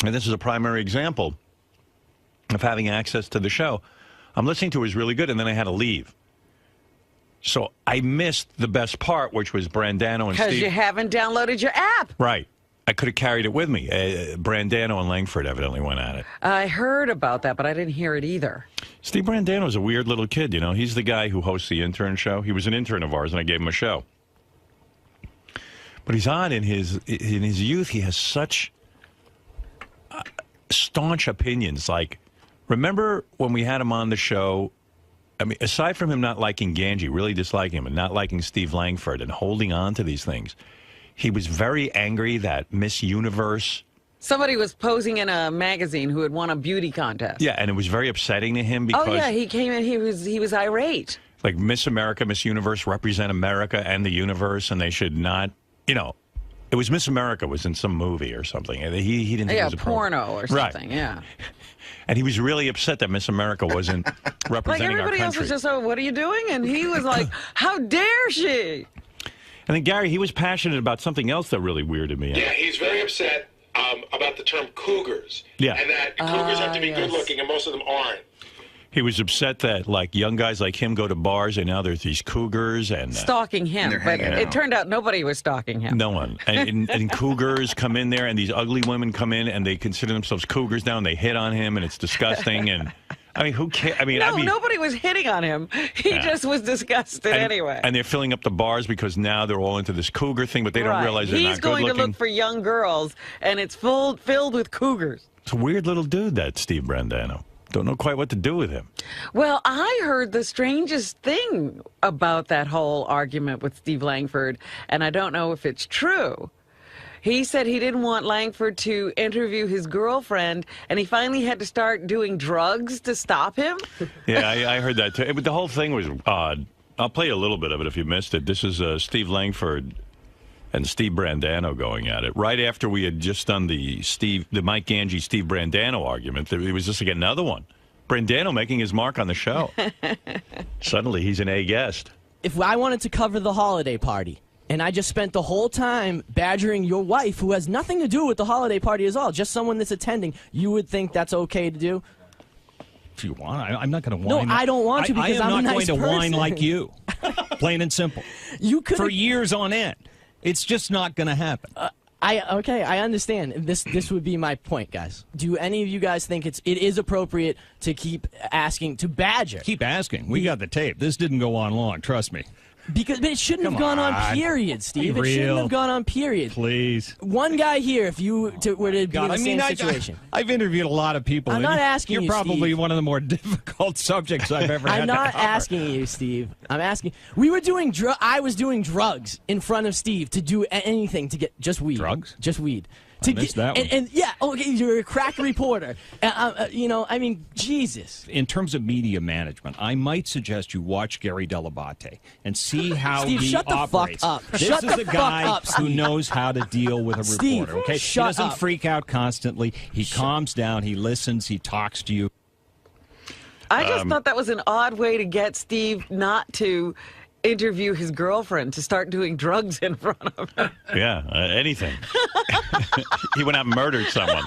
and this is a primary example of having access to the show. I'm listening to it was really good, and then I had to leave. So I missed the best part, which was Brandano and Steve. Because you haven't downloaded your app. Right. I could have carried it with me. Brandano and Langford evidently went at it. I heard about that, but I didn't hear it either. Steve Brandano is a weird little kid, you know. He's the guy who hosts the intern show. He was an intern of ours, and I gave him a show. But he's odd in his youth. He has such staunch opinions. Like, remember when we had him on the show? I mean, aside from him not liking Ganji, really disliking him, and not liking Steve Langford and holding on to these things, he was very angry that Miss Universe... Somebody was posing in a magazine who had won a beauty contest. Yeah, and it was very upsetting to him because... Oh, yeah, he came in, he was irate. Like, Miss America, Miss Universe represent America and the universe, and they should not, you know... It was Miss America was in some movie or something. He didn't think it was a porno or something, right. Yeah. And he was really upset that Miss America wasn't representing our country. Like, everybody else was just, oh, what are you doing? And he was like, how dare she? And then, Gary, he was passionate about something else that really weirded me out. Yeah, he's very upset about the term cougars. Yeah. And that cougars have to be good looking, and most of them aren't. He was upset that, like, young guys like him go to bars, and now there's these cougars and... Stalking him, but it turned out nobody was stalking him. No one. And cougars come in there, and these ugly women come in, and they consider themselves cougars now, and they hit on him, and it's disgusting, and... I mean, who cares? I mean, nobody was hitting on him. He just was disgusted anyway. And they're filling up the bars because now they're all into this cougar thing, but they don't realize they're not good looking. He's going to look for young girls, and it's filled with cougars. It's a weird little dude, that Steve Brandano. Don't know quite what to do with him. Well, I heard the strangest thing about that whole argument with Steve Langford, and I don't know if it's true. He said he didn't want Langford to interview his girlfriend, and he finally had to start doing drugs to stop him. Yeah, I heard that too. But the whole thing was odd. I'll play a little bit of it if you missed it. This is Steve Langford and Steve Brandano going at it. Right after we had just done the Mike Ganji, Steve Brandano argument, it was just like another one. Brandano making his mark on the show. Suddenly, he's an A guest. If I wanted to cover the holiday party, and I just spent the whole time badgering your wife, who has nothing to do with the holiday party at all, just someone that's attending, you would think that's okay to do? If you want, I'm not going to whine. No, I don't want to because I'm a nice person. I am not going to whine like you. Plain and simple. You could for years on end. It's just not going to happen. Okay, I understand. This would be my point, guys. Do any of you guys think it is appropriate to keep asking, to badger? Keep asking. We got the tape. This didn't go on long, trust me. But it shouldn't have gone on, period, Steve. It shouldn't have gone on, period. Please. One guy here, if you were to be in the same situation. I've interviewed a lot of people. I'm not asking you, You're probably Steve. One of the more difficult subjects I've ever had I'm not asking you, Steve. I'm asking. We were doing I was doing drugs in front of Steve to do anything to get just weed. Drugs? Just weed. I missed that one. And yeah, okay, you're a crack reporter. You know, I mean, Jesus. In terms of media management, I might suggest you watch Gary Dell'Abate and see how Steve, he shut the operates. fuck up. This Shut is the a guy fuck up, who Steve. knows how to deal with a Steve, reporter. Okay, shut he doesn't up. freak out constantly. He calms down. He listens. He talks to you. I just thought that was an odd way to get Steve not to interview his girlfriend, to start doing drugs in front of her. Yeah, anything. He went out and murdered someone.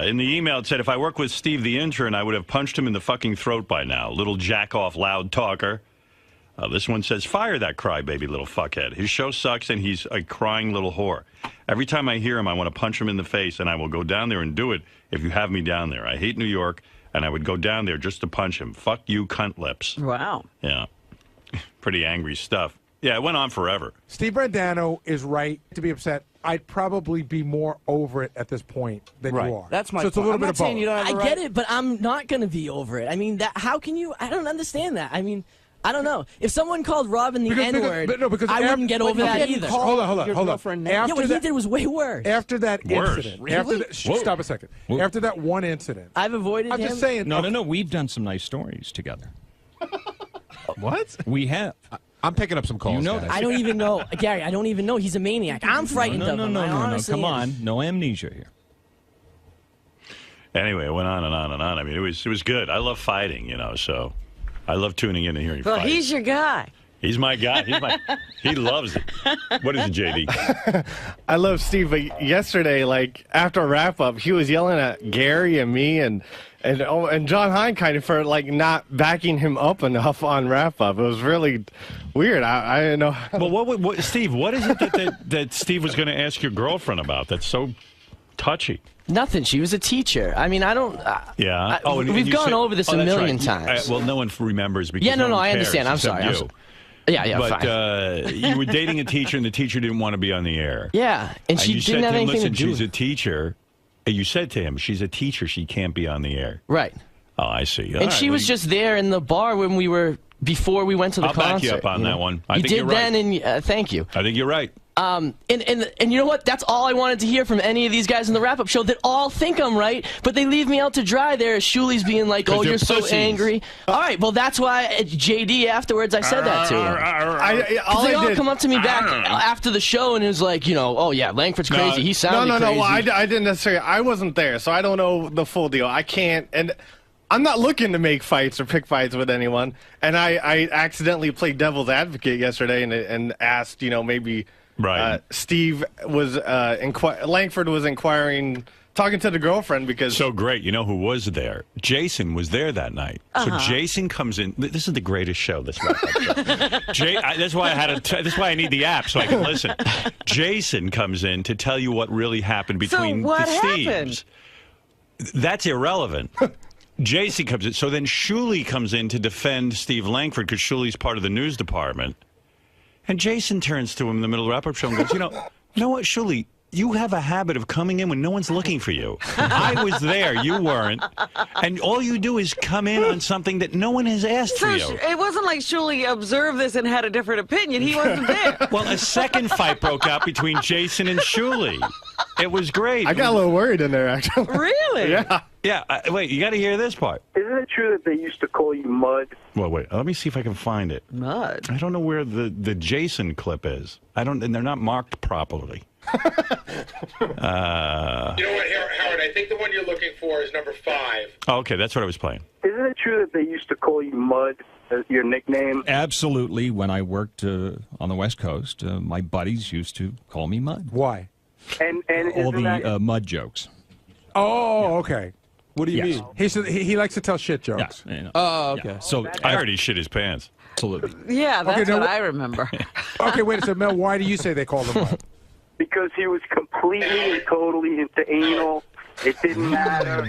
In the email, it said, if I worked with Steve the intern, I would have punched him in the fucking throat by now. Little jack-off loud talker. This one says, fire that crybaby little fuckhead. His show sucks, and he's a crying little whore. Every time I hear him, I want to punch him in the face, and I will go down there and do it if you have me down there. I hate New York, and I would go down there just to punch him. Fuck you, cunt lips. Wow. Yeah. Pretty angry stuff. Yeah, it went on forever. Steve Brandano is right to be upset. I'd probably be more over it at this point than you are. That's my so it's point. a little bit of both. I get it, but I'm not going to be over it. I mean, how can you? I don't understand that. I mean, I don't know. If someone called Robin the N-word, I wouldn't get over that either. Hold on. Yeah, what he did was way worse. After that incident. Really? Stop a second. Whoa. After that one incident. I've avoided I'm him. just saying. No. We've done some nice stories together. What? We have. I'm picking up some calls. You know guys. that. I don't even know. Gary, I don't even know. He's a maniac. I'm frightened of him. No. Come on. No amnesia here. Anyway, it went on and on and on. I mean, it was good. I love fighting, you know, so I love tuning in and hearing Well, fighting. he's your guy. He's my guy. He loves it. What is it, JD? I love Steve, but yesterday, like after a wrap up, he was yelling at Gary and me and John Hine kind of for like not backing him up enough on wrap up. It was really weird. I didn't know. Well, what Steve? What is it that Steve was going to ask your girlfriend about? That's so touchy. Nothing. She was a teacher. I mean, I don't. Yeah. And we've gone over this a million times. Well, no one remembers because no, one I cares understand. I'm sorry. Yeah, but, fine. You were dating a teacher, and the teacher didn't want to be on the air. Yeah, and she didn't have anything to do. She's a teacher. And you said to him, she's a teacher. She can't be on the air. Right. Oh, I see. And she was just there in the bar when before we went to the concert. I'll back you up on that one. I you think did you're right. then, and thank you. I think you're right. And you know what? That's all I wanted to hear from any of these guys in the wrap-up show that all think I'm right, but they leave me out to dry there. Shuli's being like, oh, you're so angry. All right, well, that's why JD afterwards I said that to him. They all come up to me back after the show and it was like, oh, yeah, Langford's crazy. He sounded crazy. Well, I didn't necessarily. I wasn't there, so I don't know the full deal. I can't. And I'm not looking to make fights or pick fights with anyone. And I accidentally played devil's advocate yesterday and asked, maybe... Right. Steve was Langford was inquiring, talking to the girlfriend because. So great. You know who was there? Jason was there that night. So Jason comes in. This is the greatest show. This wrap-up show. That's why that's why I need the app so I can listen. Jason comes in to tell you what really happened between the Steves. That's irrelevant. Jason comes in. So then Shuli comes in to defend Steve Langford because Shuli's part of the news department. And Jason turns to him in the middle of the wrap-up show and goes, you know what, Shuli, you have a habit of coming in when no one's looking for you. I was there. You weren't. And all you do is come in on something that no one has asked for you. It wasn't like Shuli observed this and had a different opinion. He wasn't there. Well, a second fight broke out between Jason and Shuli. It was great. I got a little worried in there, actually. Really? Yeah. Yeah. Wait, you got to hear this part. Isn't it true that they used to call you Mud? Well, wait. Let me see if I can find it. Mud? I don't know where the Jason clip is. And they're not marked properly. You know what, Howard? I think the one you're looking for is number 5. Oh, okay, that's what I was playing. Isn't it true that they used to call you Mud as your nickname? Absolutely. When I worked on the West Coast, my buddies used to call me Mud. Why? And all the mud jokes. Oh, okay. What do you mean? He likes to tell shit jokes. Yeah. Oh, okay. Yeah. So I heard he shit his pants. Absolutely. Yeah, that's now what I remember. Okay, wait a second, Mel. Why do you say they called him Mud? Because he was completely and totally into anal. It didn't matter.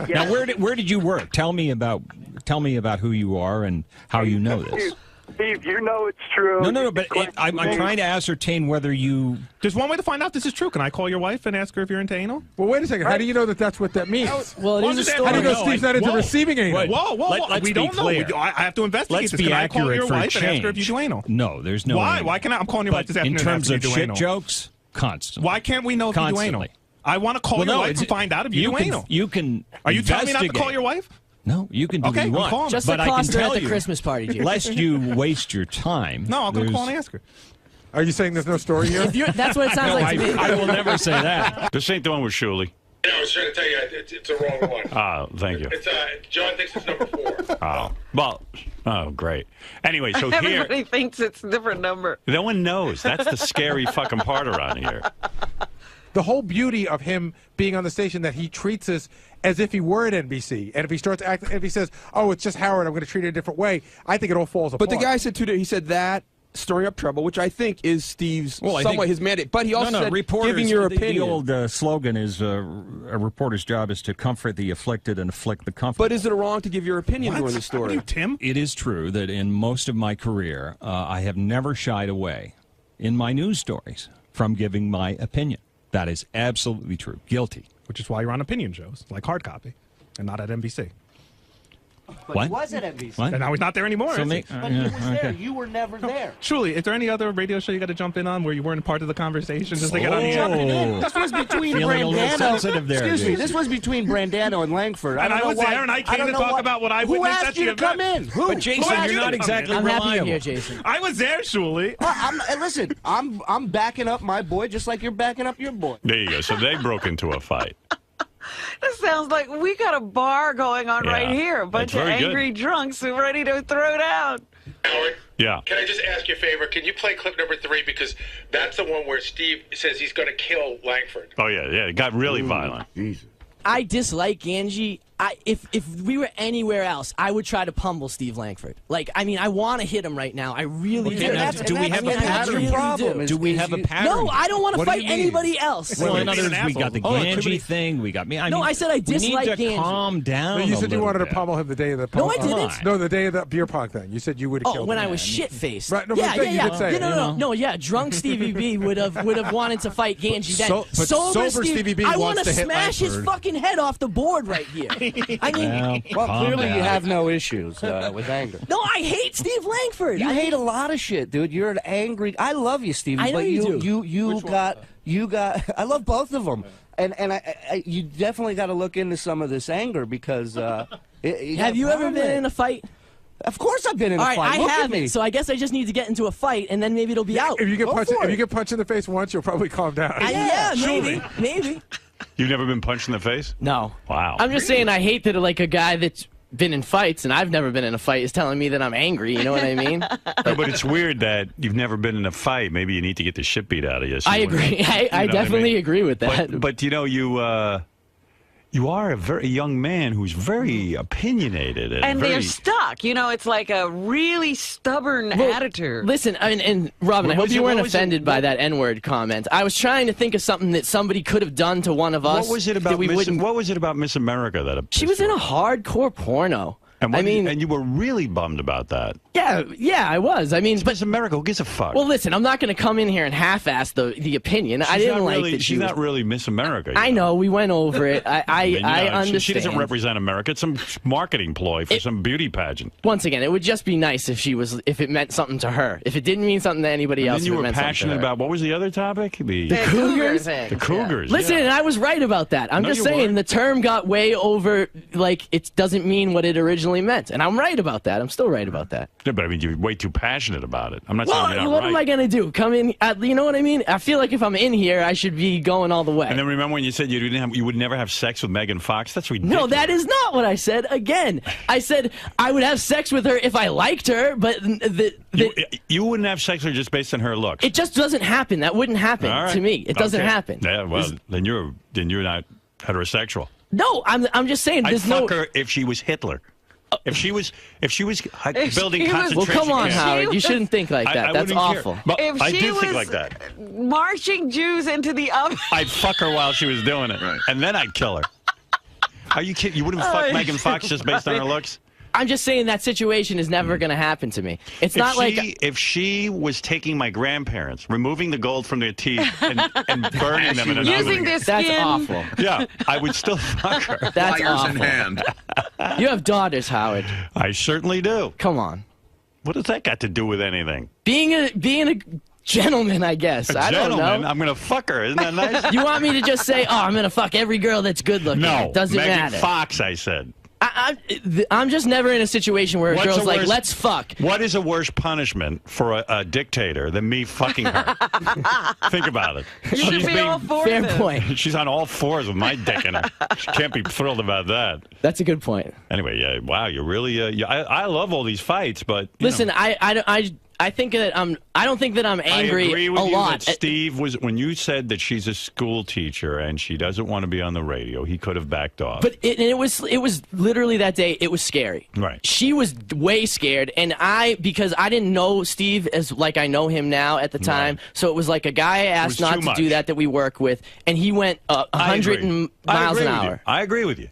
Now, where did you work? Tell me about who you are and how you know this. Steve, you know it's true. No, but I'm trying to ascertain whether you... There's one way to find out this is true. Can I call your wife and ask her if you're into anal? Well, wait a second. How do you know that that's what that means? Well, it is a story. How do you know Steve's not into receiving anal? Whoa. Let's we be don't clear. know. I have to investigate Let's this. be Can I call accurate your for wife change. and ask her if you do anal? No, there's no Why? anal. Why can't I'm calling your wife this afternoon in terms and of ask her if shit you do anal? jokes, constantly. Why can't we know if you do anal? Constantly. I want to call your wife and find out if you do anal. You can. Are you telling me not to investigate. call your wife? No, you can do Okay, what you I'm want. calling. Just but the I can cost tell at the you, Christmas party, Jim. lest you waste your time. No, I'm going to call and ask her. Are you saying there's no story here? That's what it sounds like to me. I will never say that. This ain't the one with Shuli. I was trying to tell you, it's a wrong one. Oh, thank you. It's John thinks it's number 4. Oh, well, great. Anyway, so here, Everybody thinks it's a different number. no one knows. That's the scary fucking part around here. The whole beauty of him being on the station that he treats us as if he were at NBC, and if he starts acting, if he says, "Oh, it's just Howard, I'm going to treat it a different way," I think it all falls apart. But the guy said he said that stirring up trouble, which I think is Steve's somewhat his mandate. But he also said giving your opinion. The old slogan is a reporter's job is to comfort the afflicted and afflict the comforted. But is it wrong to give your opinion during the story? You, Tim? It is true that in most of my career, I have never shied away in my news stories from giving my opinion. That is absolutely true. Guilty. Which is why you're on opinion shows, like Hard Copy, and not at NBC. But What? he was at NBC. What? And now he's not there anymore. So is he? make- But he was there. You were never there. Truly, is there any other radio show you got to jump in on where you weren't part of the conversation just to get on the Jumping air? in. This was between Feeling a little Brandano. sensitive there, Excuse me. Jason. This was between Brandano and Langford. And I was there, and I came to talk about what I Who witnessed asked at the you to come event. in? Who? But Jason, Who asked you're you not to come exactly I'm happy you're reliable. here, Jason. I was there, Shuli. Listen, I'm backing up my boy just like you're backing up your boy. There you go. So they broke into a fight. This sounds like we got a bar going on Yeah, right here. A bunch that's of very good. angry drunks who are ready to throw down. Howard, Yeah. Can I just ask you a favor? Can you play clip number 3? Because that's the one where Steve says he's going to kill Langford. Oh, yeah. It got really violent. Jesus. I dislike Angie. If we were anywhere else, I would try to pummel Steve Langford. Like, I mean, I want to hit him right now. I really do. Do we have a pattern? Do we have a pattern? No, I don't want to fight anybody else. Well, in other words, we got the Angie thing. We got me. No, I said I dislike Angie. We need to calm down. No, you said you wanted to pummel him the day of the No, I didn't. No, the day of the beer pong thing. You said you would have killed him. When I was shit-faced. Right, no, yeah. You did say No, drunk Stevie B would have wanted to fight Angie then. But sober Stevie B I wants want to to hit smash his Langford. fucking head off the board right here. I mean... Well, clearly you have no issues with anger. No, I hate Steve Langford. You hate a lot of shit, dude. You're an angry. I love you, Stevie. I know but you do. You got. I love both of them, and you definitely got to look into some of this anger because. Have you ever been in a fight? Of course, I've been in a fight. I Look at haven't. me. So I guess I just need to get into a fight, and then maybe it'll be out. If you get punched in the face once, you'll probably calm down. Yeah, maybe. You've never been punched in the face? No. Wow. I'm just saying I hate that like a guy that's been in fights and I've never been in a fight is telling me that I'm angry. You know what I mean? No, but it's weird that you've never been in a fight. Maybe you need to get the shit beat out of you. So I agree. I definitely agree with that. But you know, you are a very young man who's very opinionated. And they're stuck. You know, it's like a really stubborn attitude. Listen, and Robin, I hope you weren't offended by that N-word comment. I was trying to think of something that somebody could have done to one of us. What was it about Miss America that she was in a hardcore porno? And and you were really bummed about that. Yeah, I was. I mean, but Miss America, who gives a fuck? Well, listen, I'm not going to come in here and half-ass the opinion. I didn't like that. She's not really Miss America. I know. We went over it. I understand. She doesn't represent America. It's some marketing ploy for some beauty pageant. Once again, it would just be nice if it meant something to her. If it didn't mean something to anybody else, then you were passionate about what was the other topic? The Cougars. The Cougars. Listen, and I was right about that. I'm just saying the term got way over. Like it doesn't mean what it originally meant, and I'm right about that. I'm still right about that. Yeah, but I mean, you're way too passionate about it. I'm not saying you're not what right. am I going to do? Come in? You know what I mean? I feel like if I'm in here, I should be going all the way. And then remember when you said you would never have sex with Megan Fox? That's ridiculous. No, that is not what I said. Again, I said I would have sex with her if I liked her, but you wouldn't have sex with her just based on her looks. It just doesn't happen. That wouldn't happen to me. It doesn't happen. Yeah, well, then you're not heterosexual. No, I'm just saying. I'd fuck her if she was Hitler. If she was building concentration camps. Well, come on, Howard. You shouldn't think like that. That's awful. If I she do was think like that. Marching Jews into the oven. I'd fuck her while she was doing it, and then I'd kill her. Are you kidding? You wouldn't fuck Megan Fox just based on her looks? I'm just saying that situation is never going to happen to me. It's not like if she was taking my grandparents, removing the gold from their teeth, and burning them in an oven. Their skin. That's awful. Yeah, I would still fuck her. That's Fires awful. in hand. You have daughters, Howard. I certainly do. Come on. What does that got to do with anything? Being a gentleman, I guess. I don't know. I'm going to fuck her. Isn't that nice? You want me to just say, I'm going to fuck every girl that's good looking? No. It doesn't Megan matter. Fox, I said. I'm just never in a situation where a girl's like, let's fuck. What is a worse punishment for a dictator than me fucking her? Think about it. She's being all for fair point. She's on all fours with my dick in her. She can't be thrilled about that. That's a good point. Anyway, yeah, wow, you're really. I love all these fights, but listen, I think that I don't think that I'm angry I agree with a you lot. That Steve was when you said that she's a school teacher and she doesn't want to be on the radio. He could have backed off. But it was literally that day. It was scary. Right. She was way scared, and because I didn't know Steve as like I know him now at the time. Right. So it was like a guy I asked not to do that we work with, and he went 100 miles an hour. I agree with you.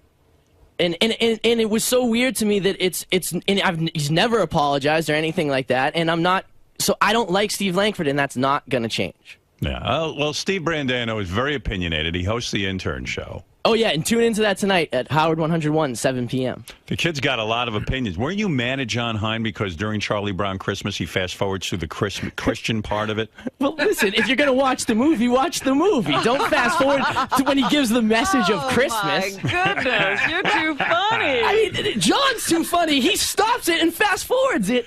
And it was so weird to me that he's never apologized or anything like that, and I'm not. So I don't like Steve Langford, and that's not going to change. Yeah. Well, Steve Brandano is very opinionated. He hosts the Intern Show. Oh, yeah, and tune into that tonight at Howard 101, 7 p.m. The kid's got a lot of opinions. Weren't you mad at John Hein because during Charlie Brown Christmas he fast-forwards through the Christian part of it? Well, listen, if you're going to watch the movie, watch the movie. Don't fast-forward to when he gives the message of Christmas. Oh, my goodness, you're too funny. I mean, John's too funny. He stops it and fast-forwards it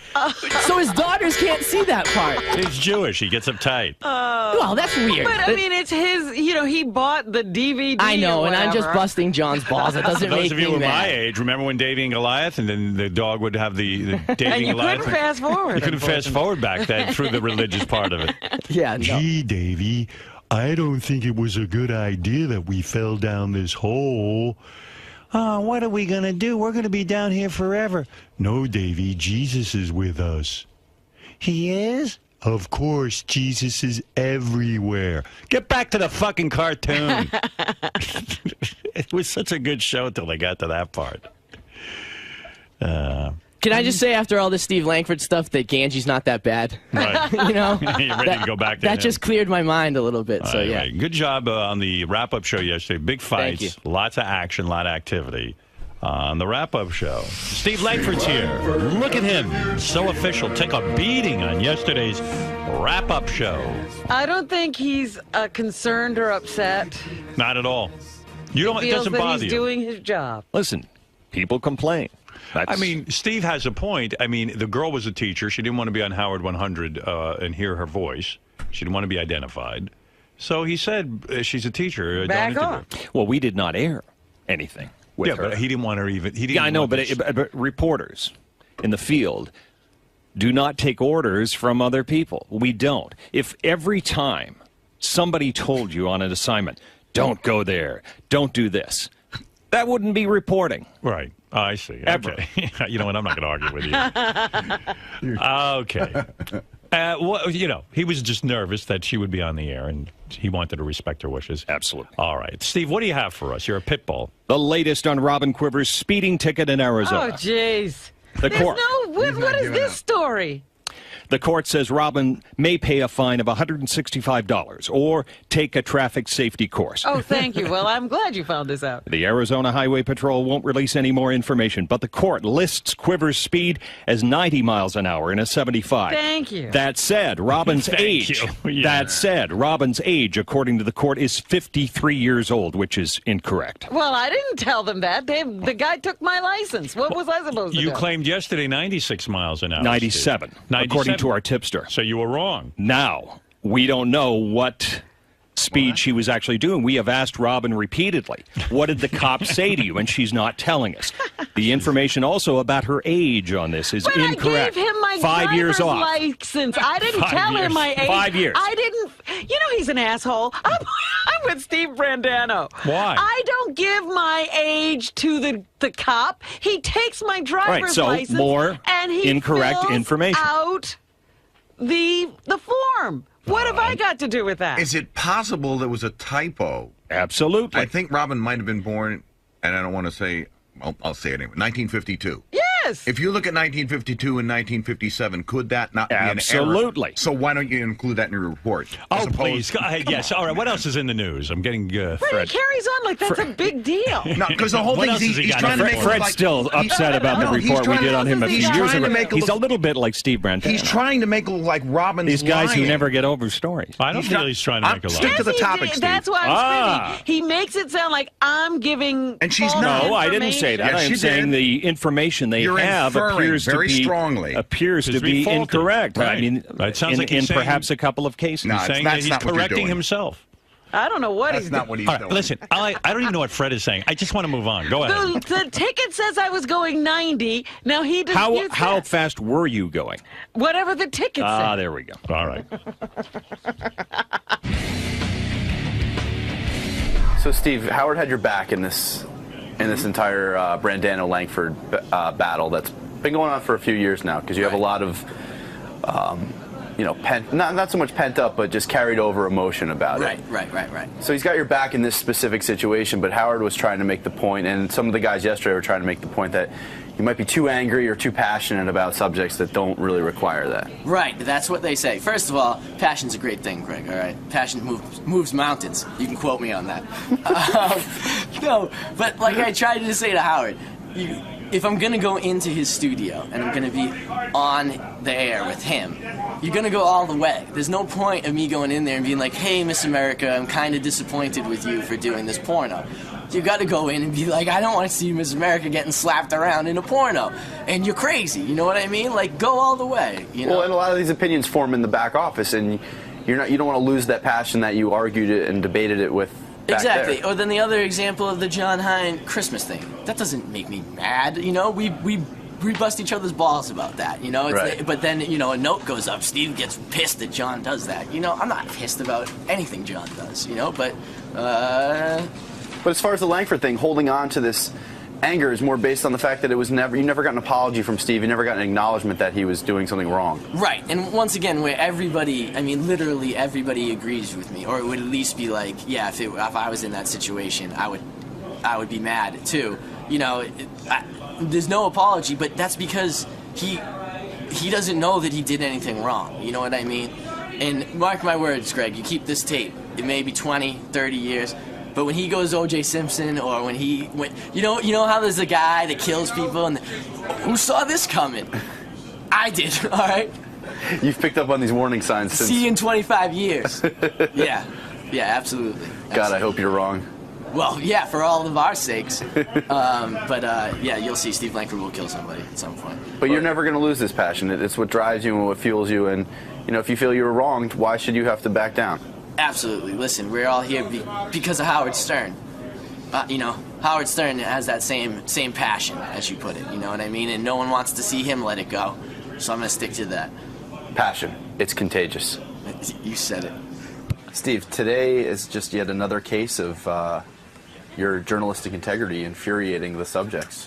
so his daughters can't see that part. He's Jewish. He gets uptight. Well, that's weird. But, I mean, it's his, he bought the DVD. I know, and I'm just busting John's balls. It doesn't make me Those of you who are my mad. age, remember when Davy and Goliath, and then the dog would have the Davy and you Goliath? couldn't fast forward. You couldn't fast forward back then through the religious part of it. Yeah, no. Gee, Davy, I don't think it was a good idea that we fell down this hole. What are we going to do? We're going to be down here forever. No, Davy, Jesus is with us. He is? Of course, Jesus is everywhere. Get back to the fucking cartoon. It was such a good show until they got to that part. Can I just say, after all this Steve Langford stuff, that Ganji's not that bad? Right. You know? You're ready to go back to That him. just cleared my mind a little bit, so Anyway, yeah. good job on the wrap-up show yesterday. Big Thank fights, lots of action, a lot of activity on the wrap-up show. Steve Langford's here. Look at him. So official. Take a beating on yesterday's wrap-up show. I don't think he's concerned or upset. Not at all. You don't. It Feels doesn't that bother he's you. doing his job. Listen, people complain. I mean, Steve has a point. I mean, the girl was a teacher. She didn't want to be on Howard 100 and hear her voice. She didn't want to be identified. So he said, she's a teacher. Back don't off. interview her. Well, we did not air anything with her. But he didn't want her even. He didn't Yeah, I know, want but, this- but reporters in the field do not take orders from other people. We don't. If every time somebody told you on an assignment, don't go there, don't do this, that wouldn't be reporting. Right. I see. Ever. Okay. You know what? I'm not going to argue with you. Okay. Well, you know, he was just nervous that she would be on the air, and he wanted to respect her wishes. Absolutely. All right. Steve, what do you have for us? You're a pit bull. The latest on Robin Quiver's speeding ticket in Arizona. Oh, jeez. The There's court. what is this story? The court says Robin may pay a fine of $165 or take a traffic safety course. Oh, thank you. Well, I'm glad you found this out. The Arizona Highway Patrol won't release any more information, but the court lists Quiver's speed as 90 miles an hour in a 75. Thank you. That said, Robin's age. Yeah. That said, Robin's age, according to the court, is 53 years old, which is incorrect. Well, I didn't tell them that. The guy took my license. What was I supposed to do? You claimed yesterday 96 miles an hour. 97, Steve. according to our tipster. So you were wrong. Now, we don't know what speed she was actually doing. We have asked Robin repeatedly, what did the cop say to you? And she's not telling us. The information also about her age on this is incorrect. I gave him my 5 years driver's off. license. I didn't 5 tell years. him my age. 5 years. I didn't. You know he's an asshole. I'm with Steve Brandano. Why? I don't give my age to the cop. He takes my driver's Right, so license more and he incorrect fills information. out the form. What have I got to do with that? Is it possible there was a typo? Absolutely. I think Robin might have been born, and I don't want to say, I'll say it anyway, 1952. Yes. If you look at 1952 and 1957, could that not be an error? Absolutely. So why don't you include that in your report? Oh, please. Go ahead. Yes. All right. What else is in the news? I'm getting Well, Fred. he carries on like that's a big deal. No, because the whole What thing else is has he he's got trying to in make for? it Fred's like, still upset about the report we did on him a few he's years trying ago. to make He's a little bit like Steve Brandano. He's trying to make it look like Robin's These guys who lying. never get over stories. I don't feel he's trying to make a lie. Stick to the Yes, he topic, did. Steve. That's why I'm screaming. He makes it sound like I'm giving. And she's false not. No, I didn't say that. Yes, I am you saying did. the information they You're have inferring appears very to be strongly. appears to Appears to be be faulty. incorrect. Right. I mean, It sounds in, like he's in saying- perhaps a couple of cases. No, He's saying that's that he's not what you're correcting doing. himself. I don't know what That's he's not doing. what he's All right, doing. listen, I don't even know what Fred is saying. I just want to move on. Go ahead. The ticket says I was going 90. Now he disputes How that. fast were you going? Whatever the ticket Ah, said. there we go. All right. So, Steve, Howard had your back in this entire Brandano Langford battle that's been going on for a few years now, because you have a lot of, not so much pent up, but just carried over emotion about it. Right. So he's got your back in this specific situation, but Howard was trying to make the point, and some of the guys yesterday were trying to make the point that you might be too angry or too passionate about subjects that don't really require that. Right, that's what they say. First of all, passion's a great thing, Greg, all right? Passion moves mountains. You can quote me on that. No, but like I tried to say to Howard, if I'm going to go into his studio and I'm going to be on the air with him, you're going to go all the way. There's no point of me going in there and being like, hey, Miss America, I'm kind of disappointed with you for doing this porno. You got to go in and be like, I don't want to see Miss America getting slapped around in a porno. And you're crazy, you know what I mean? Like, go all the way, you know? Well, and a lot of these opinions form in the back office, and you don't want to lose that passion that you argued it and debated it with back Exactly. there. Or then the other example of the John Hine Christmas thing. That doesn't make me mad. You know, we bust each other's balls about that. You know, Right. But then a note goes up. Steve gets pissed that John does that. You know, I'm not pissed about anything John does. You know, but. But as far as the Langford thing, holding on to this anger is more based on the fact that you never got an apology from Steve. You never got an acknowledgement that he was doing something wrong. Right, and once again, where everybody, I mean, literally everybody agrees with me, or it would at least be like, yeah, if I was in that situation, I would be mad too. You know, there's no apology, but that's because he doesn't know that he did anything wrong. You know what I mean? And mark my words, Greg, you keep this tape. It may be 20, 30 years. But when he goes O.J. Simpson, or when you know how there's a guy that kills people, and who saw this coming? I did. All right. You've picked up on these warning signs since. See you in 25 years. Yeah, absolutely. God, I hope you're wrong. Well, yeah, for all of our sakes. Yeah, you'll see Steve Langford will kill somebody at some point. But you're never going to lose this passion. It's what drives you and what fuels you. And if you feel you were wronged, why should you have to back down? Absolutely. Listen, we're all here because of Howard Stern. Howard Stern has that same passion, as you put it. You know what I mean? And no one wants to see him let it go. So I'm going to stick to that. Passion. It's contagious. You said it. Steve, today is just yet another case of your journalistic integrity infuriating the subjects.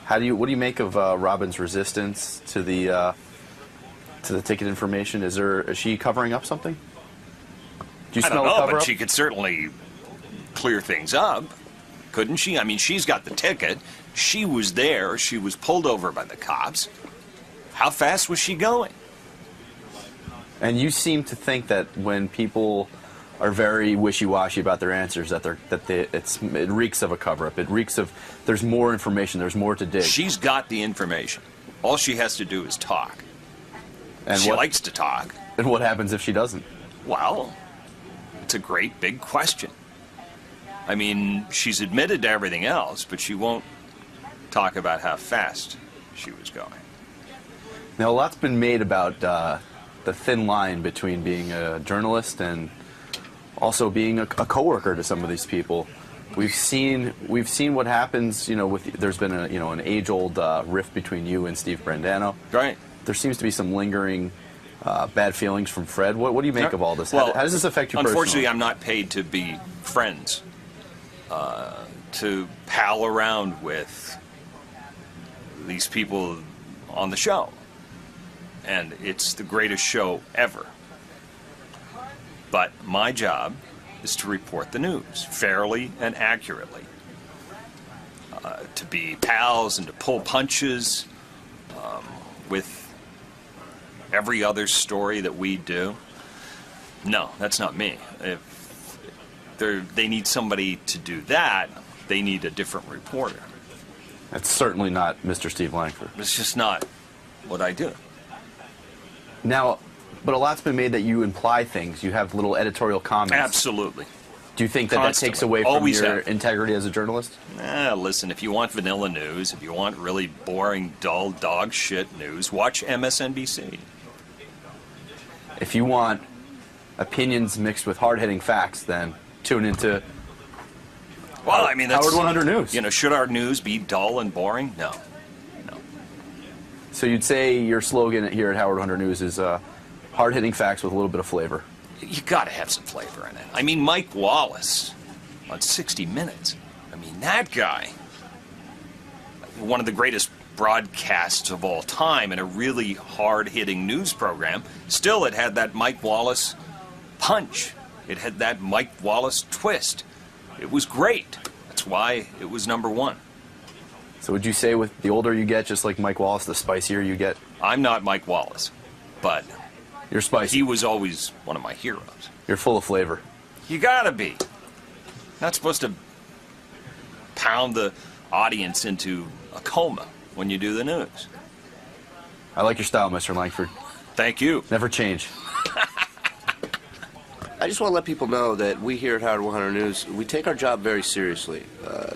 What do you make of Robin's resistance to the ticket information? Is she covering up something? Do you I smell don't a know, cover but up? she could certainly clear things up, couldn't she? I mean, she's got the ticket. She was there. She was pulled over by the cops. How fast was she going? And you seem to think that when people are very wishy-washy about their answers, it reeks of a cover-up. It reeks of there's more information, there's more to dig. She's got the information. All she has to do is talk. And she likes to talk. And what happens if she doesn't? Well, it's a great big question. I mean, she's admitted to everything else, but she won't talk about how fast she was going. Now, a lot's been made about the thin line between being a journalist and also being a coworker to some of these people. We've seen what happens. There's been an age-old rift between you and Steve Brandano. Right. There seems to be some lingering bad feelings from Fred. What do you make of all this? Well, how does this affect you personally? Unfortunately, I'm not paid to be friends, to pal around with these people on the show. And it's the greatest show ever. But my job is to report the news fairly and accurately. To be pals and to pull punches with every other story that we do. No, that's not me. If they need somebody to do that, they need a different reporter. That's certainly not Mr. Steve Langford. It's just not what I do. Now, but a lot's been made that you imply things. You have little editorial comments. Absolutely. Do you think that takes away from your integrity as a journalist? Listen, if you want vanilla news, if you want really boring, dull, dog shit news, watch MSNBC. If you want opinions mixed with hard-hitting facts, then tune into Well, I mean, that's Howard 100 News. Should our news be dull and boring? No. So you'd say your slogan here at Howard 100 News is hard-hitting facts with a little bit of flavor. You got to have some flavor in it. I mean, Mike Wallace on 60 Minutes. I mean, that guy, one of the greatest broadcasts of all time and a really hard-hitting news program, still it had that Mike Wallace punch. It had that Mike Wallace twist. It was great. That's why it was number one. So would you say with the older you get, just like Mike Wallace, the spicier you get? I'm not Mike Wallace, but you're spicy. He was always one of my heroes. You're full of flavor. You gotta be. Not supposed to pound the audience into a coma when you do the news. I like your style, Mr. Langford. Thank you. Never change. I just want to let people know that we here at Howard 100 News, we take our job very seriously.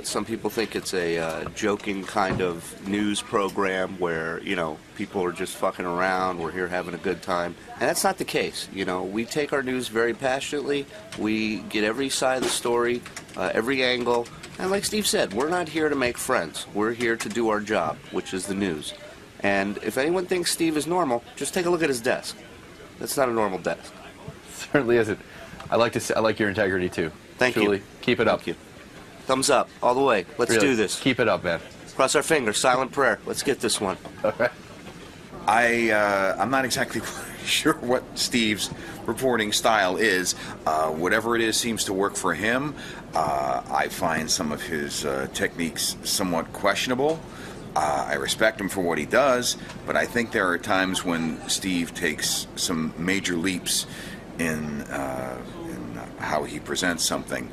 Some people think it's a joking kind of news program where, you know, people are just fucking around, we're here having a good time. And that's not the case. You know, we take our news very passionately. We get every side of the story, every angle. And like Steve said, we're not here to make friends. We're here to do our job, which is the news. And if anyone thinks Steve is normal, just take a look at his desk. That's not a normal desk. Certainly isn't. I like your integrity too. Thank you. Keep it up. Thank you. Thumbs up all the way. Let's Really, do this. Keep it up, man. Cross our fingers. Silent prayer. Let's get this one. All right. I'm not exactly sure what Steve's reporting style is. Whatever it is seems to work for him. I find some of his techniques somewhat questionable. I respect him for what he does, but I think there are times when Steve takes some major leaps in how he presents something.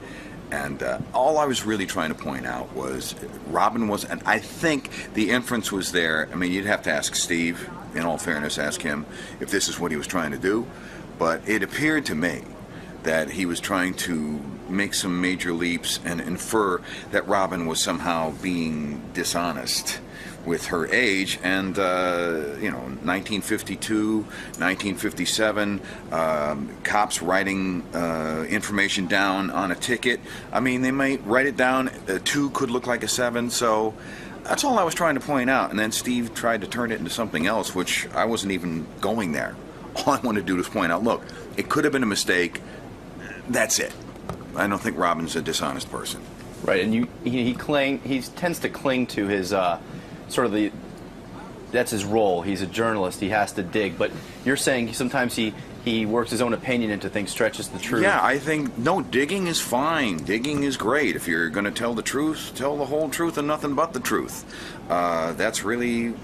And all I was really trying to point out was Robin was, and I think the inference was there. I mean, you'd have to ask Steve, in all fairness, ask him if this is what he was trying to do. But it appeared to me that he was trying to make some major leaps and infer that Robin was somehow being dishonest with her age. And, 1952, 1957, cops writing information down on a ticket. I mean, they might write it down, a 2 could look like a 7, so that's all I was trying to point out. And then Steve tried to turn it into something else, which I wasn't even going there. All I wanted to do was point out, look, it could have been a mistake. That's it. I don't think Robin's a dishonest person. Right, and he tends to cling to his that's his role. He's a journalist. He has to dig. But you're saying sometimes he works his own opinion into things, stretches the truth. Yeah, I think, no, digging is fine. Digging is great. If you're going to tell the truth, tell the whole truth and nothing but the truth. That's really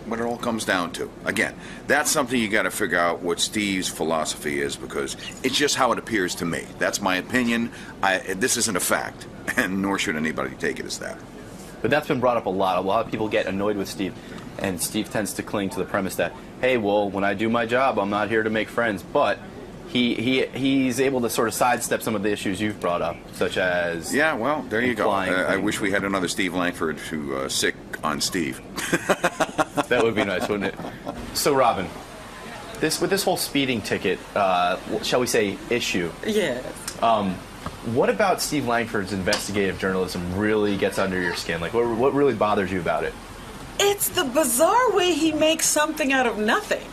what it all comes down to. Again, that's something you got to figure out what Steve's philosophy is, because it's just how it appears to me. That's my opinion. This isn't a fact, and nor should anybody take it as that. But that's been brought up a lot. A lot of people get annoyed with Steve, and Steve tends to cling to the premise that, hey, well, when I do my job, I'm not here to make friends. But he's able to sort of sidestep some of the issues you've brought up, such as... Yeah, well, there you go. I wish we had another Steve Langford to sick on Steve. That would be nice, wouldn't it? So, Robin, with this whole speeding ticket, shall we say, issue... Yeah. What about Steve Langford's investigative journalism really gets under your skin? Like, what really bothers you about it? It's the bizarre way he makes something out of nothing.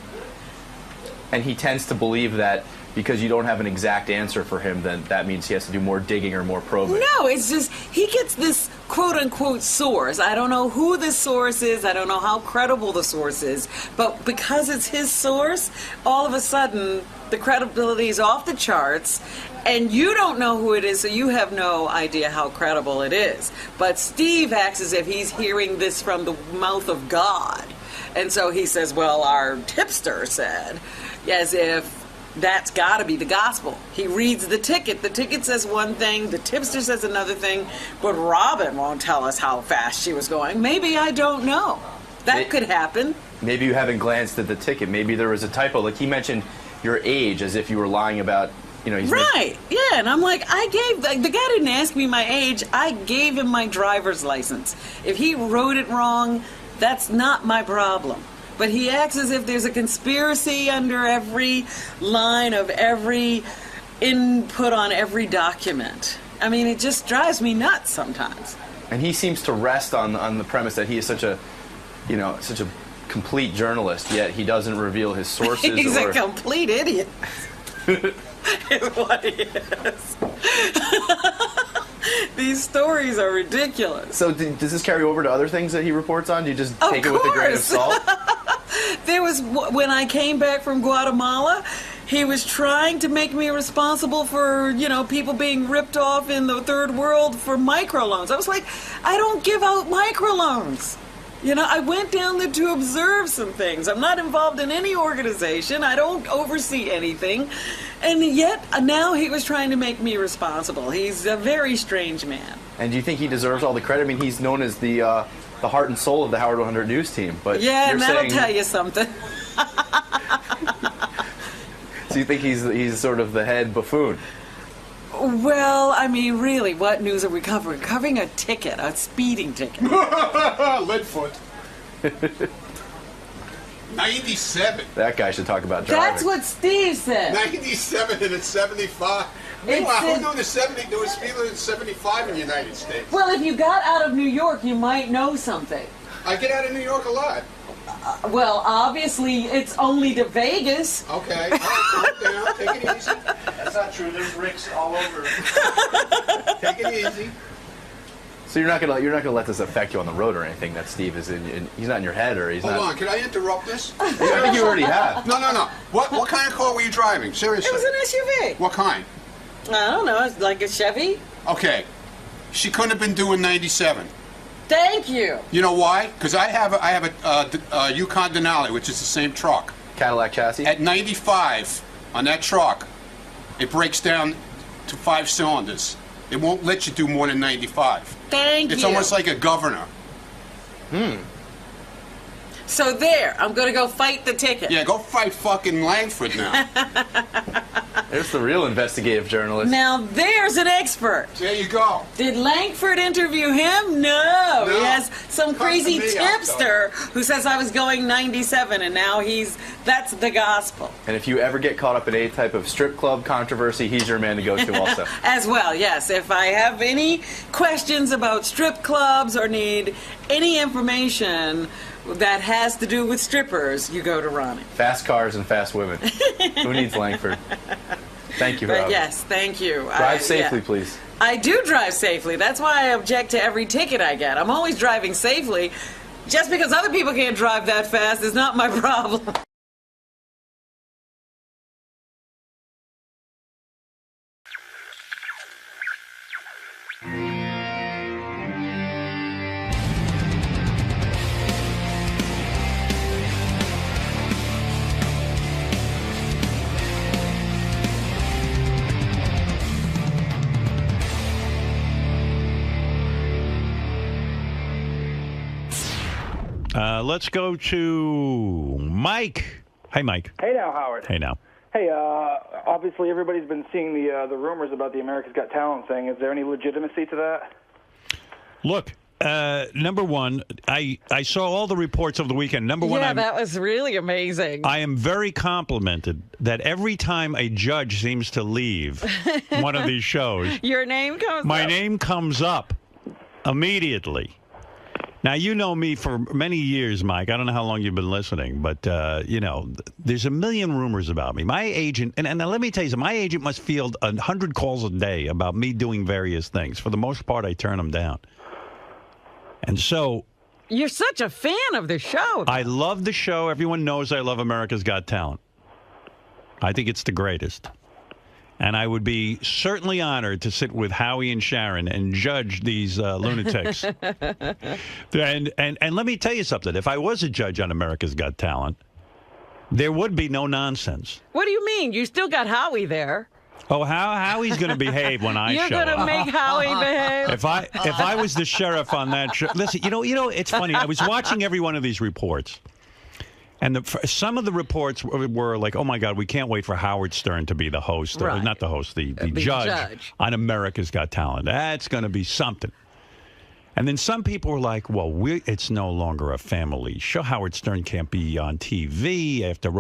And he tends to believe that because you don't have an exact answer for him, then that means he has to do more digging or more probing. No, it's just he gets this quote-unquote source. I don't know who the source is. I don't know how credible the source is. But because it's his source, all of a sudden the credibility is off the charts, and you don't know who it is, so you have no idea how credible it is. But Steve acts as if he's hearing this from the mouth of God. And so he says, well, our tipster said, as if that's got to be the gospel. He reads the ticket. The ticket says one thing, the tipster says another thing, but Robin won't tell us how fast she was going. Maybe, I don't know. That could happen. Maybe you haven't glanced at the ticket. Maybe there was a typo. Like he mentioned your age as if you were lying about, he's right. Yeah, and I'm like, the guy didn't ask me my age. I gave him my driver's license. If he wrote it wrong, that's not my problem. But he acts as if there's a conspiracy under every line of every input on every document. I mean, it just drives me nuts sometimes. And he seems to rest on the premise that he is such a complete journalist, yet he doesn't reveal his sources. He's a complete idiot. Is what he is. These stories are ridiculous. So does this carry over to other things that he reports on? Do you just take it with a grain of salt? There was, when I came back from Guatemala, he was trying to make me responsible for, people being ripped off in the third world for microloans. I was like, I don't give out microloans. I went down there to observe some things. I'm not involved in any organization. I don't oversee anything. And yet, now he was trying to make me responsible. He's a very strange man. And do you think he deserves all the credit? I mean, he's known as the heart and soul of the Howard 100 News team. But yeah, and that'll tell you something. So you think he's sort of the head buffoon? Well, I mean, really, what news are we covering? Covering a ticket, a speeding ticket. Leadfoot. 97. That guy should talk about driving. That's what Steve said. 97 and it's 75. Meanwhile, who's doing the 70, doing speed limit 75 in the United States? Well, if you got out of New York, you might know something. I get out of New York a lot. Well, obviously, it's only to Vegas. Okay. All right, calm down. Take it easy. That's not true. There's ricks all over. Take it easy. So you're not gonna let this affect you on the road or anything? That Steve is in he's not in your head, or he's not. Hold on, can I interrupt this? I think you already have. No. What kind of car were you driving? Seriously. It was an SUV. What kind? I don't know. It's like a Chevy. Okay. She couldn't have been doing 97. Thank you. You know why? Because I have a Yukon Denali, which is the same truck. Cadillac chassis. At 95 on that truck, it breaks down to 5 cylinders. It won't let you do more than 95. Thank you. It's almost like a governor. So there, I'm going to go fight the ticket. Yeah, go fight fucking Langford now. There's the real investigative journalist. Now there's an expert. There you go. Did Langford interview him? No. He has some crazy tipster who says I was going 97 and now that's the gospel. And if you ever get caught up in any type of strip club controversy, he's your man to go to also. As well, yes. If I have any questions about strip clubs or need any information that has to do with strippers, you go to Ronnie. Fast cars and fast women. Who needs Langford? Thank you, Robin. Yes, thank you. Drive safely, please. I do drive safely. That's why I object to every ticket I get. I'm always driving safely. Just because other people can't drive that fast is not my problem. Let's go to Mike. Hey, Mike. Hey now, Howard. Hey now. Hey, obviously everybody's been seeing the rumors about the America's Got Talent thing. Is there any legitimacy to that? Look, number one, I saw all the reports of the weekend. Number one, that was really amazing. I am very complimented that every time a judge seems to leave one of these shows, your name comes my up. name comes up immediately. Now, you know me for many years, Mike. I don't know how long you've been listening, but, there's a million rumors about me. My agent, and let me tell you something, my agent must field 100 calls a day about me doing various things. For the most part, I turn them down. And so... You're such a fan of the show. I love the show. Everyone knows I love America's Got Talent. I think it's the greatest. And I would be certainly honored to sit with Howie and Sharon and judge these lunatics. and let me tell you something. If I was a judge on America's Got Talent, there would be no nonsense. What do you mean? You still got Howie there. Oh, Howie's going to behave when I show up. You're going to make Howie behave? If I was the sheriff on that show. Listen, it's funny. I was watching every one of these reports. And some of the reports were like, oh, my God, we can't wait for Howard Stern to be the host. Right. Not the host, the judge on America's Got Talent. That's going to be something. And then some people were like, well, it's no longer a family show. Howard Stern can't be on TV after.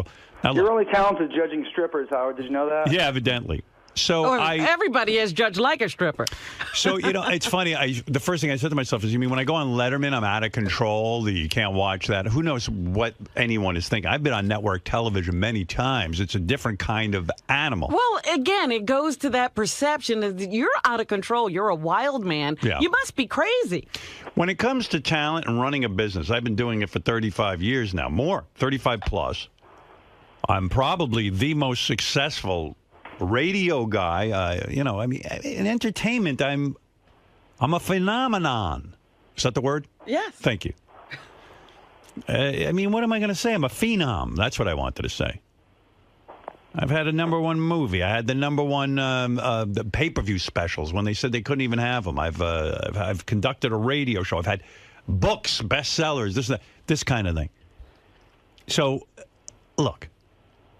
Now, You're only talented judging strippers, Howard. Did you know that? Yeah, evidently. So everybody is judged like a stripper. So, it's funny. The first thing I said to myself is, you mean when I go on Letterman, I'm out of control? You can't watch that. Who knows what anyone is thinking? I've been on network television many times. It's a different kind of animal. Well, again, it goes to that perception that you're out of control. You're a wild man. Yeah. You must be crazy. When it comes to talent and running a business, I've been doing it for 35 years now, 35 plus. I'm probably the most successful radio guy. In entertainment, I'm a phenomenon. Is that the word? Yes. Thank you. What am I going to say? I'm a phenom. That's what I wanted to say. I've had a #1 movie. I had the #1 the pay-per-view specials when they said they couldn't even have them. I've conducted a radio show. I've had books, bestsellers, this kind of thing. So, look.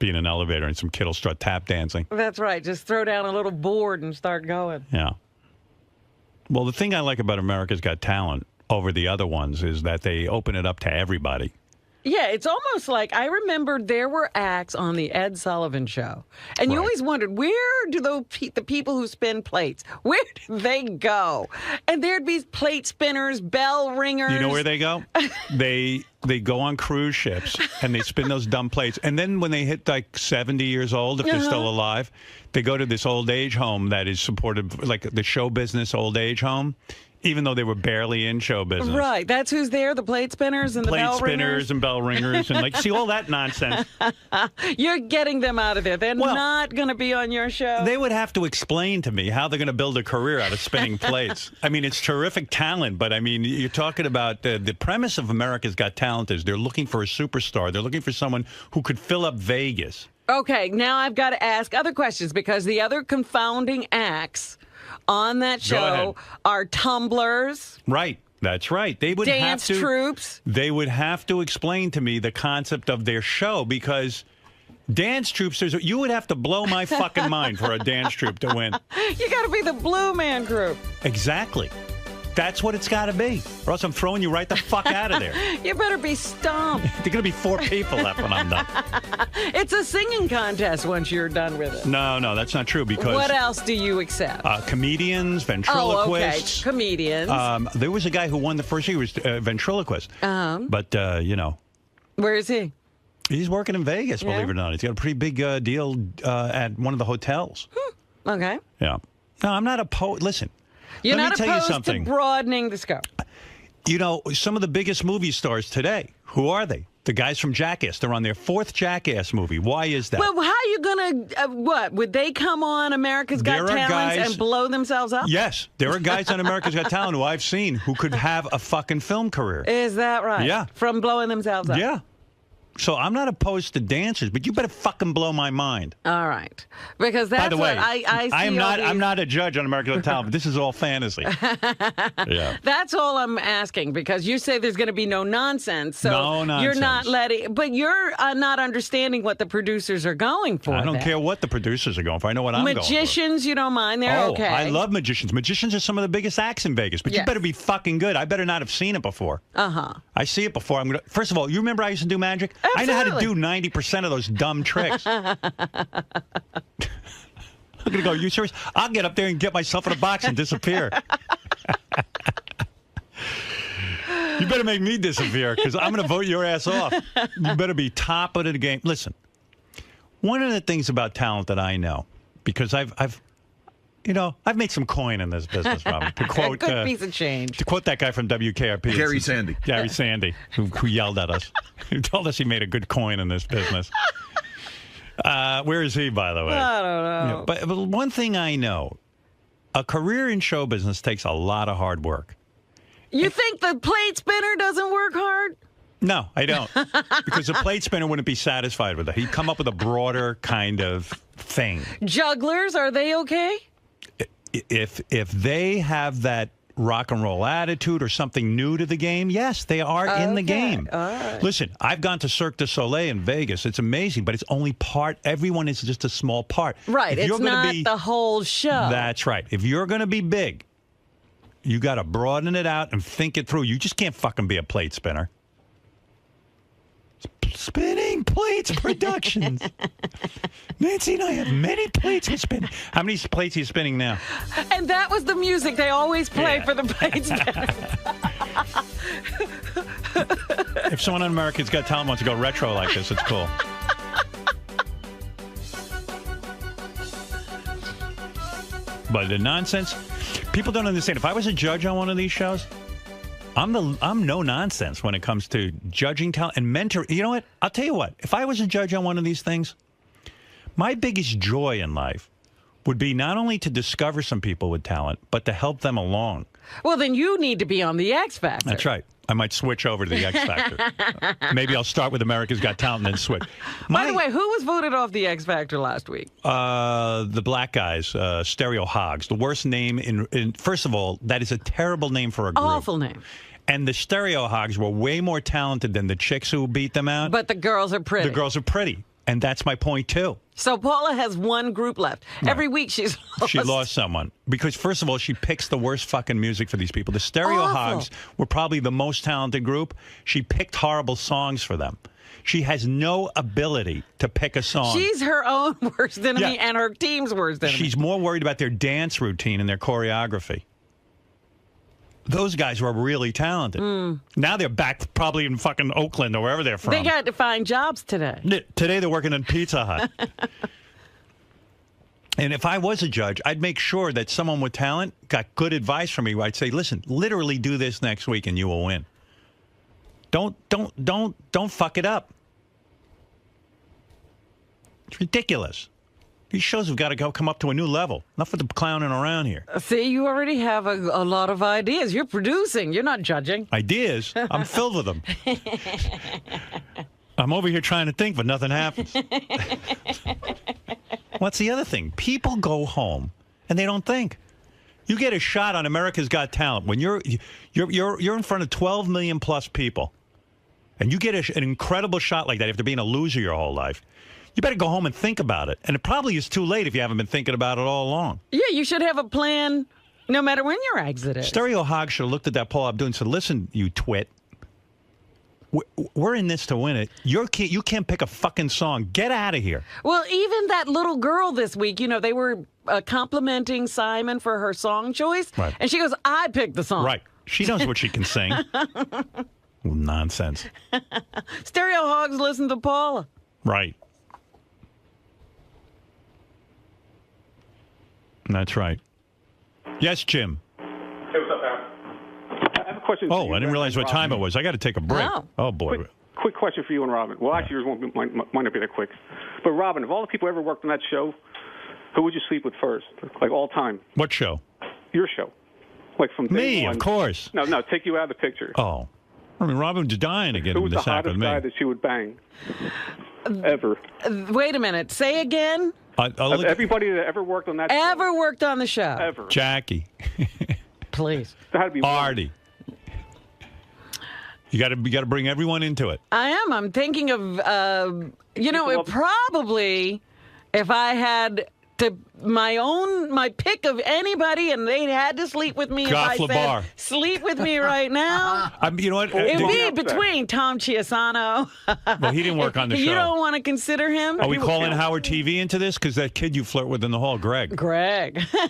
be in an elevator and some kid will start tap dancing. That's right. Just throw down a little board and start going. Yeah. Well, the thing I like about America's Got Talent over the other ones is that they open it up to everybody. Yeah, it's almost like I remember there were acts on the Ed Sullivan Show, and you always wondered, where do the people who spin plates, where do they go? And there'd be plate spinners, bell ringers. You know where they go? They go on cruise ships and they spin those dumb plates. And then when they hit like 70 years old, if they're still alive, they go to this old age home that is supported, like the show business old age home. Even though they were barely in show business. Right. That's who's there, the plate spinners and the bell ringers. Plate spinners and bell ringers and see all that nonsense. You're getting them out of there. They're not going to be on your show. They would have to explain to me how they're going to build a career out of spinning plates. I mean, it's terrific talent, but I mean, you're talking about the premise of America's Got Talent is they're looking for a superstar. They're looking for someone who could fill up Vegas. Okay, now I've got to ask other questions because the other confounding acts on that show are tumblers. Right. That's right. They would dance have to, troops. They would have to explain to me the concept of their show because dance troops, you would have to blow my fucking mind for a dance troupe to win. You got to be the Blue Man Group. Exactly. That's what it's got to be. Or else I'm throwing you right the fuck out of there. You better be stomped. There are going to be 4 people left when I'm done. It's a singing contest once you're done with it. No, that's not true because... What else do you accept? Comedians, ventriloquists. Oh, okay. Comedians. There was a guy who won the first year. He was a ventriloquist. But, Where is he? He's working in Vegas, believe it or not. He's got a pretty big deal at one of the hotels. Okay. Yeah. No, I'm not opposed. Listen. You're Let not me tell you opposed something. to broadening the scope. You know, some of the biggest movie stars today, who are they? The guys from Jackass. They're on their 4th Jackass movie. Why is that? Well, how are you going to, what? Would they come on America's Got Talent and blow themselves up? Yes. There are guys on America's Got Talent who I've seen who could have a fucking film career. Is that right? Yeah. From blowing themselves up? Yeah. So I'm not opposed to dancers, but you better fucking blow my mind. All right, because that's By the way, what I see. I'm not a judge on American Got Talent, but this is all fantasy. Yeah. That's all I'm asking because you say there's going to be no nonsense. So no nonsense. You're not letting, but you're not understanding what the producers are going for. I don't care what the producers are going for. I know what I'm going for. Magicians, you don't mind? They're okay. I love magicians. Magicians are some of the biggest acts in Vegas, but you better be fucking good. I better not have seen it before. I see it before. First of all, you remember I used to do magic? Absolutely. I know how to do 90% of those dumb tricks. I'm going to go, you serious? I'll get up there and get myself in a box and disappear. You better make me disappear because I'm going to vote your ass off. You better be top of the game. Listen, one of the things about talent that I know, because I've made some coin in this business, Robin. To quote, good piece of change. To quote that guy from WKRP. Gary Sandy. Gary Sandy, who yelled at us. Who told us he made a good coin in this business. Where is he, by the way? I don't know. Yeah, but one thing I know, a career in show business takes a lot of hard work. You think the plate spinner doesn't work hard? No, I don't. Because a plate spinner wouldn't be satisfied with it. He'd come up with a broader kind of thing. Jugglers, are they okay? If they have that rock and roll attitude or something new to the game, yes, they are in the game. All right. Listen, I've gone to Cirque du Soleil in Vegas. It's amazing, but it's only part. Everyone is just a small part. Right. It's not the whole show. That's right. If you're going to be big, you got to broaden it out and think it through. You just can't fucking be a plate spinner. Spinning Plates Productions. Nancy and I have many plates we're spinning. How many plates are you spinning now? And that was the music they always play for the plate spinners. If someone on America's Got Talent wants to go retro like this, it's cool. But the nonsense, people don't understand. If I was a judge on one of these shows, I'm no nonsense when it comes to judging talent and mentor. You know what? I'll tell you what. If I was a judge on one of these things, my biggest joy in life would be not only to discover some people with talent, but to help them along. Well, then you need to be on the X Factor. That's right. I might switch over to the X Factor. Maybe I'll start with America's Got Talent and then switch. By the way, who was voted off the X Factor last week? The black guys, Stereo Hogs. The worst name in first of all, that is a terrible name for a group. Awful name. And the Stereo Hogs were way more talented than the chicks who beat them out. But the girls are pretty. The girls are pretty. And that's my point, too. So Paula has one group left. Right. Every week she's lost. She lost someone. Because, first of all, she picks the worst fucking music for these people. The Stereo Hogs were probably the most talented group. She picked horrible songs for them. She has no ability to pick a song. She's her own worst enemy and her team's worst enemy. She's more worried about their dance routine and their choreography. Those guys were really talented. Now they're back probably in fucking Oakland or wherever they're from. They got to find jobs today. Today they're working in Pizza Hut. And if I was a judge, I'd make sure that someone with talent got good advice from me. I'd say, listen, literally do this next week and you will win. Don't fuck it up. It's ridiculous. These shows have got to come up to a new level. Enough with the clowning around here. See, you already have a lot of ideas. You're producing. You're not judging. Ideas? I'm filled with them. I'm over here trying to think, but nothing happens. What's the other thing? People go home and they don't think. You get a shot on America's Got Talent when you're in front of 12 million plus people, and you get an incredible shot like that after being a loser your whole life. You better go home and think about it. And it probably is too late if you haven't been thinking about it all along. Yeah, you should have a plan no matter when your exit is. Stereo Hog should have looked at that Paul Abdul and said, listen, you twit. We're in this to win it. You can't pick a fucking song. Get out of here. Well, even that little girl this week, they were complimenting Simon for her song choice. Right. And she goes, I picked the song. Right. She knows what she can sing. Nonsense. Stereo Hogs listen to Paula. Right. That's right. Yes, Jim. Hey, what's up, Aaron? I have a question for you. I didn't realize what time it was. I got to take a break. Oh boy. Quick question for you and Robin. Well, actually, yours might not be that quick. But Robin, of all the people who ever worked on that show, who would you sleep with first? Like all time? What show? Your show. Like from day Me, one. of course. No, take you out of the picture. Oh. I mean, Robin was dying to get Who him was to the sack with hottest me. guy that she would bang? Ever. Wait a minute. Say again. Of everybody that ever worked on that Ever worked on the show? Ever. Jackie. Please. There had to be Artie. You got to bring everyone into it. I am. I'm thinking of, it probably, if I had my pick of anybody and they had to sleep with me, Goff if I LaBar. said, sleep with me right now. You know what? It would be between Tom Chiasano. Well, he didn't work on the show. You don't want to consider him? Are we calling Howard TV into this? Because that kid you flirt with in the hall, Greg.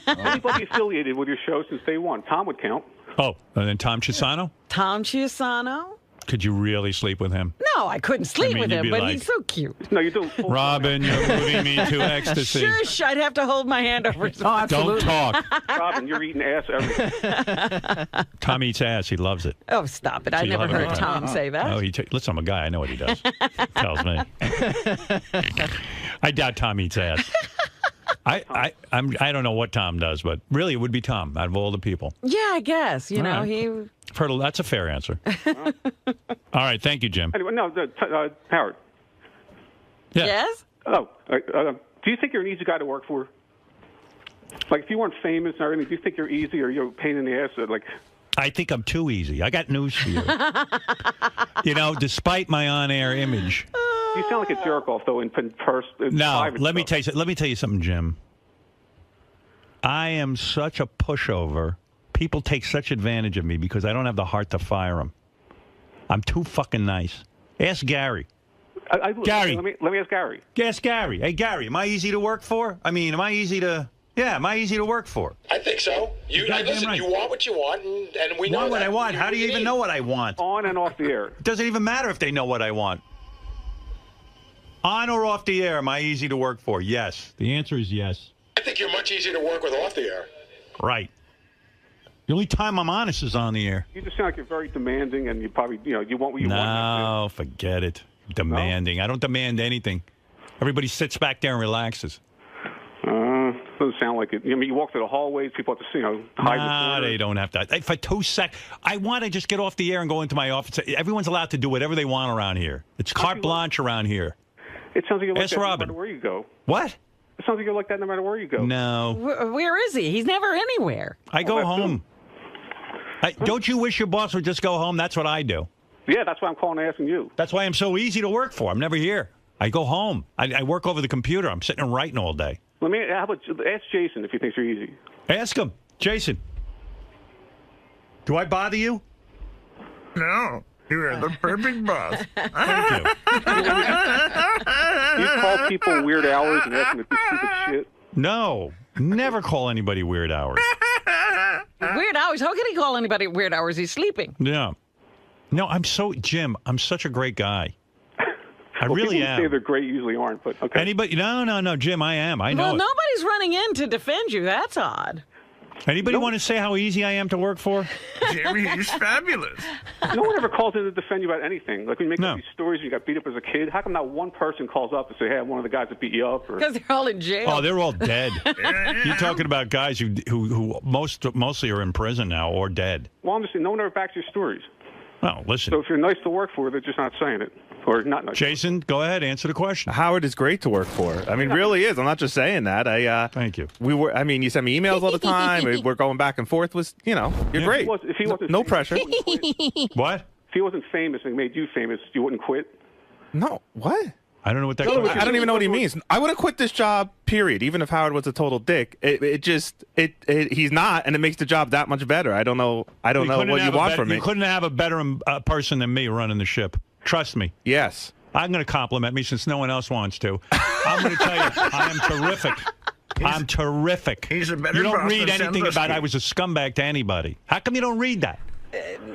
Anybody affiliated with your show since day one. Tom would count. Oh, and then Tom Chiasano? Tom Chiasano? Could you really sleep with him? No, I couldn't sleep with you'd him, be but like, he's so cute. No, you don't. Robin, you're moving me to ecstasy. Shush, I'd have to hold my hand over his mouth. Don't talk. Robin, you're eating ass every Tom eats ass. He loves it. Oh, stop it. I So you never love it. heard Tom say that. Oh, listen, I'm a guy. I know what he does. Tells me. I doubt Tom eats ass. I don't know what Tom does, but really it would be Tom out of all the people. Yeah, I guess. All right. He... That's a fair answer. All right. Thank you, Jim. Anyway, no, Howard. Yeah. Yes? Oh, do you think you're an easy guy to work for? Like, if you weren't famous or anything, do you think you're easy or you're a pain in the ass? Like, I think I'm too easy. I got news for you. Despite my on-air image. you sound like a jerk off, though, in person. No, let me tell you something, Jim. I am such a pushover. People take such advantage of me because I don't have the heart to fire them. I'm too fucking nice. Ask Gary. Gary. Let me ask Gary. Ask Gary. Hey, Gary, am I easy to work for? I mean, am I easy to work for? I think so. Listen, you want what you want, and we know what I want. How do you even know what I want? On and off the air. It doesn't even matter if they know what I want. On or off the air, am I easy to work for? Yes. The answer is yes. I think you're much easier to work with off the air. Right. The only time I'm honest is on the air. You just sound like you're very demanding, and you probably, you want what you want. No, forget it. Demanding. No? I don't demand anything. Everybody sits back there and relaxes. Doesn't sound like it. I mean, you walk through the hallways, people have to, hide. Nah, they don't have to. For 2 seconds, I want to just get off the air and go into my office. Everyone's allowed to do whatever they want around here. It's carte blanche around here. It sounds like you're like that Robin. no matter where you go. What? It sounds like you're like that no matter where you go. No. Where is he? He's never anywhere. I go home. Don't you wish your boss would just go home? That's what I do. Yeah, that's why I'm calling and asking you. That's why I'm so easy to work for. I'm never here. I go home. I work over the computer. I'm sitting and writing all day. How about ask Jason if he thinks you're easy? Ask him. Jason, do I bother you? No. You're the perfect boss. Thank you. You call people weird hours and ask them to do stupid shit? No. Never call anybody weird hours. Weird hours? How can he call anybody at weird hours? He's sleeping. Yeah. No, Jim, I'm such a great guy. I really people am. Who say they're great usually aren't, but okay. Anybody? No, Jim, I am. I know. Well, it. nobody's running in to defend you. That's odd. Anybody want to say how easy I am to work for? Jimmy, he's fabulous. No one ever calls in to defend you about anything. Like when you make up these stories, you got beat up as a kid. How come not one person calls up and say, "Hey, I'm one of the guys that beat you up"? Because they're all in jail. Oh, they're all dead. You're talking about guys who mostly are in prison now or dead. Well, I'm just saying, no one ever backs your stories. Oh, listen. So if you're nice to work for, they're just not saying it. Or not nice. Jason, go ahead, answer the question. Howard is great to work for. I mean, really is. I'm not just saying that. Thank you. You send me emails all the time. We're going back and forth. You're great. If he wasn't no pressure. What? If he wasn't famous and made you famous, you wouldn't quit? No. What? I don't know what that means. I don't even know what he means. I wouldn't quit this job, period, even if Howard was a total dick. He's not, and it makes the job that much better. I don't know what you want from me. You couldn't have a better person than me running the ship. Trust me. Yes. I'm going to compliment me since no one else wants to. I'm going to tell you, I am terrific. I'm terrific. He's a better You don't boss read than anything about Sandusky. I was a scumbag to anybody. How come you don't read that?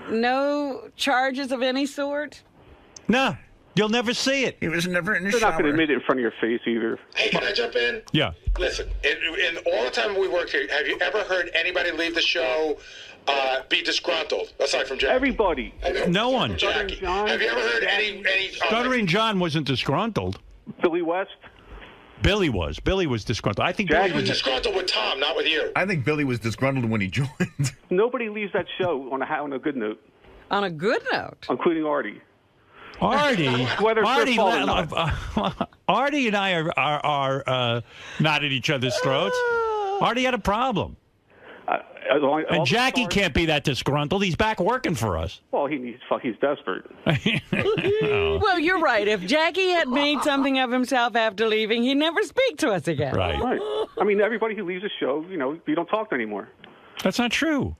No charges of any sort? No. You'll never see it. He was never in the They're shower. not going to admit it in front of your face either. Hey, can I jump in? Yeah. Listen, in all the time we worked here, have you ever heard anybody leave the show be disgruntled, aside from Jackie? Everybody. No one. Jackie. Have you ever heard any Stuttering John wasn't disgruntled. Billy West? Billy was. Billy was disgruntled. I think He Billy was disgruntled with Tom, not with you. I think Billy was disgruntled when he joined. Nobody leaves that show on a good note. On a good note? Including Artie. Artie, Whether it's their fault or not. Artie and I are not at each other's throats. Artie had a problem. And Jackie can't be that disgruntled. He's back working for us. Well, he's desperate. Well, you're right. If Jackie had made something of himself after leaving, he'd never speak to us again. Right. I mean, everybody who leaves the show, you don't talk to anymore. That's not true.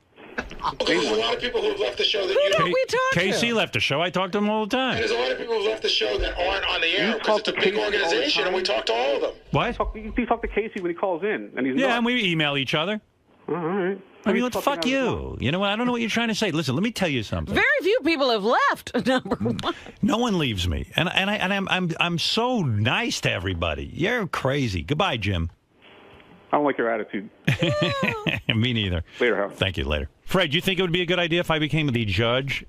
There's a lot of people who have left the show that you don't. we talk to? Casey left the show. I talk to him all the time. And there's a lot of people who left the show that aren't on the air because it's a big organization, and we talk to all of them. What? You talk to Casey when he calls in, and he's Yeah, not. and we email each other. All right. I mean, fuck you. You know what? I don't know what you're trying to say. Listen, let me tell you something. Very few people have left. Number one. No one leaves me, and I'm so nice to everybody. You're crazy. Goodbye, Jim. I don't like your attitude. Me neither. Later, Howard. Thank you. Later. Fred, you think it would be a good idea if I became the judge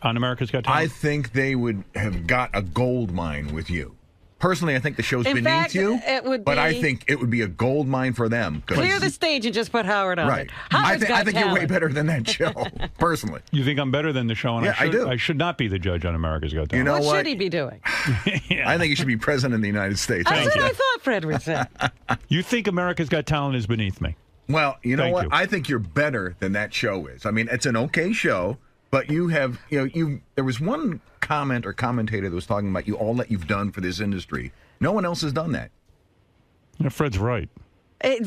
on America's Got Talent? I think they would have got a gold mine with you. Personally, I think the show's In beneath fact, you, it would but I be- think it would be a gold mine for them. 'cause- Clear the stage and just put Howard on Right. it. Howard's I think you're way talent. better than that show, personally. You think I'm better than the show? And Yeah, I do. I should not be the judge on America's Got Talent. You know What what? should he be doing? I think you should be president of the United States. That's what I thought Fred would say. You think America's Got Talent is beneath me? Well, you know Thank what? you. I think you're better than that show is. I mean, it's an okay show, but you have, there was one comment or commentator that was talking about all that you've done for this industry. No one else has done that. Yeah, Fred's right.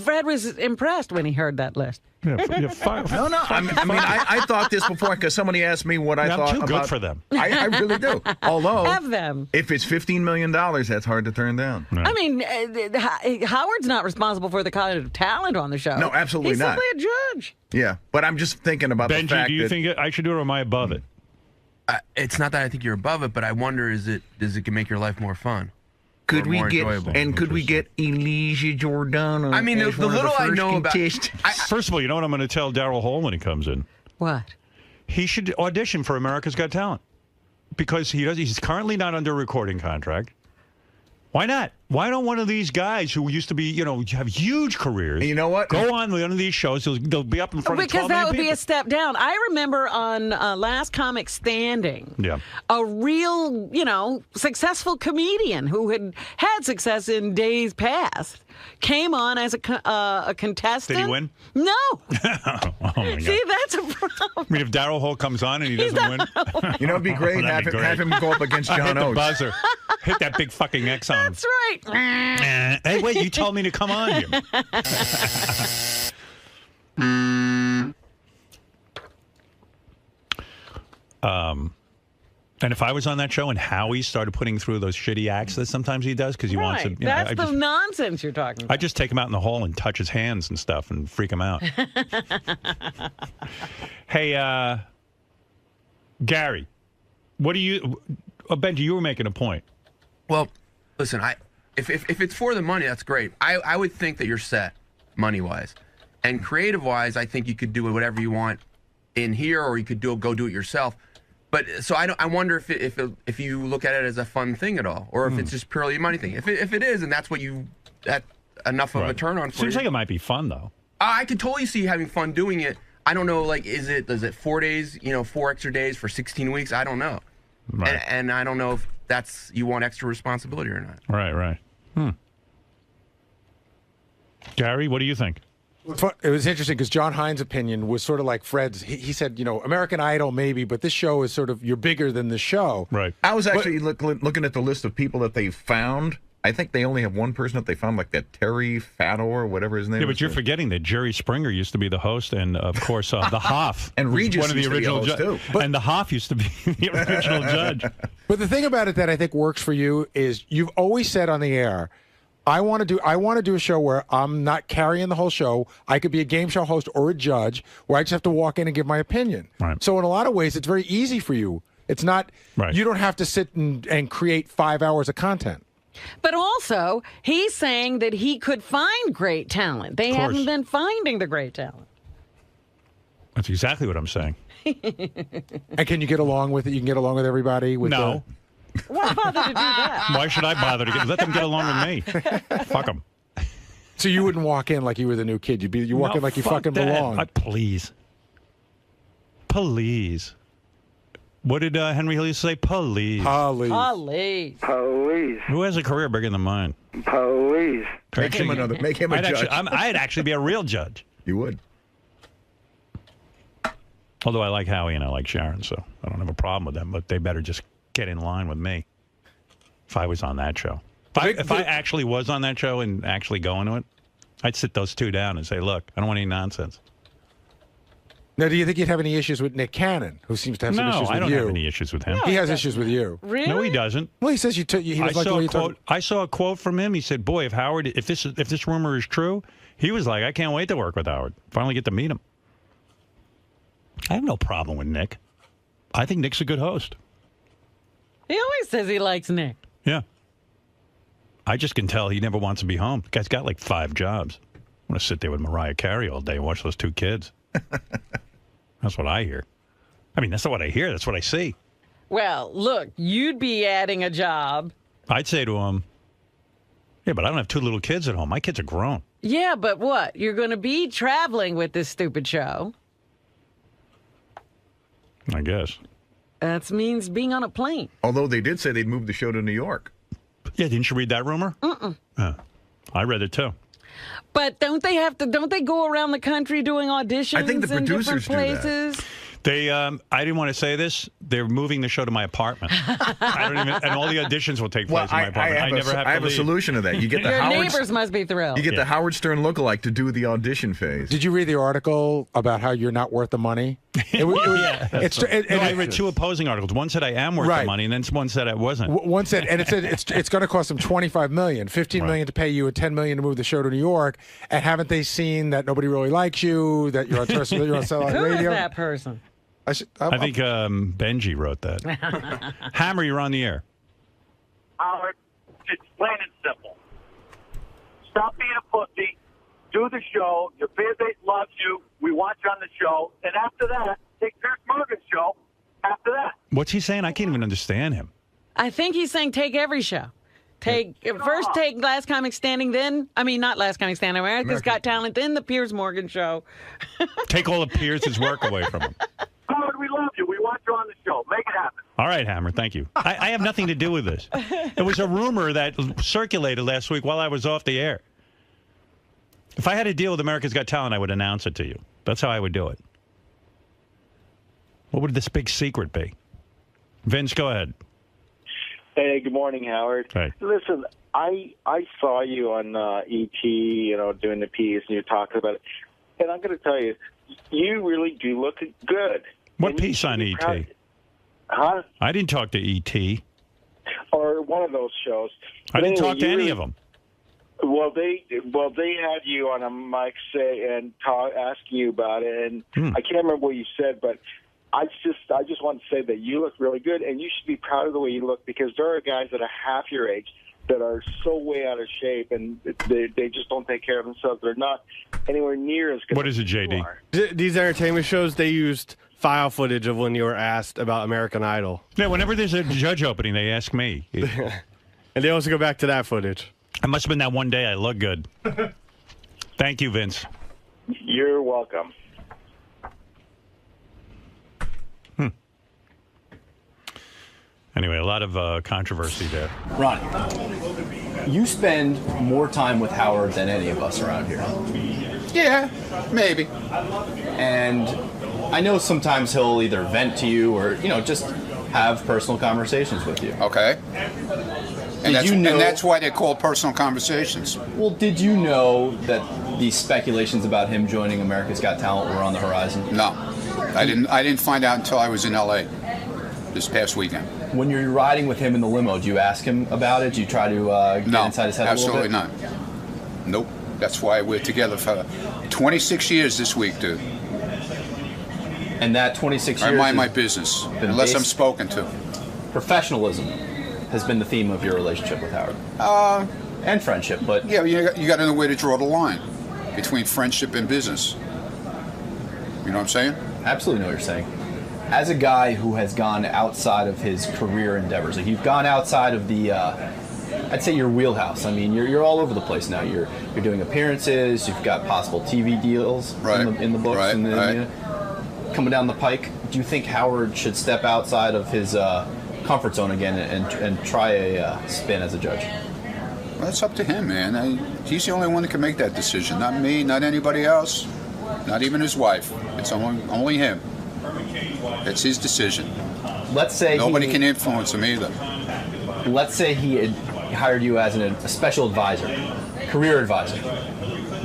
Fred was impressed when he heard that list. No, I thought this before because somebody asked me what I I'm thought too good about. for them. I really do. Although, Have them. if it's $15 million, that's hard to turn down. I mean, Howard's not responsible for the kind of talent on the show. No, absolutely He's not. simply a judge. Yeah, but I'm just thinking about the Benji, fact do you that think I should do it or am I above it? It's not that I think you're above it, but I wonder, does it make your life more fun? could Or we more get enjoyable? and could we get Elijah Giordano? I mean, as the one of little I first know about- contestants? First of all, you know what I'm going to tell Daryl Hall when he comes in? What? He should audition for America's Got Talent because he's currently not under a recording contract. Why not? Why don't one of these guys who used to be, have huge careers, and you know what? Go on one of these shows. They'll be up in front of 12 Because that million would be people. a step down. I remember on Last Comic Standing, Yeah. a real, successful comedian who had success in days past came on as a contestant. Did he win? No. Oh, my God. See, that's a problem. I mean, if Daryl Hall comes on and he doesn't win, You know, it'd be great That'd have be him go up against I John hit the Oates. buzzer. Hit that big fucking X on him. That's right. Hey, wait, you told me to come on here. And if I was on that show and Howie started putting through those shitty acts that sometimes he does because he wants to, you know, That's the nonsense you're talking about. I just take him out in the hall and touch his hands and stuff and freak him out. Hey, Gary, what do you... Benji, you were making a point. Well, listen, if it's for the money, that's great. I would think that you're set money-wise. And creative-wise, I think you could do whatever you want in here, or you could go do it yourself. But so I wonder if you look at it as a fun thing at all, or if it's just purely a money thing. If it is, and that's what enough of a turn on for Seems you. like it might be fun though. I could totally see you having fun doing it. I don't know, like, is it 4 days, 4 extra days for 16 weeks? I don't know. Right. And I don't know if you want extra responsibility or not. Right. Gary, what do you think? It was interesting because John Hines' opinion was sort of like Fred's. He said, American Idol maybe, but this show is sort of, you're bigger than the show. Right. I was actually looking at the list of people that they found. I think they only have one person that they found, like that Terry Fador, whatever his name is. Yeah, but you're forgetting that Jerry Springer used to be the host, and of course the Hoff, and Regis one of the original judges, and the Hoff used to be the original judge. But the thing about it that I think works for you is you've always said on the air, I want to do a show where I'm not carrying the whole show. I could be a game show host or a judge where I just have to walk in and give my opinion. Right. So in a lot of ways, it's very easy for you. It's not, you don't have to sit and create 5 hours of content. But also, he's saying that he could find great talent. They haven't been finding the great talent. That's exactly what I'm saying. And can you get along with it? You can get along with everybody? No. Why bother to do that? Why should I bother to let them get along with me? Fuck them. So you wouldn't walk in like you were the new kid. You walk in like you fucking belong. Please. What did Henry Hill used to say? Police. Who has a career bigger than mine? Police. Make him a judge. I'd actually be a real judge. You would. Although I like Howie and I like Sharon, so I don't have a problem with them. But they better just get in line with me. If I was on that show, if I actually was on that show and actually going to it, I'd sit those two down and say, "Look, I don't want any nonsense." Now, do you think you'd have any issues with Nick Cannon, who seems to have some issues with you? No, I don't have any issues with him. He has issues with you. Really? No, he doesn't. Well, he says he doesn't like the way you talk. I saw a quote from him. He said, "Boy, if this rumor is true," he was like, "I can't wait to work with Howard. Finally get to meet him." I have no problem with Nick. I think Nick's a good host. He always says he likes Nick. Yeah. I just can tell he never wants to be home. The guy's got like 5 jobs. I want to sit there with Mariah Carey all day and watch those 2 kids. That's what I hear. I mean, that's not what I hear. That's what I see. Well, look, you'd be adding a job. I'd say to him, yeah, but I don't have 2 little kids at home. My kids are grown. Yeah, but what? You're going to be traveling with this stupid show. I guess. That means being on a plane. Although they did say they'd move the show to New York. Yeah, didn't you read that rumor? I read it too. But don't they go around the country doing auditions I think the in different producers do that. places? They, I didn't want to say this. They're moving the show to my apartment. And all the auditions will take place in my apartment. I have a solution to that. You get the Your neighbors must be thrilled. You get the Howard Stern lookalike to do the audition phase. Did you read the article about how you're not worth the money? I read 2 opposing articles. One said I am worth the money, and then one said I wasn't. One said, and it said it's going to cost them $25 million, $15 million to pay you, and $10 million to move the show to New York. And haven't they seen that nobody really likes you? That you're on satellite radio? Who is that person? I think Benji wrote that. Hammer, you're on the air. Howard, it's plain and simple. Stop being a pussy. Do the show. Your fan base loves you. We want you on the show. And after that, take Piers Morgan's show after that. What's he saying? I can't even understand him. I think he's saying take every show. Take Last Comic Standing, then not Last Comic Standing, America's Got Talent, then the Piers Morgan show. Take all of Piers' work away from him. Howard, we love you. We want you on the show. Make it happen. All right, Hammer, thank you. I have nothing to do with this. It was a rumor that circulated last week while I was off the air. If I had a deal with America's Got Talent, I would announce it to you. That's how I would do it. What would this big secret be? Vince, go ahead. Hey, good morning, Howard. Hey. Listen, I saw you on ET, doing the piece, and you're talking about it. And I'm going to tell you, you really do look good. What piece on ET? Huh? I didn't talk to ET. Or one of those shows. I didn't Anyway, talk to any of them. Well, they had you on a mic and ask you about it, and I can't remember what you said, but I just want to say that you look really good, and you should be proud of the way you look, because there are guys that are half your age that are so way out of shape, and they just don't take care of themselves. They're not anywhere near as good. What is it, JD? These entertainment shows, they used file footage of when you were asked about American Idol. Yeah, whenever there's a judge opening, they ask me. And they also go back to that footage. It must have been that one day I looked good. Thank you, Vince. You're welcome. Anyway, a lot of controversy there. Ronnie, you spend more time with Howard than any of us around here. Yeah, maybe. And I know sometimes he'll either vent to you or, just have personal conversations with you. Okay. And that's why they're called personal conversations. Well, did you know that these speculations about him joining America's Got Talent were on the horizon? No. I didn't find out until I was in L.A. this past weekend. When you're riding with him in the limo, do you ask him about it? Do you try to get inside his head a little bit? Absolutely not. Nope. That's why we're together for 26 years this week, dude. And that 26 years... I mind my business, unless I'm spoken to. Professionalism has been the theme of your relationship with Howard. And friendship, but... Yeah, you got to know where to draw the line between friendship and business. You know what I'm saying? Absolutely know what you're saying. As a guy who has gone outside of his career endeavors, like you've gone outside of the, I'd say your wheelhouse. I mean, you're all over the place now. You're doing appearances. You've got possible TV deals in the books, and then coming down the pike. Do you think Howard should step outside of his comfort zone again and try a spin as a judge? Well, that's up to him, man. He's the only one that can make that decision. Not me. Not anybody else. Not even his wife. It's only him. It's his decision. Let's say nobody can influence him either. Let's say he had hired you as a special advisor, career advisor.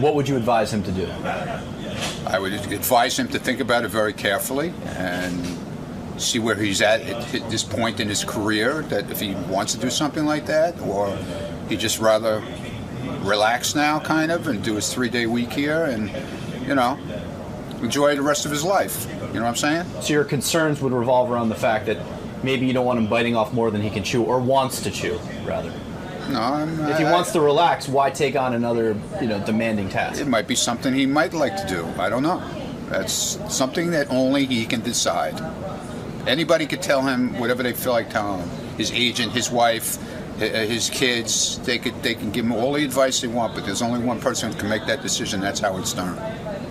What would you advise him to do? I would advise him to think about it very carefully and see where he's at this point in his career, that if he wants to do something like that, or he just rather relax now, kind of, and do his 3-day week here and, enjoy the rest of his life. You know what I'm saying? So your concerns would revolve around the fact that maybe you don't want him biting off more than he can chew, or wants to chew, rather. No, if he wants to relax, why take on another, demanding task? It might be something he might like to do. I don't know. That's something that only he can decide. Anybody could tell him whatever they feel like telling him. His agent, his wife, his kids, they can give him all the advice they want, but there's only one person who can make that decision. That's Howard Stern.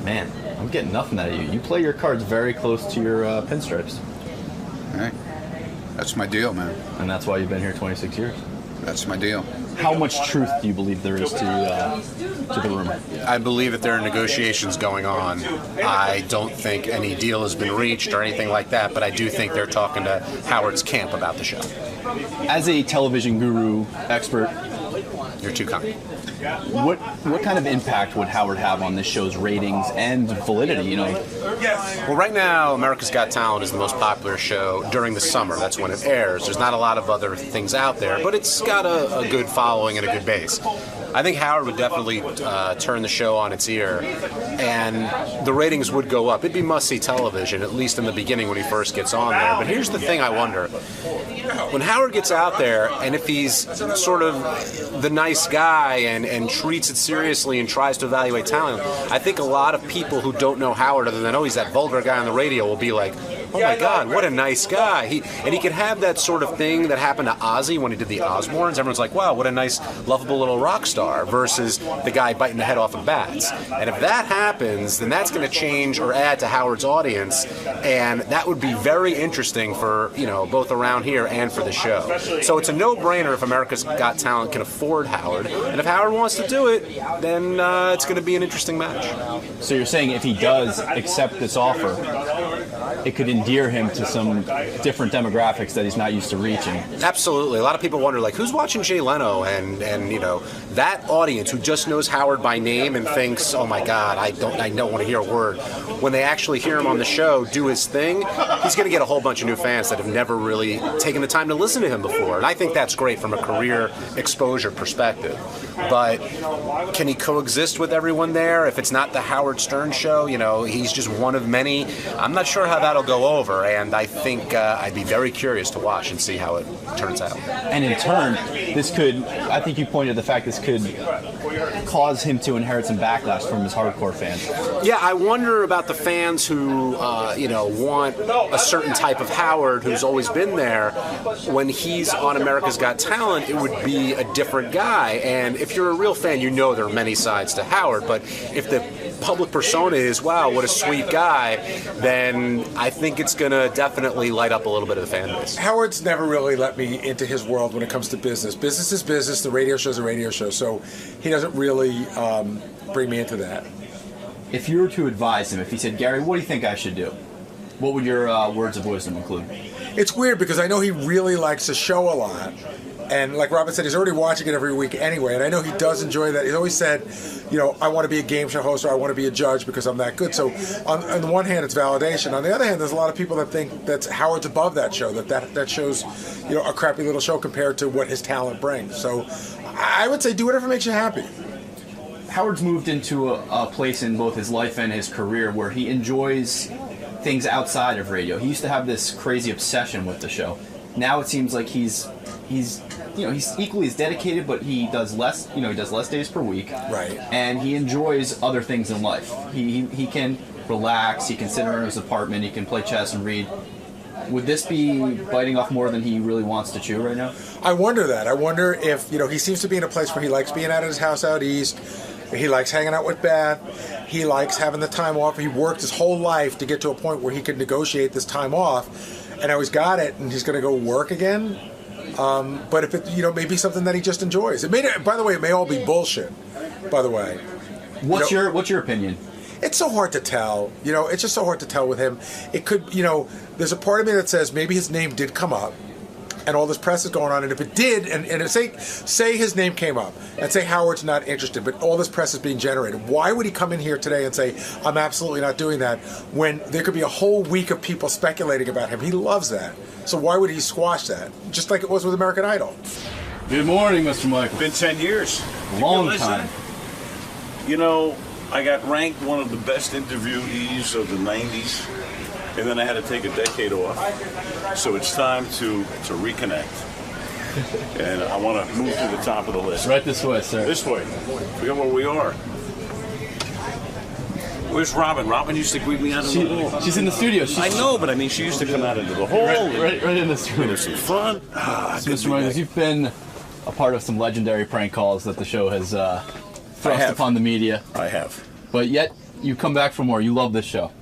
Man, I'm getting nothing out of you. You play your cards very close to your pinstripes. All right. That's my deal, man. And that's why you've been here 26 years. That's my deal. How much truth do you believe there is to the rumor? I believe that there are negotiations going on. I don't think any deal has been reached or anything like that, but I do think they're talking to Howard's camp about the show. As a television guru expert, you're too kind. What kind of impact would Howard have on this show's ratings and validity? Well, right now, America's Got Talent is the most popular show during the summer. That's when it airs. There's not a lot of other things out there, but it's got a good following and a good base. I think Howard would definitely turn the show on its ear, and the ratings would go up. It'd be must-see television, at least in the beginning when he first gets on there. But here's the thing I wonder. When Howard gets out there, and if he's sort of the nice guy and treats it seriously and tries to evaluate talent, I think a lot of people who don't know Howard, other than, he's that vulgar guy on the radio, will be like, oh my God, what a nice guy. He could have that sort of thing that happened to Ozzy when he did the Osbournes. Everyone's like, wow, what a nice, lovable little rock star, versus the guy biting the head off of bats. And if that happens, then that's going to change or add to Howard's audience, and that would be very interesting for, both around here and for the show. So it's a no-brainer if America's Got Talent can afford Howard, and if Howard wants to do it, then it's going to be an interesting match. So you're saying if he does accept this offer, it could endear him to some different demographics that he's not used to reaching. Absolutely. A lot of people wonder, like, who's watching Jay Leno? And you know, that audience who just knows Howard by name and thinks, oh my God, I don't want to hear a word. When they actually hear him on the show do his thing, he's going to get a whole bunch of new fans that have never really taken the time to listen to him before. And I think that's great from a career exposure perspective. But can he coexist with everyone there? If it's not the Howard Stern show, you know, he's just one of many. I'm not sure how that'll go over, and I think I'd be very curious to watch and see how it turns out. And in turn, this could, I think you pointed to the fact this could cause him to inherit some backlash from his hardcore fans. Yeah, I wonder about the fans who, you know, want a certain type of Howard who's always been there. When he's on America's Got Talent, it would be a different guy. And if you're a real fan, you know there are many sides to Howard. But if the public persona is, wow, what a sweet guy, then I think it's going to definitely light up a little bit of the fan base. Howard's never really let me into his world when it comes to business. Business is business. The radio show's a radio show. So he doesn't really bring me into that. If you were to advise him, if he said, Gary, what do you think I should do? What would your words of wisdom include? It's weird because I know he really likes the show a lot. And like Robin said, he's already watching it every week anyway. And I know he does enjoy that. He's always said, you know, I want to be a game show host or I want to be a judge because I'm that good. So on the one hand, it's validation. On the other hand, there's a lot of people that think that Howard's above that show, that show's, you know, a crappy little show compared to what his talent brings. So I would say do whatever makes you happy. Howard's moved into a place in both his life and his career where he enjoys things outside of radio. He used to have this crazy obsession with the show. Now it seems like he's equally as dedicated, but he does less days per week. Right. And he enjoys other things in life. He can relax, he can sit around his apartment, he can play chess and read. Would this be biting off more than he really wants to chew right now? I wonder that. I wonder if, you know, he seems to be in a place where he likes being out of his house out east. He likes hanging out with Beth. He likes having the time off. He worked his whole life to get to a point where he could negotiate this time off. And now he's got it, and he's going to go work again. But if it, you know, maybe something that he just enjoys. By the way, it may all be bullshit. By the way, what's your opinion? It's so hard to tell. You know, it's just so hard to tell with him. It could, you know, there's a part of me that says maybe his name did come up, and all this press is going on. And if it did, and say his name came up, and say Howard's not interested, but all this press is being generated, why would he come in here today and say, I'm absolutely not doing that, when there could be a whole week of people speculating about him? He loves that. So why would he squash that? Just like it was with American Idol. Good morning, Mr. Michael. Been 10 years. Long time. You know, I got ranked one of the best interviewees of the 90s, and then I had to take a decade off. So it's time to reconnect. And I want to move to the top of the list. Right this way, sir. This way. Forget where we are. Where's Robin? Robin used to greet me out of the hall. She's in the studio. I know, but I mean, she used to come out into the hall. Right in the studio. There's some fun. So, Mr. Michaels, you've been a part of some legendary prank calls that the show has thrust upon the media. I have. But yet, you come back for more. You love this show.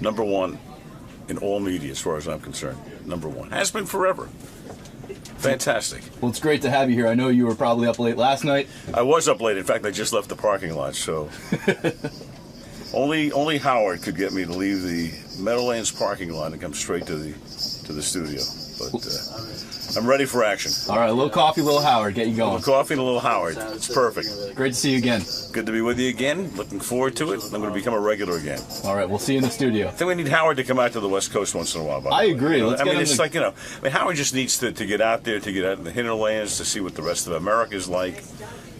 Number one in all media, as far as I'm concerned. Number one. Has been forever. Fantastic. Well, it's great to have you here. I know you were probably up late last night. I was up late. In fact, I just left the parking lot, so... Only Howard could get me to leave the Meadowlands parking lot and come straight to the studio. But I'm ready for action. All right, a little coffee, a little Howard, get you going. A little coffee and a little Howard. It's perfect. Great to see you again. Good to be with you again. Looking forward to it. I'm going to become a regular again. All right, we'll see you in the studio. I think we need Howard to come out to the West Coast once in a while. I agree. You know, Let's I get mean, him it's to... like, you know, Howard just needs to get out there, to get out in the hinterlands, to see what the rest of America is like.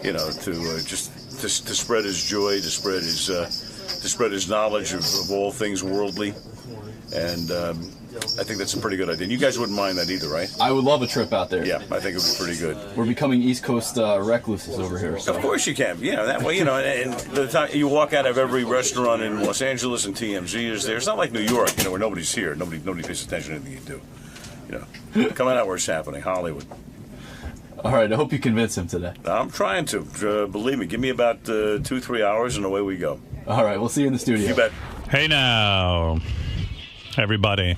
You know, to spread his joy, to spread his knowledge of all things worldly. And I think that's a pretty good idea. And you guys wouldn't mind that either, right? I would love a trip out there. Yeah, I think it would be pretty good. We're becoming East Coast recluses over here. So. Of course you can. Yeah, that way, you know, and the time you walk out of every restaurant in Los Angeles and TMZ is there. It's not like New York, you know, where nobody's here. Nobody pays attention to anything you do. You know, come out where it's happening. Hollywood. All right, I hope you convince him today. I'm trying to. Believe me, give me about 2-3 hours and away we go. All right, we'll see you in the studio. You bet. Hey now, everybody.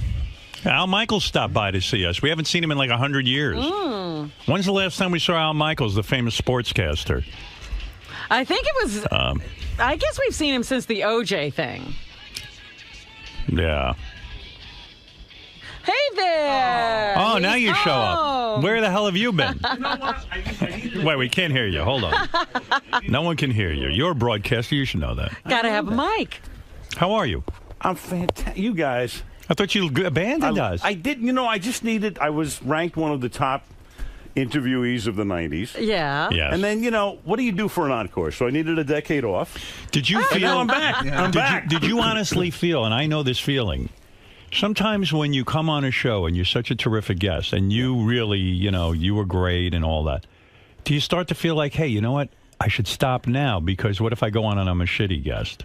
Al Michaels stopped by to see us. We haven't seen him in like 100 years. When's the last time we saw Al Michaels, the famous sportscaster? I think it was... I guess we've seen him since the OJ thing. Yeah. Oh, now you show up. home. Where the hell have you been? Wait, we can't hear you. Hold on. No one can hear you. You're a broadcaster. You should know that. Gotta have a mic. How are you? I'm fantastic. You guys. I thought you abandoned us. I did. I just needed. I was ranked one of the top interviewees of the 90s. Yeah. Yes. And then, what do you do for an encore? So I needed a decade off. Did you feel? And now I'm back. I'm back. Did you honestly feel, and I know this feeling, sometimes when you come on a show and you're such a terrific guest and you really, you were great and all that, do you start to feel like, hey, you know what? I should stop now because what if I go on and I'm a shitty guest?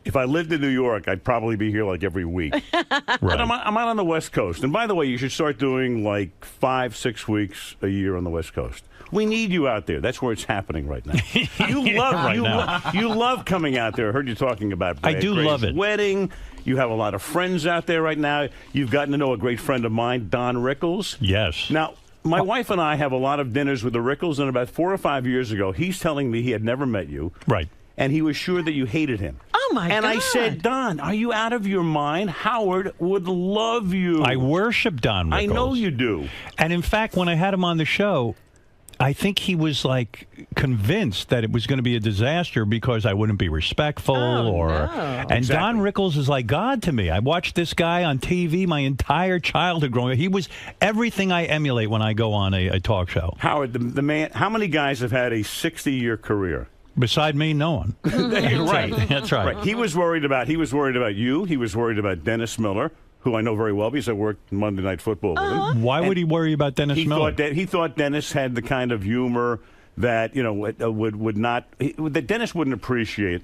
If I lived in New York, I'd probably be here like every week. But I'm out on the West Coast. And by the way, you should start doing like 5-6 weeks a year on the West Coast. We need you out there. That's where it's happening right now. You love coming out there. I heard you talking about Brad I do Gray's love it. wedding. You have a lot of friends out there right now. You've gotten to know a great friend of mine, Don Rickles. Yes. Now, my wife and I have a lot of dinners with the Rickles, and about 4 or 5 years ago, he's telling me he had never met you. Right. And he was sure that you hated him. Oh, my God. And I said, Don, are you out of your mind? Howard would love you. I worship Don Rickles. I know you do. And in fact, when I had him on the show, I think he was like convinced that it was going to be a disaster because I wouldn't be respectful and Exactly. Don Rickles is like God to me. I watched this guy on TV my entire childhood growing up. He was everything I emulate when I go on a talk show. Howard, the man, how many guys have had a 60-year career? Beside me, no one. Right. That's right. He was worried about you. He was worried about Dennis Miller, who I know very well because I worked Monday Night Football with him. Why would he worry about Dennis Miller? He thought Dennis had the kind of humor that would not that Dennis wouldn't appreciate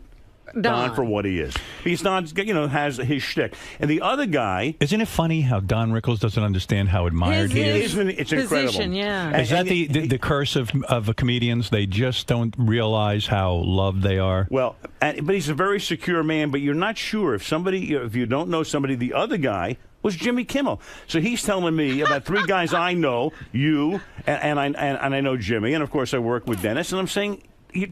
Don for what he is. He's not, has his shtick. And the other guy... Isn't it funny how Don Rickles doesn't understand how admired he is? It's incredible. Is that the curse of comedians? They just don't realize how loved they are? Well, but he's a very secure man, but you're not sure if you don't know somebody, the other guy was Jimmy Kimmel. So he's telling me about 3 guys I know, you, and I know Jimmy, and of course I work with Dennis, and I'm saying...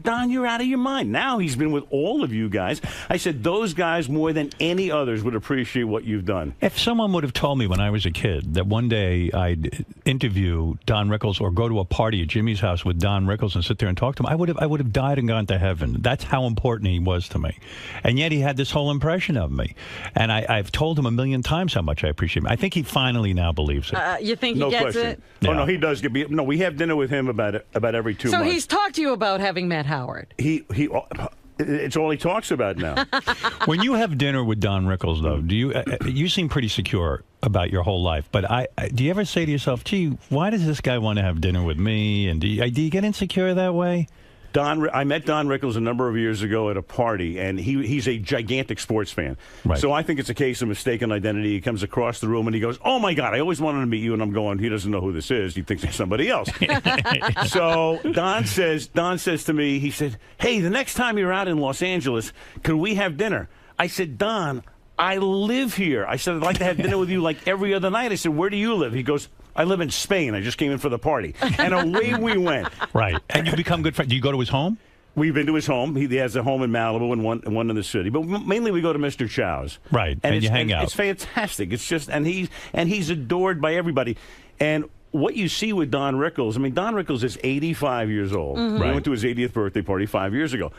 Don, you're out of your mind. Now he's been with all of you guys. I said those guys more than any others would appreciate what you've done. If someone would have told me when I was a kid that one day I'd interview Don Rickles or go to a party at Jimmy's house with Don Rickles and sit there and talk to him, I would have died and gone to heaven. That's how important he was to me. And yet he had this whole impression of me. And I've told him a million times how much I appreciate him. I think he finally now believes it. You think he gets it? Oh, no, he does. No, we have dinner with him about every 2 months. So he's talked to you about having met Howard. It's all he talks about now. When you have dinner with Don Rickles, though, do you seem pretty secure about your whole life? But do you ever say to yourself, "Gee, why does this guy want to have dinner with me?" And do you get insecure that way? I met Don Rickles a number of years ago at a party, and he's a gigantic sports fan. Right. So I think it's a case of mistaken identity. He comes across the room and he goes, "Oh my God, I always wanted to meet you." And I'm going, he doesn't know who this is. He thinks it's somebody else. So Don says to me, he said, "Hey, the next time you're out in Los Angeles, could we have dinner?" I said, "Don, I live here." I said, "I'd like to have dinner with you like every other night." I said, "Where do you live?" He goes, "I live in Spain. I just came in for the party." And away we went. Right. And you become good friends. Do you go to his home? We've been to his home. He has a home in Malibu and one in the city. But mainly we go to Mr. Chow's. Right. And you hang out. It's fantastic. It's just and he's adored by everybody. And what you see with Don Rickles, Don Rickles is 85 years old. Mm-hmm. We Right. went to his 80th birthday party 5 years ago.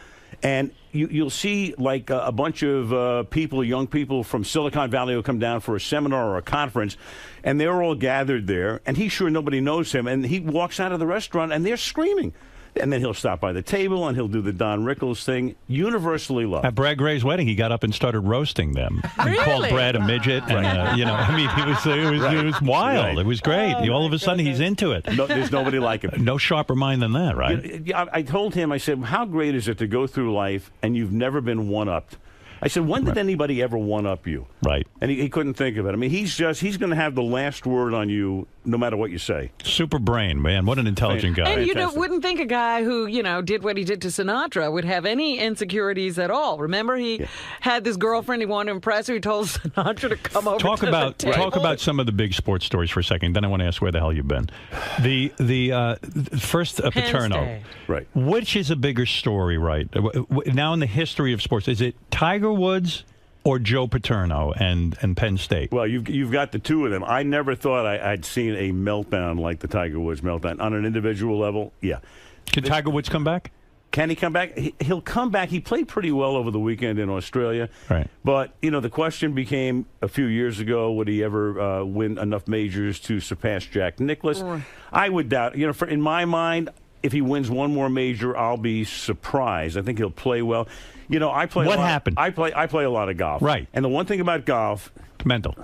And you'll see like a bunch of people, young people from Silicon Valley will come down for a seminar or a conference, and they're all gathered there, and he's sure nobody knows him, and he walks out of the restaurant, and they're screaming. And then he'll stop by the table, and he'll do the Don Rickles thing, universally loved. At Brad Gray's wedding, he got up and started roasting them. He called Brad a midget, and it was wild. Right. It was great. All of a sudden, he's into it. No, there's nobody like him. No sharper mind than that, right? I told him, I said, how great is it to go through life and you've never been one-upped? I said, when did anybody ever one-up you? Right. And he couldn't think of it. He's going to have the last word on you no matter what you say. Super brain, man. What an intelligent guy. And you wouldn't think a guy who, did what he did to Sinatra would have any insecurities at all. Remember, he had this girlfriend he wanted to impress her. He told Sinatra to come over Talk to about the table. talk about some of the big sports stories for a second. Then I want to ask where the hell you've been. The first Paterno. Day. Right. Which is a bigger story, right? Now in the history of sports, is it Tiger Woods or Joe Paterno and Penn State? Well, you've got the two of them. I never thought I'd seen a meltdown like the Tiger Woods meltdown on an individual level. Yeah. Can Tiger Woods come back? Can he come back? He'll come back. He played pretty well over the weekend in Australia. Right. But, the question became a few years ago, would he ever win enough majors to surpass Jack Nicklaus? I would doubt. In my mind, if he wins one more major, I'll be surprised. I think he'll play well. I play. What happened? I play a lot of golf. Right. And the one thing about golf, mental.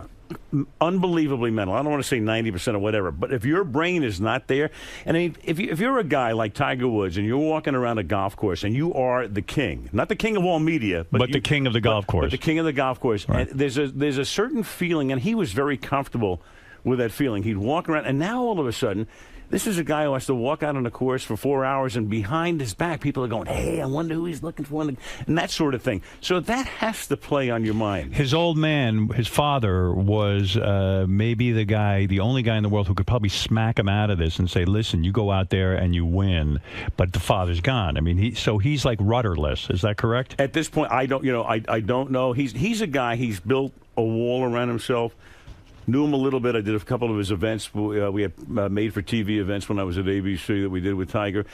Unbelievably mental. I don't want to say 90% or whatever, but if your brain is not there, and I mean, if you're a guy like Tiger Woods and you're walking around a golf course and you are the king, not the king of all media, but the king of the golf course. But the king of the golf course. Right. And there's a certain feeling, and he was very comfortable with that feeling. He'd walk around, and now all of a sudden, this is a guy who has to walk out on a course for 4 hours, and behind his back, people are going, hey, I wonder who he's looking for, and that sort of thing. So that has to play on your mind. His old man, his father, was maybe the only guy in the world who could probably smack him out of this and say, listen, you go out there and you win. But the father's gone. I mean, he's like rudderless. Is that correct? At this point, I don't know. He's a guy, he's built a wall around himself. Knew him a little bit. I did a couple of his events. We had made-for-TV events when I was at ABC that we did with Tiger.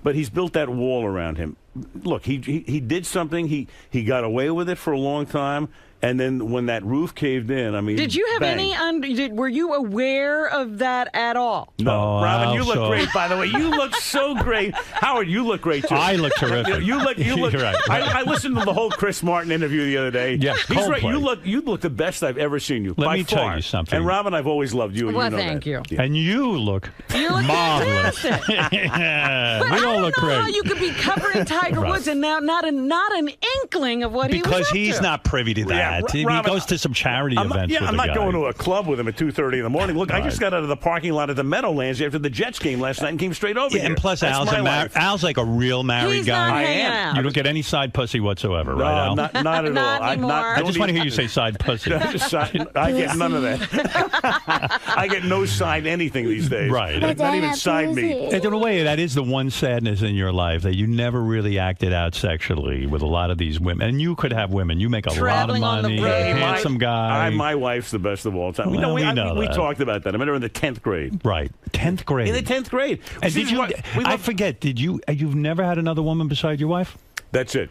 But he's built that wall around him. Look, he did something. He got away with it for a long time. And then when that roof caved in, I mean, did you have bang. were you aware of that at all? No, Robin, you look great. By the way, you look so great. Howard, you look great too. I look terrific. You look. Right. I listened to the whole Chris Martin interview the other day. Yeah, he's right. You look the best I've ever seen you. Let me far. tell you something. And Robin, I've always loved you. And well, you know thank that. you. Yeah. And you look marvelous. Yeah, we all look I don't know great. how you could be covering Tiger Woods and now not an inkling of what he was up because he's to. not privy to that. Yeah, Robin, he goes to some charity events. I'm not going to a club with him at 2:30 in the morning. Look, Right. I just got out of the parking lot at the Meadowlands after the Jets game last night and came straight over here. And plus, That's Al's like a real married He's guy. not I hanging am. out. You don't get any side pussy whatsoever, No, right, Al? not at all. Not I just want to hear you say side pussy. I get none of that. I get no side anything these days. Right. Not even side meat. And in a way, that is the one sadness in your life, that you never really acted out sexually with a lot of these women. And you could have women. You make a Traveling lot on of the money. road. You're a handsome guy. My wife's the best of all time. Well, we know we that. talked about that. I met her in the 10th grade. Right. 10th grade. In the 10th grade. And did you? I forget. You've never had another woman beside your wife? That's it.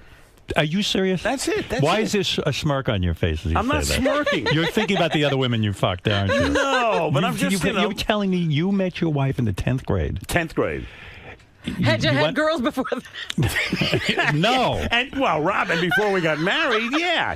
Are you serious? That's it. Why is this a smirk on your face as you I'm say not that? smirking. You're thinking about the other women you fucked, aren't you? No, but I'm just, You're telling me you met your wife in the 10th grade. 10th grade. Had you had girls before that? No. And, well, Robin, before we got married, yeah,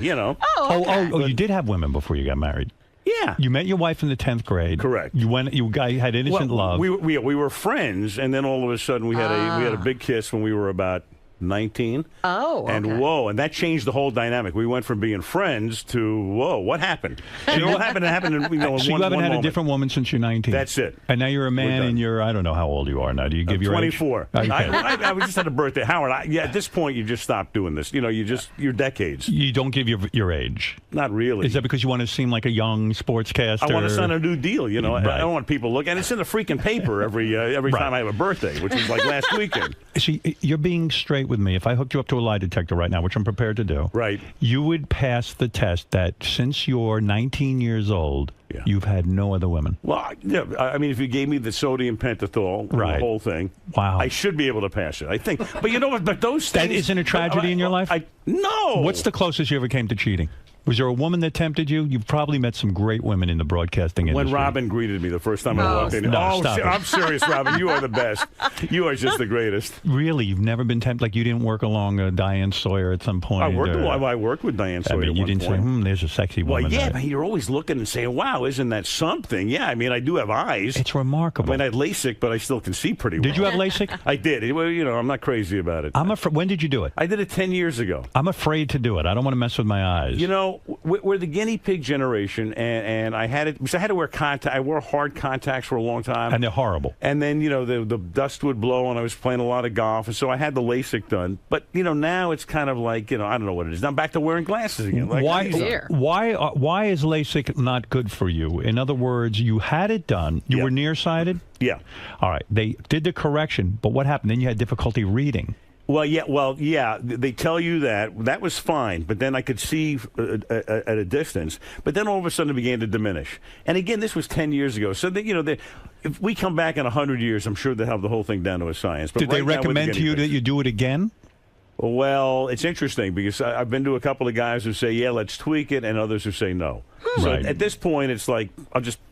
Oh, okay. Oh, you did have women before you got married. Yeah. You met your wife in the 10th grade. Correct. You guys had innocent love. We were friends, and then all of a sudden we had a big kiss when we were about 19. Oh, okay. And whoa, and that changed the whole dynamic. We went from being friends to whoa, what happened? And what happened? It happened in, in so one, you haven't one had moment. a different woman since you're 19. That's it. And now you're a man, and you're, I don't know how old you are now. Do you give your 24. age? Okay. I just had a birthday. Howard, at this point, you just stop doing this. You're decades. You don't give your age. Not really. Is that because you want to seem like a young sportscaster? I want to sign a new deal. Right. I don't want people to look. And it's in the freaking paper every time I have a birthday, which was like last weekend. See, you're being straight with me. If I hooked you up to a lie detector right now, which I'm prepared to do, right, you would pass the test that since you're 19 years old, you've had no other women. Well, yeah, I mean, if you gave me the sodium pentothal, the whole thing, wow, I should be able to pass it, I think. But you know what? But those things... That isn't a tragedy in your life? No! What's the closest you ever came to cheating? Was there a woman that tempted you? You've probably met some great women in the broadcasting industry. When Robin greeted me the first time I walked in. No, stop it. I'm serious, Robin. You are the best. You are just the greatest. Really? You've never been tempted? Like you didn't work along Diane Sawyer at some point? I worked with Diane Sawyer. I mean, you didn't say, there's a sexy woman. Well, yeah, there. but you're always looking and saying, wow, isn't that something? Yeah, I mean, I do have eyes. It's remarkable. I mean, I had LASIK, but I still can see pretty well. Did you have LASIK? I did. Well, I'm not crazy about it. When did you do it? I did it 10 years ago. I'm afraid to do it. I don't want to mess with my eyes. We're the guinea pig generation, and I had it because I had to wear I wore hard contacts for a long time, and they're horrible. And then the dust would blow, and I was playing a lot of golf, and so I had the LASIK done. But now it's kind of like I don't know what it is. Now I'm back to wearing glasses again. Like, why is LASIK not good for you? In other words, you had it done. You were nearsighted. Yeah. All right. They did the correction, but what happened? Then you had difficulty reading. Well, yeah. They tell you that. That was fine, but then I could see at a distance. But then all of a sudden it began to diminish. And again, this was 10 years ago. So, if we come back in 100 years, I'm sure they'll have the whole thing down to a science. But Did they recommend to you that you do it again? Well, it's interesting because I've been to a couple of guys who say, yeah, let's tweak it, and others who say no. So at this point, it's like,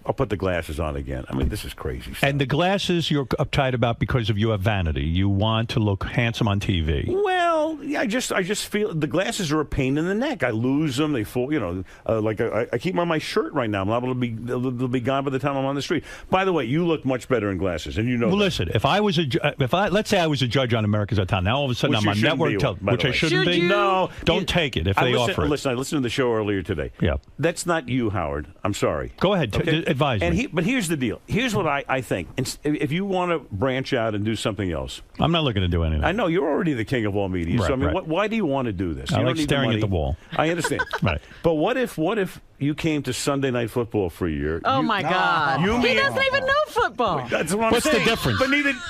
I'll put the glasses on again. I mean, this is crazy stuff. And the glasses you're uptight about because of your vanity. You want to look handsome on TV. Well, yeah, I just feel the glasses are a pain in the neck. I lose them. They fall, I keep them on my shirt right now. I'm liable they'll be gone by the time I'm on the street. By the way, you look much better in glasses, and you know. Well, listen, let's say I was a judge on America's Got Talent. Now all of a sudden I'm on network television, which I shouldn't be. No, don't take it if they offer it. Listen, I listened to the show earlier today. Yeah, that's not you, Howard. I'm sorry. Go ahead, advise me. But here's the deal. Here's what I think. If you want to branch out and do something else, I'm not looking to do anything. I know you're already the king of all media. Right, so I mean, right. why do you want to do this? I You like don't need staring the at the wall. I understand. Right. But what if you came to Sunday Night Football for a year? Oh my God! He doesn't even know football. That's what I'm What's saying. the difference?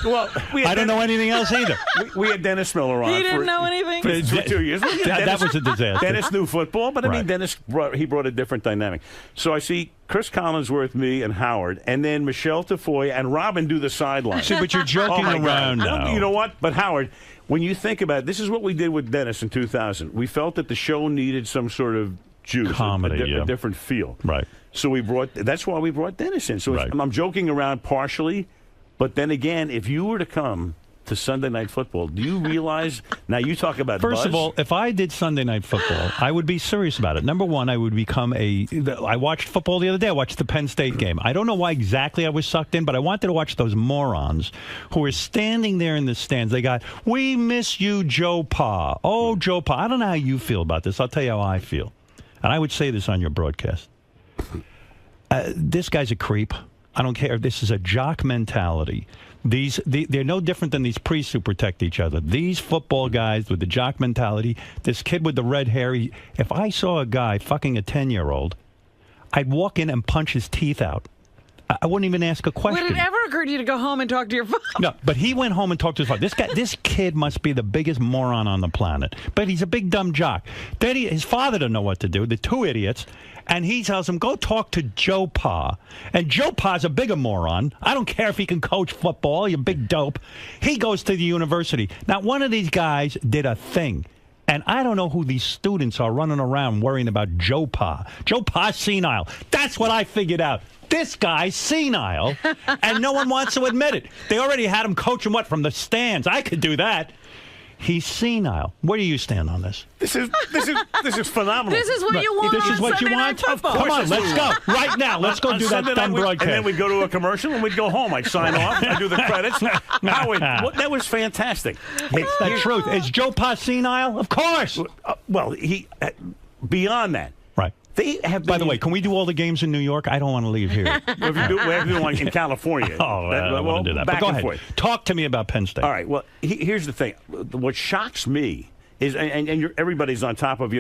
But I don't know anything else either. We had Dennis Miller on. He didn't know anything? For 2 years. That was a disaster. Dennis knew football, but I mean, Right. Dennis brought a different dynamic. So I see Chris Collinsworth, me, and Howard, and then Michelle Tafoya and Robin do the sideline. See, but you're joking my around God. now. You know what? But Howard, when you think about it, this is what we did with Dennis in 2000. We felt that the show needed some sort of juice, comedy, a different feel. Right. So that's why we brought Dennis in. So Right. I'm joking around partially, but then again, if you were to come to Sunday Night Football, do you realize, now you talk about First buzz. of all, if I did Sunday Night Football, I would be serious about it. Number one, I would become I watched football the other day. I watched the Penn State game. I don't know why exactly I was sucked in, but I wanted to watch those morons who were standing there in the stands. They got, "We miss you, Joe Pa." Oh, Joe Pa. I don't know how you feel about this. I'll tell you how I feel. And I would say this on your broadcast. This guy's a creep. I don't care. This is a jock mentality. They're no different than these priests who protect each other. These football guys with the jock mentality, this kid with the red hair. If I saw a guy fucking a 10-year-old, I'd walk in and punch his teeth out. I wouldn't even ask a question. Would it ever occur to you to go home and talk to your father? No, but he went home and talked to his father. This kid must be the biggest moron on the planet. But he's a big dumb jock. Then his father doesn't know what to do. The two idiots. And he tells him, go talk to Joe Pa. And Joe Pa's a bigger moron. I don't care if he can coach football, you big dope. He goes to the university. Now, one of these guys did a thing. And I don't know who these students are running around worrying about Joe Pa. Joe Pa's senile. That's what I figured out. This guy's senile, and no one wants to admit it. They already had him coaching from the stands. I could do that. He's senile. Where do you stand on this? This is phenomenal. This is what you want. This is what you want. Come on, let's go right now. Let's go do that dumb broadcast. And then we go to a commercial and we'd go home. I'd sign off. I'd do the credits. Howard, that was fantastic. It's the truth. Is Joe Pa senile? Of course. Well, beyond that. Right. They have. By the way, can we do all the games in New York? I don't want to leave here. We have to do one in California. I don't want to do that. But go ahead. Talk to me about Penn State. All right. Well, here's the thing. What shocks me is, and everybody's on top of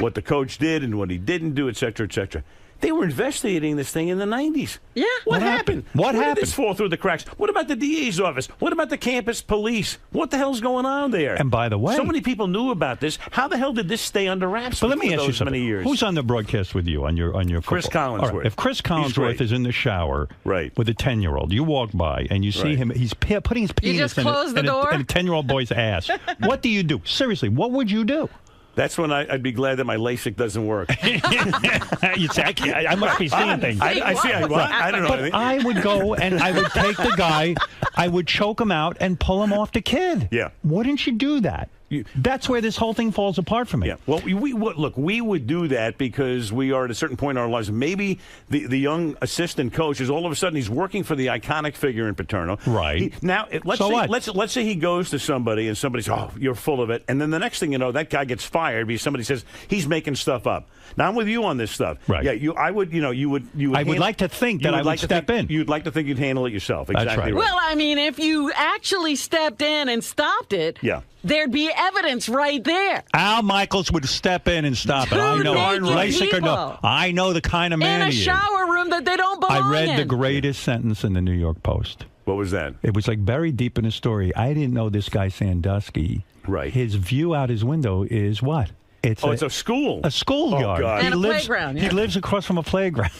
what the coach did and what he didn't do, et cetera, et cetera. They were investigating this thing in the 90s. Yeah. What happened? What Where happened? did this fall through the cracks? What about the DA's office? What about the campus police? What the hell's going on there? And by the way, so many people knew about this. How the hell did this stay under wraps? But let me ask you those something. Many years? Who's on the broadcast with you on your Chris football? Collinsworth. All right. If Chris Collinsworth is in the shower with a 10-year-old, you walk by and you see him. He's putting his penis in a 10-year-old boy's ass. What do you do? Seriously, what would you do? That's when I'd be glad that my LASIK doesn't work. You say, I must be seeing things. I see. I don't know. But I would go and I would take the guy, I would choke him out and pull him off the kid. Yeah. Wouldn't you do that? That's where this whole thing falls apart for me. Yeah. Well, we would do that because we are at a certain point in our lives. Maybe the young assistant coach is all of a sudden he's working for the iconic figure in Paterno. Right. Let's say he goes to somebody and somebody says, "Oh, you're full of it," and then the next thing you know, that guy gets fired because somebody says he's making stuff up. Now I'm with you on this stuff. Right. Yeah. I would like to think that I would step in. You'd like to think you'd handle it yourself. Exactly. That's right. Well, I mean, if you actually stepped in and stopped it, there'd be evidence right there. Al Michaels would step in and stop it. I know. LASIK or no. I know the kind of man in a he is. shower room that they don't belong in. I read the greatest sentence in the New York Post. What was that? It was like buried deep in his story. I didn't know this guy Sandusky. Right. His view out his window is what? It's a school. A schoolyard. Oh, God. And a playground, yeah. He lives across from a playground.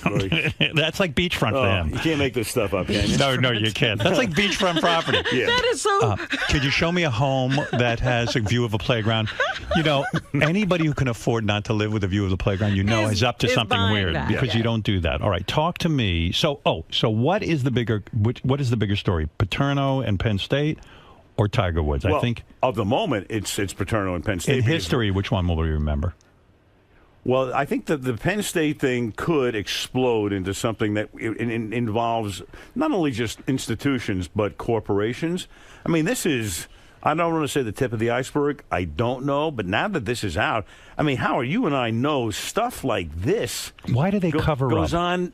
That's like beachfront for him. You can't make this stuff up, can you? No, you can't. That's like beachfront property. Yeah. That is so... Could you show me a home that has a view of a playground? You know, anybody who can afford not to live with a view of the playground, is up to something weird because you don't do that. All right, talk to me. So what is the bigger story? Paterno and Penn State? Or Tiger Woods? Well, I think of the moment, it's Paterno and Penn State. In history, which one will we remember? Well, I think that the Penn State thing could explode into something that involves not only just institutions but corporations. I mean, this is, I don't want to say the tip of the iceberg. I don't know, but now that this is out, I mean, Howard, you and I know stuff like this. Why do they cover up? Goes on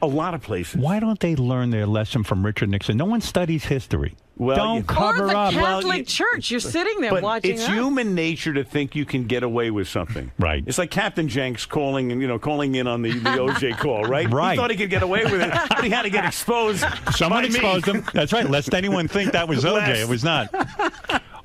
a lot of places. Why don't they learn their lesson from Richard Nixon? No one studies history. Well, don't cover or the up. Catholic Church. You're sitting there but watching. It's human nature to think you can get away with something. Right. It's like Captain Jenks calling in on the OJ call, right? Right. He thought he could get away with it, but he had to get exposed. Someone exposed him. That's right. Lest anyone think that was OJ. It was not.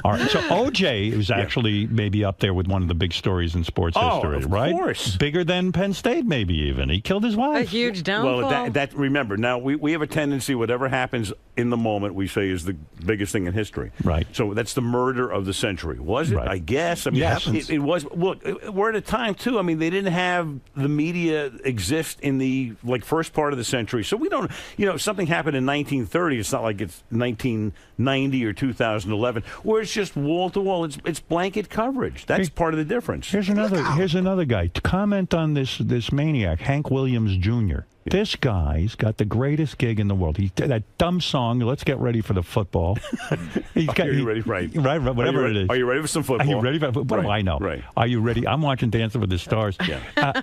All right. So OJ is actually maybe up there with one of the big stories in sports history, right? Of course. Bigger than Penn State, maybe even. He killed his wife. A huge downfall. Well, remember, now we have a tendency, whatever happens in the moment, we say is the biggest thing in history. Right. So that's the murder of the century. Was it? Right. I guess. I mean, Yes. it was. Look, we're at a time, too. I mean, they didn't have the media exist in the, first part of the century. So we don't, if something happened in 1930, it's not like it's 1990 or 2011, where it's just wall-to-wall. It's blanket coverage. That's part of the difference. Here's another guy. To comment on this maniac, Hank Williams Jr. This guy's got the greatest gig in the world. That dumb song, Let's Get Ready for the Football. Are you ready? Right. Whatever it is. Are you ready for some football? Are you ready for football? What do I know? Right. Are you ready? I'm watching Dancing with the Stars.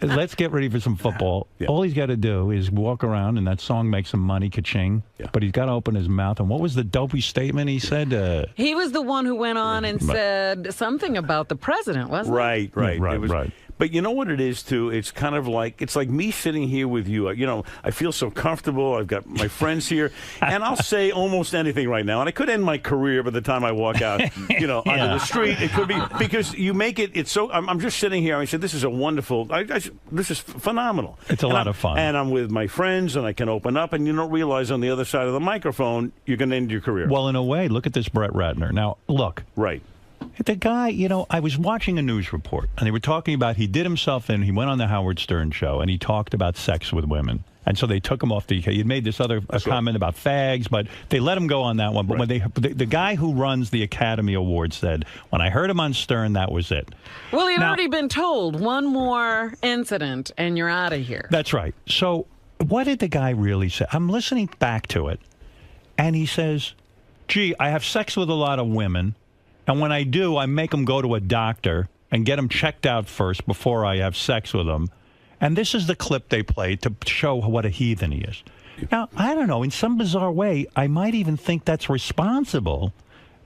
Let's get ready for some football. Yeah. All he's got to do is walk around, and that song makes him money, ka-ching. Yeah. But he's got to open his mouth. And what was the dopey statement he said? He was the one who went on and said something about the president, wasn't Right. Right. But you know what it is, too? It's kind of like, it's like me sitting here with you. I feel so comfortable. I've got my friends here. And I'll say almost anything right now. And I could end my career by the time I walk out, onto the street. It could be, because you make it's so, I'm just sitting here. I said, this is a wonderful, this is phenomenal. It's a lot of fun. And I'm with my friends, and I can open up, and you don't realize on the other side of the microphone, you're going to end your career. Well, in a way, look at this Brett Ratner. Now, look. Right. The guy, I was watching a news report, and they were talking about he did himself in. He went on the Howard Stern show, and he talked about sex with women. And so they took him off he had made this other comment about fags, but they let him go on that one. But when the guy who runs the Academy Awards said, when I heard him on Stern, that was it. Well, he'd already been told one more incident, and you're out of here. That's right. So what did the guy really say? I'm listening back to it, and he says, gee, I have sex with a lot of women. And when I do, I make them go to a doctor and get them checked out first before I have sex with them. And this is the clip they played to show what a heathen he is. Now, I don't know. In some bizarre way, I might even think that's responsible,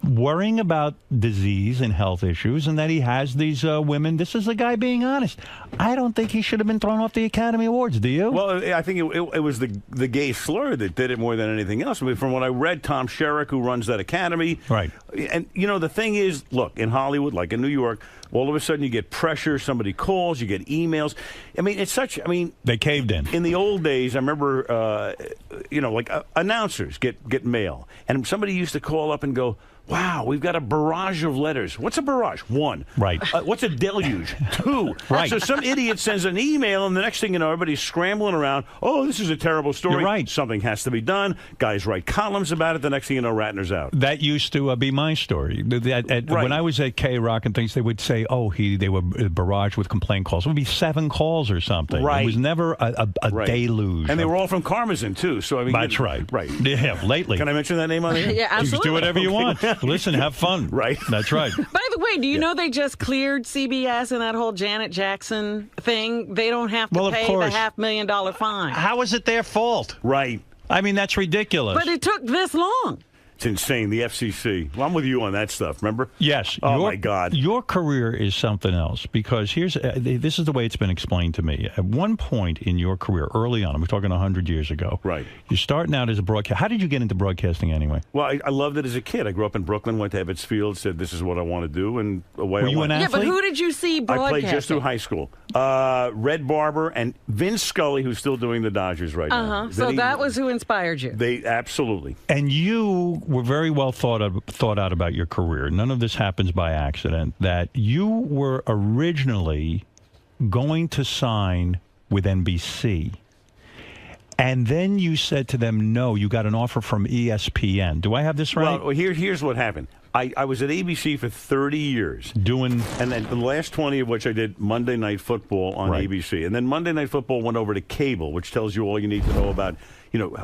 worrying about disease and health issues, and that he has these women. This is the guy being honest. I don't think he should have been thrown off the Academy Awards. Do you? Well, I think it was the gay slur that did it more than anything else. I mean, from what I read, Tom Sherrick, who runs that academy. Right. And, the thing is, look, in Hollywood, like in New York, all of a sudden you get pressure, somebody calls, you get emails. I mean, they caved in. In the old days, I remember, announcers get mail. And somebody used to call up and go, wow, we've got a barrage of letters. What's a barrage? 1. Right. What's a deluge? 2. Right. So some idiot sends an email, and the next thing you know, everybody's scrambling around. Oh, this is a terrible story. You're right. Something has to be done. Guys write columns about it. The next thing you know, Ratner's out. That used to be my story. Right. When I was at K-Rock and things, they would say, they were barraged with complaint calls. It would be 7 calls or something. Right. It was never a deluge. And they were all from Karmazin, too. So I mean, that's right. Right. Yeah, lately. Can I mention that name on the air? Yeah, absolutely. Just do whatever you want. Listen, have fun. Right. That's right. By the way, do you know they just cleared CBS and that whole Janet Jackson thing? They don't have to pay the $500,000 fine. How is it their fault? Right. I mean, that's ridiculous. But it took this long. It's insane. The FCC. Well, I'm with you on that stuff. Remember? Yes. Oh my God. Your career is something else because this is the way it's been explained to me. At one point in your career, early on, we're talking 100 years ago. Right. You're starting out as a broadcaster. How did you get into broadcasting anyway? Well, I loved it as a kid. I grew up in Brooklyn, went to Ebbets Field, said this is what I want to do, and away Were I you went. an Yeah, but who did you see I broadcasting? played just through high school. Red Barber and Vince Scully, who's still doing the Dodgers right now. So that was who inspired you. They absolutely. And you were very well thought out about your career. None of this happens by accident. That you were originally going to sign with NBC. And then you said to them, no, you got an offer from ESPN. Do I have this right? Well, here's what happened. I was at ABC for 30 years. And then the last 20 of which I did Monday Night Football on ABC. And then Monday Night Football went over to cable, which tells you all you need to know about,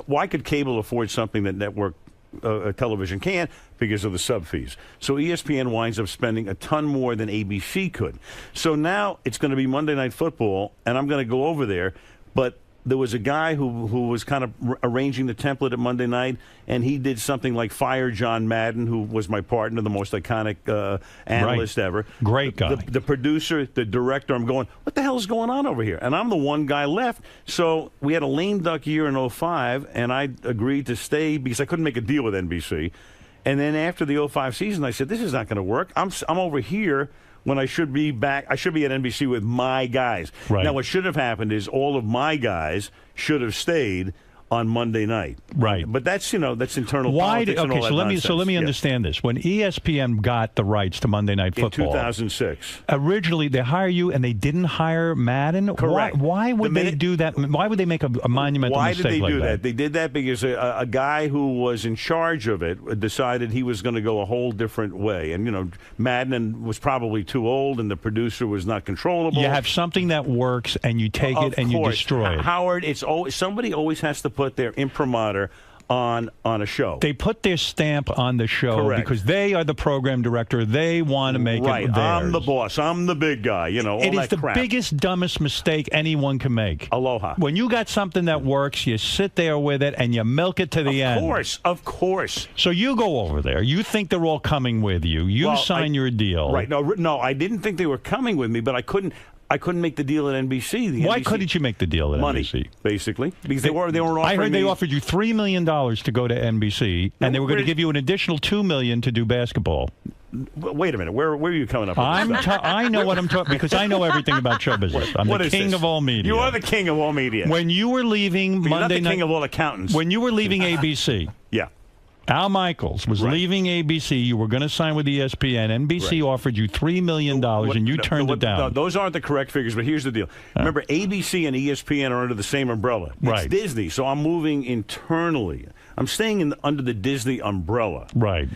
why could cable afford something that network television can't? Because of the sub fees. So ESPN winds up spending a ton more than ABC could. So now it's going to be Monday Night Football, and I'm going to go over there, but there was a guy who was kind of arranging the template at Monday night, and he did something like fire John Madden, who was my partner, the most iconic analyst ever. Great guy. The producer, the director, I'm going, what the hell is going on over here? And I'm the one guy left. So we had a lame duck year in 2005, and I agreed to stay because I couldn't make a deal with NBC. And then after the 2005 season, I said, this is not going to work. I'm over here when I should be back. I should be at NBC with my guys. Right. Now, what should have happened is all of my guys should have stayed on Monday night. Right. But that's, that's internal Why? politics and all that so let nonsense. me Yeah. understand this. When ESPN got the rights to Monday Night Football In 2006. originally they hire you and they didn't hire Madden. Correct. Why would they do that? Why would they make a monumental Why mistake did they like do that? that? They did that because a guy who was in charge of it decided he was going to go a whole different way. And, Madden was probably too old and the producer was not controllable. You have something that works and you take it and you destroy it. Howard, somebody always has to put their imprimatur on a show. They put their stamp on the show Correct. because they are the program director. They want to make it theirs. I'm the boss. I'm the big guy. All It that is the crap. biggest, dumbest mistake anyone can make. Aloha. When you got something that works, you sit there with it and you milk it to the end. Of course. So you go over there. You think they're all coming with you. You sign your deal. Right. No, I didn't think they were coming with me, but I couldn't make the deal at NBC. Why couldn't you make the deal at money, NBC? Basically, because they were offering I heard they me- offered you $3 million to go to NBC, and they were going to give you an additional $2 million to do basketball. Wait a minute. Where are you coming up with this stuff? I know what I'm talking because I know everything about show business. I'm What the is king this? of all media. You are the king of all media. When you were leaving But you're Monday not the night, king of all accountants. when you were leaving ABC, yeah. Al Michaels was leaving ABC. You were going to sign with ESPN. NBC offered you $3 million, and you turned it down. No, those aren't the correct figures, but here's the deal. Remember, ABC and ESPN are under the same umbrella. It's Right. Disney, so I'm moving internally. I'm staying under the Disney umbrella. Right.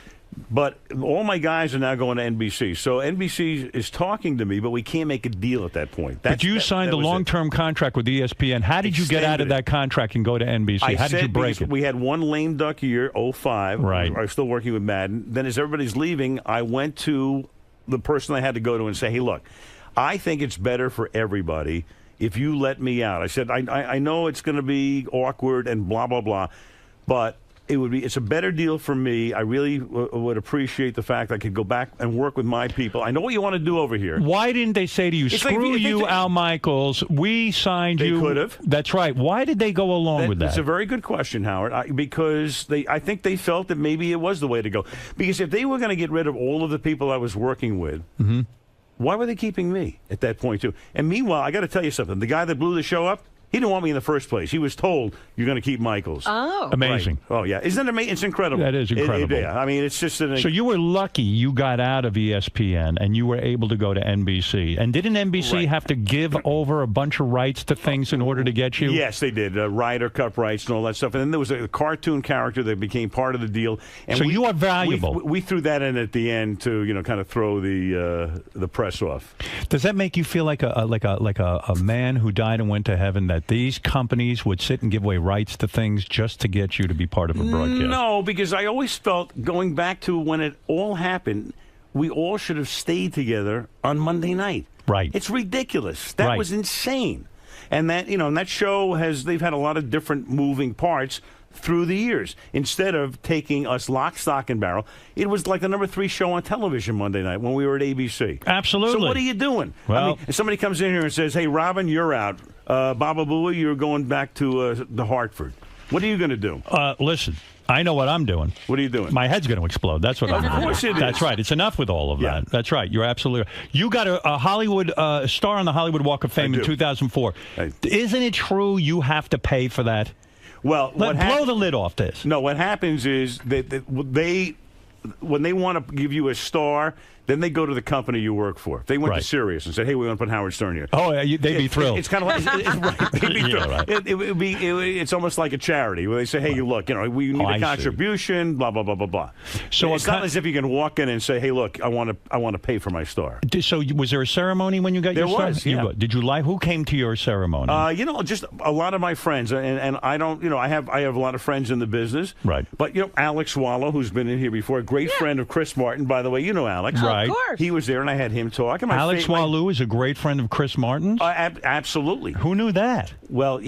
But all my guys are now going to NBC. So NBC is talking to me, but we can't make a deal at that point. But you signed a long-term contract with ESPN. How did you get out of that contract and go to NBC? How did you break it? We had one lame duck year, 2005. Right. I was still working with Madden. Then as everybody's leaving, I went to the person I had to go to and say, hey, look, I think it's better for everybody if you let me out. I said, I know it's going to be awkward and blah, blah, blah, but it's a better deal for me. I really would appreciate the fact I could go back and work with my people. I know what you want to do over here. Why didn't they say to you, It's like, screw if they- you, Al Michaels, we signed They you? could have. That's right. Why did they go along with that? It's a very good question, Howard, because I think they felt that maybe it was the way to go. Because if they were going to get rid of all of the people I was working with, why were they keeping me at that point, too? And meanwhile, I got to tell you something. The guy that blew the show up, he didn't want me in the first place. He was told, you're going to keep Michaels. Oh. Amazing. Right. Oh, yeah. Isn't that amazing? It's incredible. That is incredible. Yeah. I mean, it's just an... So you were lucky you got out of ESPN and you were able to go to NBC. And didn't NBC have to give over a bunch of rights to things in order to get you? Yes, they did. Ryder Cup rights and all that stuff. And then there was a cartoon character that became part of the deal. And So you are valuable. We threw that in at the end to, kind of throw the press off. Does that make you feel like a man who died and went to heaven, that these companies would sit and give away rights to things just to get you to be part of a broadcast? No, because I always felt, going back to when it all happened, we all should have stayed together on Monday night. Right. It's ridiculous. That was insane. And that, and that show they've had a lot of different moving parts. through the years. Instead of taking us lock, stock, and barrel, it was like the number 3 show on television Monday night when we were at ABC. Absolutely. So what are you doing? Well, I mean, if somebody comes in here and says, hey, Robin, you're out. Baba Booey, you're going back to the Hartford. What are you going to do? Listen, I know what I'm doing. What are you doing? My head's going to explode. That's what I'm doing. Of course it is. That's right. It's enough with all of that. That's right. You're absolutely right. You got a Hollywood star on the Hollywood Walk of Fame in 2004. Isn't it true you have to pay for that? Well, blow the lid off this. No, what happens is that they when they want to give you a star, then they go to the company you work for. If they went to Sirius and said, hey, we want to put Howard Stern here. Oh, they'd be thrilled. It's kind of like, right, they'd be thrilled. Right. It's almost like a charity where they say, hey, look, we need a contribution, blah, blah, blah, blah, blah. So it's not as if you can walk in and say, hey, look, I want to pay for my star. So was there a ceremony when you got your star? There was, yeah. Did you like, who came to your ceremony? Just a lot of my friends, and I don't, I have a lot of friends in the business. Right. But, Alex Swallow, who's been in here before, a great friend of Chris Martin, by the way. You know Alex. Right. Of course. He was there, and I had him talk. Alex Swallow is a great friend of Chris Martin's? Absolutely. Who knew that? Well,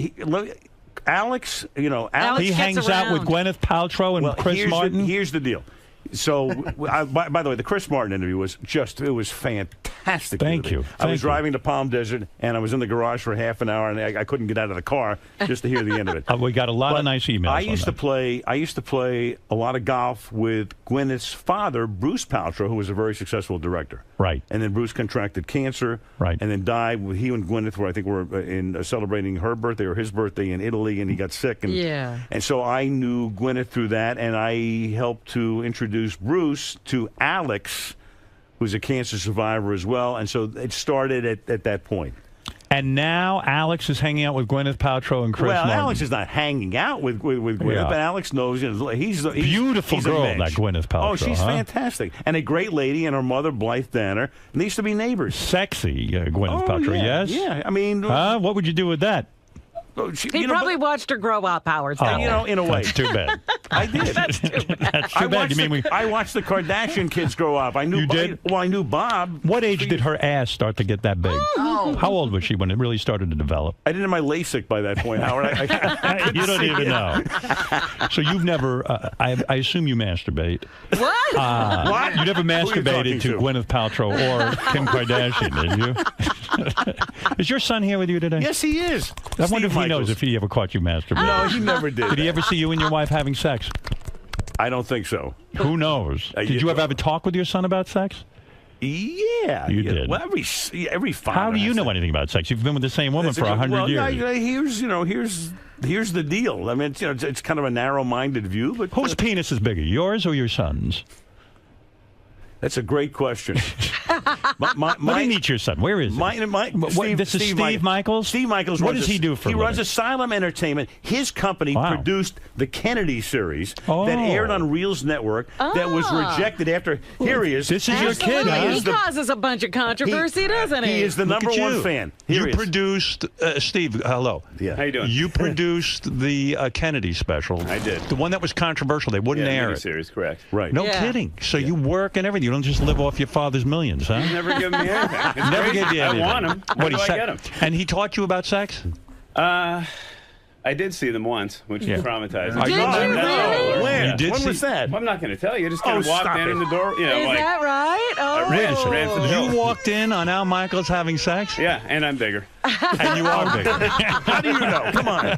Alex, Alex he hangs out with Gwyneth Paltrow and Chris Martin? Here's the deal. So, by the way, the Chris Martin interview was it was fantastic. Thank you. I was driving to Palm Desert, and I was in the garage for half an hour, and I couldn't get out of the car just to hear the end of it. We got a lot of nice emails. I used to play a lot of golf with Gwyneth's father, Bruce Paltrow, who was a very successful director. Right. And then Bruce contracted cancer. Right. And then died. He and Gwyneth were in celebrating her birthday or his birthday in Italy, and he got sick. And, And so I knew Gwyneth through that, and I helped to introduce Bruce to Alex, who's a cancer survivor as well. And so it started at that point. And now Alex is hanging out with Gwyneth Paltrow and Chris Martin. Alex is not hanging out with Gwyneth, but Alex knows he's beautiful he's girl, that Gwyneth Paltrow. Oh, she's fantastic. And a great lady, and her mother, Blythe Danner. And they used to be neighbors. Sexy Gwyneth Paltrow, yes? Yeah, I mean... what would you do with that? He probably watched her grow up, Howard. In a way. That's too bad. I did. That's too bad. That's too bad. I watched the Kardashian kids grow up. I knew. You did? I knew Bob. What age did her ass start to get that big? Oh. How old was she when it really started to develop? I didn't have my LASIK by that point, Howard. You don't even know. So you've never. I assume you masturbate. What? What? You never masturbated to to? Gwyneth Paltrow or Kim Kardashian, did you? Is your son here with you today? Yes, he is. I wonder if he knows if he ever caught you masturbating. No, he never did. Did he ever see you and your wife having sex? I don't think so. Who knows? Did you ever have a talk with your son about sex? Yeah, you did. Well, every father. How do you know anything about sex? You've been with the same woman for 100 years. Here's the deal. I mean, it's kind of a narrow-minded view, but whose penis is bigger, yours or your son's? That's a great question. Let me meet your son. Where is he? This is Steve Michaels? Steve Michaels. What does he do for a living? He runs Asylum Entertainment. His company produced the Kennedy series that aired on Reel's network that was rejected after. Here he is. This is your kid, huh? He causes a bunch of controversy, doesn't he? He is the number one fan. You produced, Steve, hello. Yeah. How you doing? You produced the Kennedy special. I did. The one that was controversial. They wouldn't air it. Series, correct. Right. No kidding. So you work and everything. You don't just live off your father's millions, huh? He's never given me anything. It's Never crazy. gave you anything. I want him. What do I get him? And he taught you about sex? I did see them once, which was traumatizing. Did you really? When? You When was that? Well, I'm not going to tell you. I just kind of walked in the door. You know, Is that right? Oh. I ran for the door. You walked in on Al Michaels having sex? Yeah, and I'm bigger. And you are bigger. How do you know? Come on.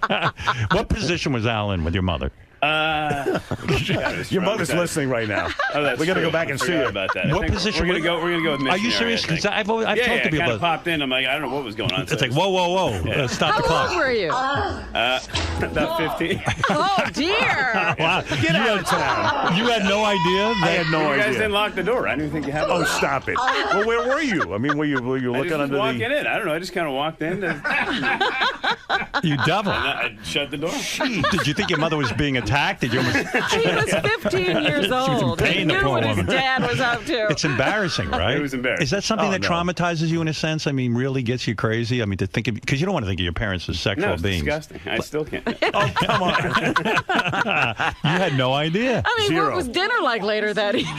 What position was Al in with your mother? Your mother's listening right now. Oh, that's we got to true. go back and see Forgot her. about that. What position? We're gonna go with missionary. Are you serious? Because I've talked to people kind about of popped in. I'm like, I don't know what was going on. It's like, whoa. Yeah. Stop the How clock. old were you? About 15. Oh, dear. Wow. Get out of town. You had no idea? I had no You idea. guys didn't lock the door. I didn't think you had. Oh, stop it. Well, where were you? I mean, were you I looking just was under walking the... in. I don't know. I just kind of walked in. You devil. I shut the door. Did you think your mother was being attacked? Did you almost... He was 15 years old. He pain, the knew poor what his woman. dad was up to. It's embarrassing, right? It was embarrassing. Is that something Oh, that no. traumatizes you in a sense? I mean, really gets you crazy? I mean, to think of... Because you don't want to think of your parents as sexual No, it's beings. disgusting. I still can't. Oh, come on. You had no idea. I mean, Zero. what was dinner like later that evening?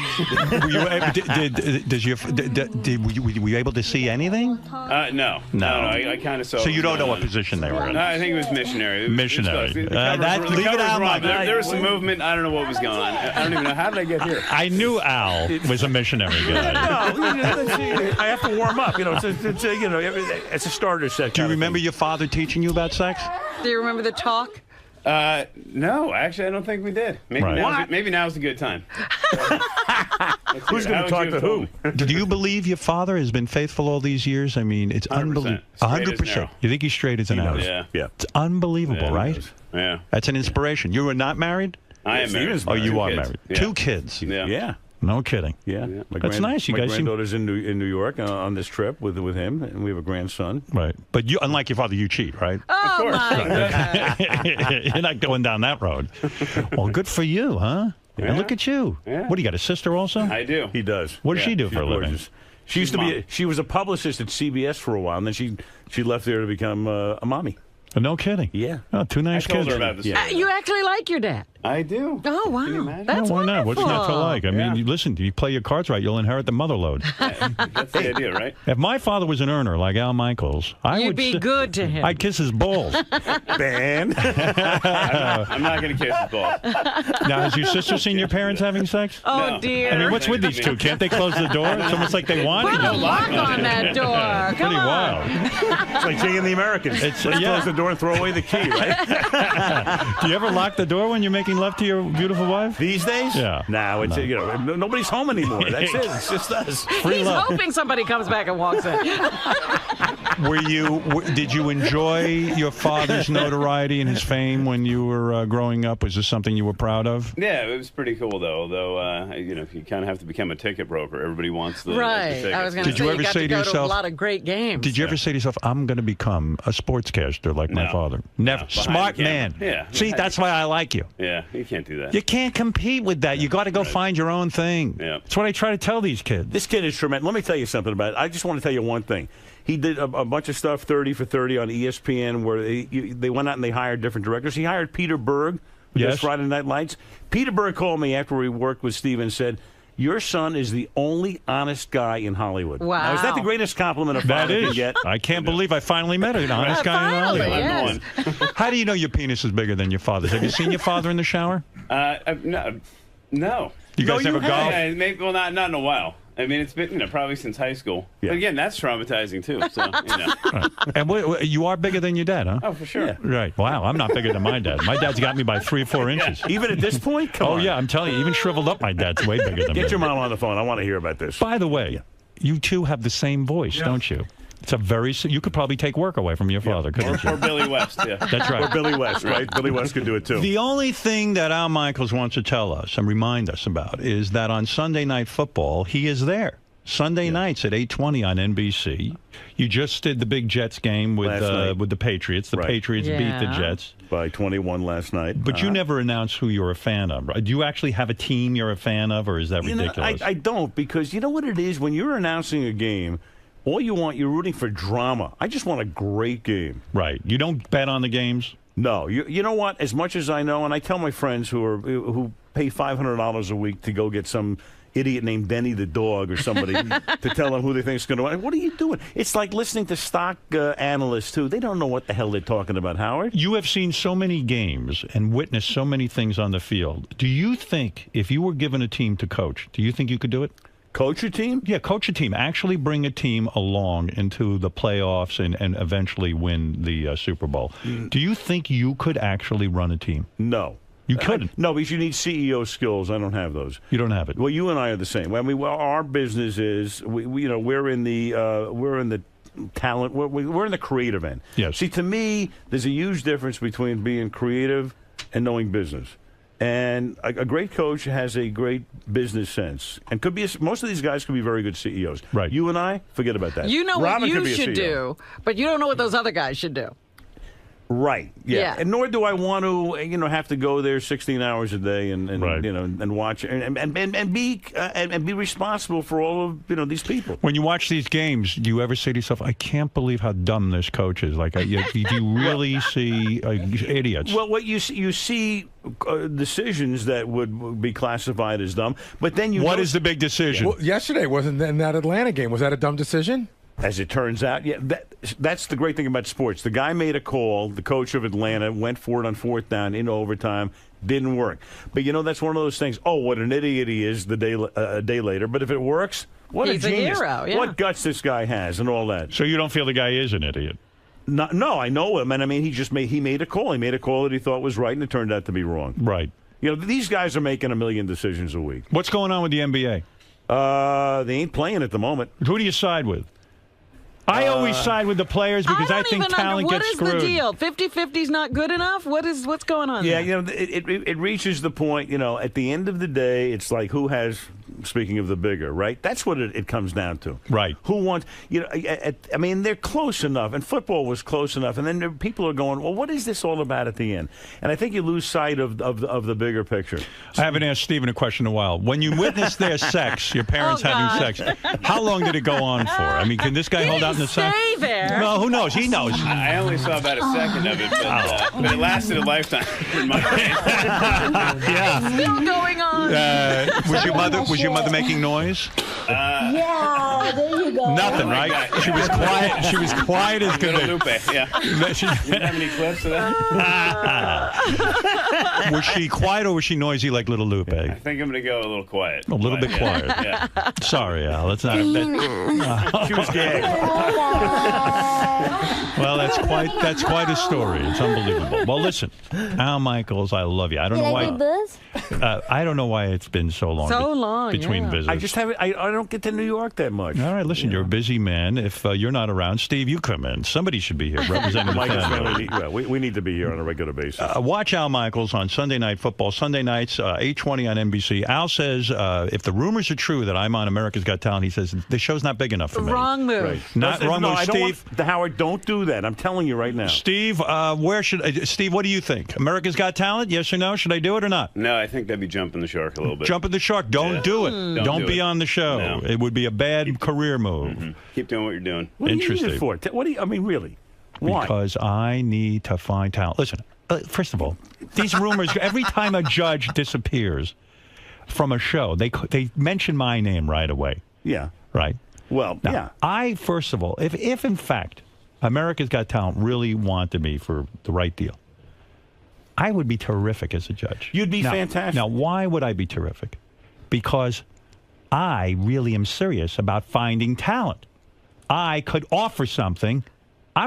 Were you able to see anything? No. I kind of saw. So you don't know what position they were in? I think it was missionary. Missionary. The covers Leave it out, were Mike. They're There was some movement. I don't know what was going on. I don't even know. How did I get here? I knew Al was a missionary guy. I have to warm up. It's a starter set. Do you remember your father teaching you about sex? Do you remember the talk? No, actually, I don't think we did. Maybe now's a good time. Who's going to talk to who? Do you believe your father has been faithful all these years? I mean, it's unbelievable. 100%. You think he's straight as an arrow? Yeah. It's unbelievable, right? Yeah. That's an inspiration. You were not married? I am married. Oh, you are kids. married. Yeah. 2 kids. Yeah. No kidding. Yeah. That's nice. You my guys seem... granddaughter's in New York on this trip with him, and we have a grandson. Right. But you, unlike your father, you cheat, right? Oh, of course. My God. You're not going down that road. Well, good for you, huh? Yeah. And look at you. Yeah. What, do you got a sister also? I do. He does. What does she do for a living? Gorgeous. She used to be. She was a publicist at CBS for a while, and then she left there to become a mommy. No kidding. Yeah. Oh, 2 nice I told kids. her about this. You actually like your dad? I do. Oh, wow. That's why not? What's not to wonderful. like? I mean, listen, you play your cards right, you'll inherit the mother load. That's the idea, right? If my father was an earner like Al Michaels, I You'd would be good to him. I'd kiss his balls. Ben. I'm not going to kiss his ball. Now, has your sister seen your parents having sex? Oh, No. dear. I mean, what's with these two? Can't they close the door? It's almost like they want Put it. a lock on that door. Come Pretty on. wild. It's like Jay and the Americans. Let's close the door and throw away the key, right? Do you ever lock the door when you're making love to your beautiful wife? These days? Yeah. No, it's nobody's home anymore. That's it. It's just us. Free He's love. hoping somebody comes back and walks in. Did you enjoy your father's notoriety and his fame when you were growing up? Was this something you were proud of? Yeah, it was pretty cool though. Although you kind of have to become a ticket broker. Everybody wants the Right. the I was going to say, you got to go to a lot of great games. Did you ever say to yourself, I'm going to become a sportscaster like my father? Never. No, Smart behind the man. camera. Yeah. See, that's why I like you. Yeah, you can't do that. You can't compete with that. You got to go find your own thing. Yeah. That's what I try to tell these kids. This kid is tremendous. Let me tell you something about it. I just want to tell you one thing. He did a bunch of stuff, 30 for 30 on ESPN, where they went out and they hired different directors. He hired Peter Berg, who does Friday Night Lights. Peter Berg called me after we worked with Steve and said, your son is the only honest guy in Hollywood. Wow. Now, is that the greatest compliment a father can get? I can't believe I finally met an honest guy in Hollywood. Yes. How do you know your penis is bigger than your father's? Have you seen your father in the shower? No. You guys ever golf? Yeah, maybe, well, not in a while. I mean, it's been probably since high school. Yeah. But again, that's traumatizing too. So Right. And you are bigger than your dad, huh? Oh, for sure. Yeah. Right. Wow. I'm not bigger than my dad. My dad's got me by 3 or 4 inches. Even at this point? Come on. Yeah. I'm telling you, even shriveled up, my dad's way bigger than me. Get your mom on the phone. I want to hear about this. By the way, you two have the same voice, don't you? It's a very. You could probably take work away from your father, couldn't you? Or Billy West, yeah. That's right. Or Billy West, right? Billy West could do it too. The only thing that Al Michaels wants to tell us and remind us about is that on Sunday Night Football, he is there. Sunday nights at 8:20 on NBC. You just did the big Jets game with the Patriots. The Patriots beat the Jets by 21 last night. But you never announce who you're a fan of, right? Do you actually have a team you're a fan of, or is that ridiculous? I don't, because you know what it is? When you're announcing a game, all you want, you're rooting for drama. I just want a great game. Right. You don't bet on the games? No. You know what? As much as I know, and I tell my friends who pay $500 a week to go get some idiot named Benny the dog or somebody to tell them who they think is going to win. What are you doing? It's like listening to stock analysts, too. They don't know what the hell they're talking about, Howard. You have seen so many games and witnessed so many things on the field. Do you think, if you were given a team to coach, do you think you could do it? Coach a team? Yeah, coach a team. Actually bring a team along into the playoffs and eventually win the Super Bowl. Do you think you could actually run a team? No. You couldn't? No, because you need CEO skills. I don't have those. You don't have it? Well, you and I are the same. I mean, our business is, we're in the talent, we're in the creative end. Yes. See, to me, there's a huge difference between being creative and knowing business. And a great coach has a great business sense, and could be most of these guys could be very good CEOs. Right. You and I, forget about that. You know Robin what could you be a should CEO. do, but you don't know what those other guys should do. Right. Yeah. And nor do I want to, have to go there 16 hours a day and and watch and be responsible for all of these people. When you watch these games, do you ever say to yourself, "I can't believe how dumb this coach is"? Like, do you really see idiots? Well, what you see decisions that would be classified as dumb, but then What is the big decision? Well, yesterday wasn't in that Atlanta game. Was that a dumb decision? As it turns out, yeah, that's the great thing about sports. The guy made a call. The coach of Atlanta went for it on 4th down in overtime. Didn't work. But, that's one of those things. Oh, what an idiot he is a day later. But if it works, what He's a genius. hero, yeah. What guts this guy has and all that. So you don't feel the guy is an idiot? No, I know him. And, I mean, he made a call. He made a call that he thought was right, and it turned out to be wrong. Right. These guys are making a million decisions a week. What's going on with the NBA? They ain't playing at the moment. Who do you side with? I always side with the players because I think talent gets screwed. What is the deal? 50-50 is not good enough? What's going on Yeah, there? it reaches the point, at the end of the day, it's like who has, speaking of the bigger, right? That's what it comes down to. Right. Who wants, I mean, they're close enough, and football was close enough, and then people are going, well, what is this all about at the end? And I think you lose sight of the bigger picture. I haven't asked Stephen a question in a while. When you witness their sex, your parents having sex, how long did it go on for? I mean, can this guy hold out in the sex? Stay there. Well, who knows? He knows. I only saw about a second of it, but it lasted a lifetime. In my It's still going on. Was your mother making noise? Yeah, there you go. Nothing, right? She was quiet. She was quiet as could be. Lupe, yeah. You didn't have any clips of that? Was she quiet or was she noisy like Little Lupe? I think I'm going to go a little quiet. A little bit quiet. Yeah. Sorry, Al. That's not. She was gay. Well, that's quite a story. It's unbelievable. Well, listen, Al Michaels, I love you. I don't know why. I don't know why it's been so long. Between visits. I just haven't. I don't get to New York that much. All right, listen, you're a busy man. If you're not around, Steve, you come in. Somebody should be here representing the family. We need to be here on a regular basis. Watch Al Michaels on Sunday Night Football. Sunday nights, 8:20 on NBC. Al says if the rumors are true that I'm on America's Got Talent, he says the show's not big enough for me. Wrong move. Right. Not wrong move, Steve. Howard, don't do that. I'm telling you right now. Steve, Steve, what do you think? America's Got Talent? Yes or no? Should I do it or not? No, I think that'd be jumping the shark a little bit. Jumping the shark. Don't do it. Don't be on the show. No. It would be a bad career move. Mm-hmm. Keep doing what you're doing. What Interesting. Do you need it for? What do you? I mean, really? Why? Because I need to find talent. Listen, first of all, these rumors. Every time a judge disappears from a show, they mention my name right away. Yeah. Right. Well, now, yeah. First of all, if in fact America's Got Talent really wanted me for the right deal, I would be terrific as a judge. You'd be fantastic. Now, why would I be terrific? Because I really am serious about finding talent. I could offer something. I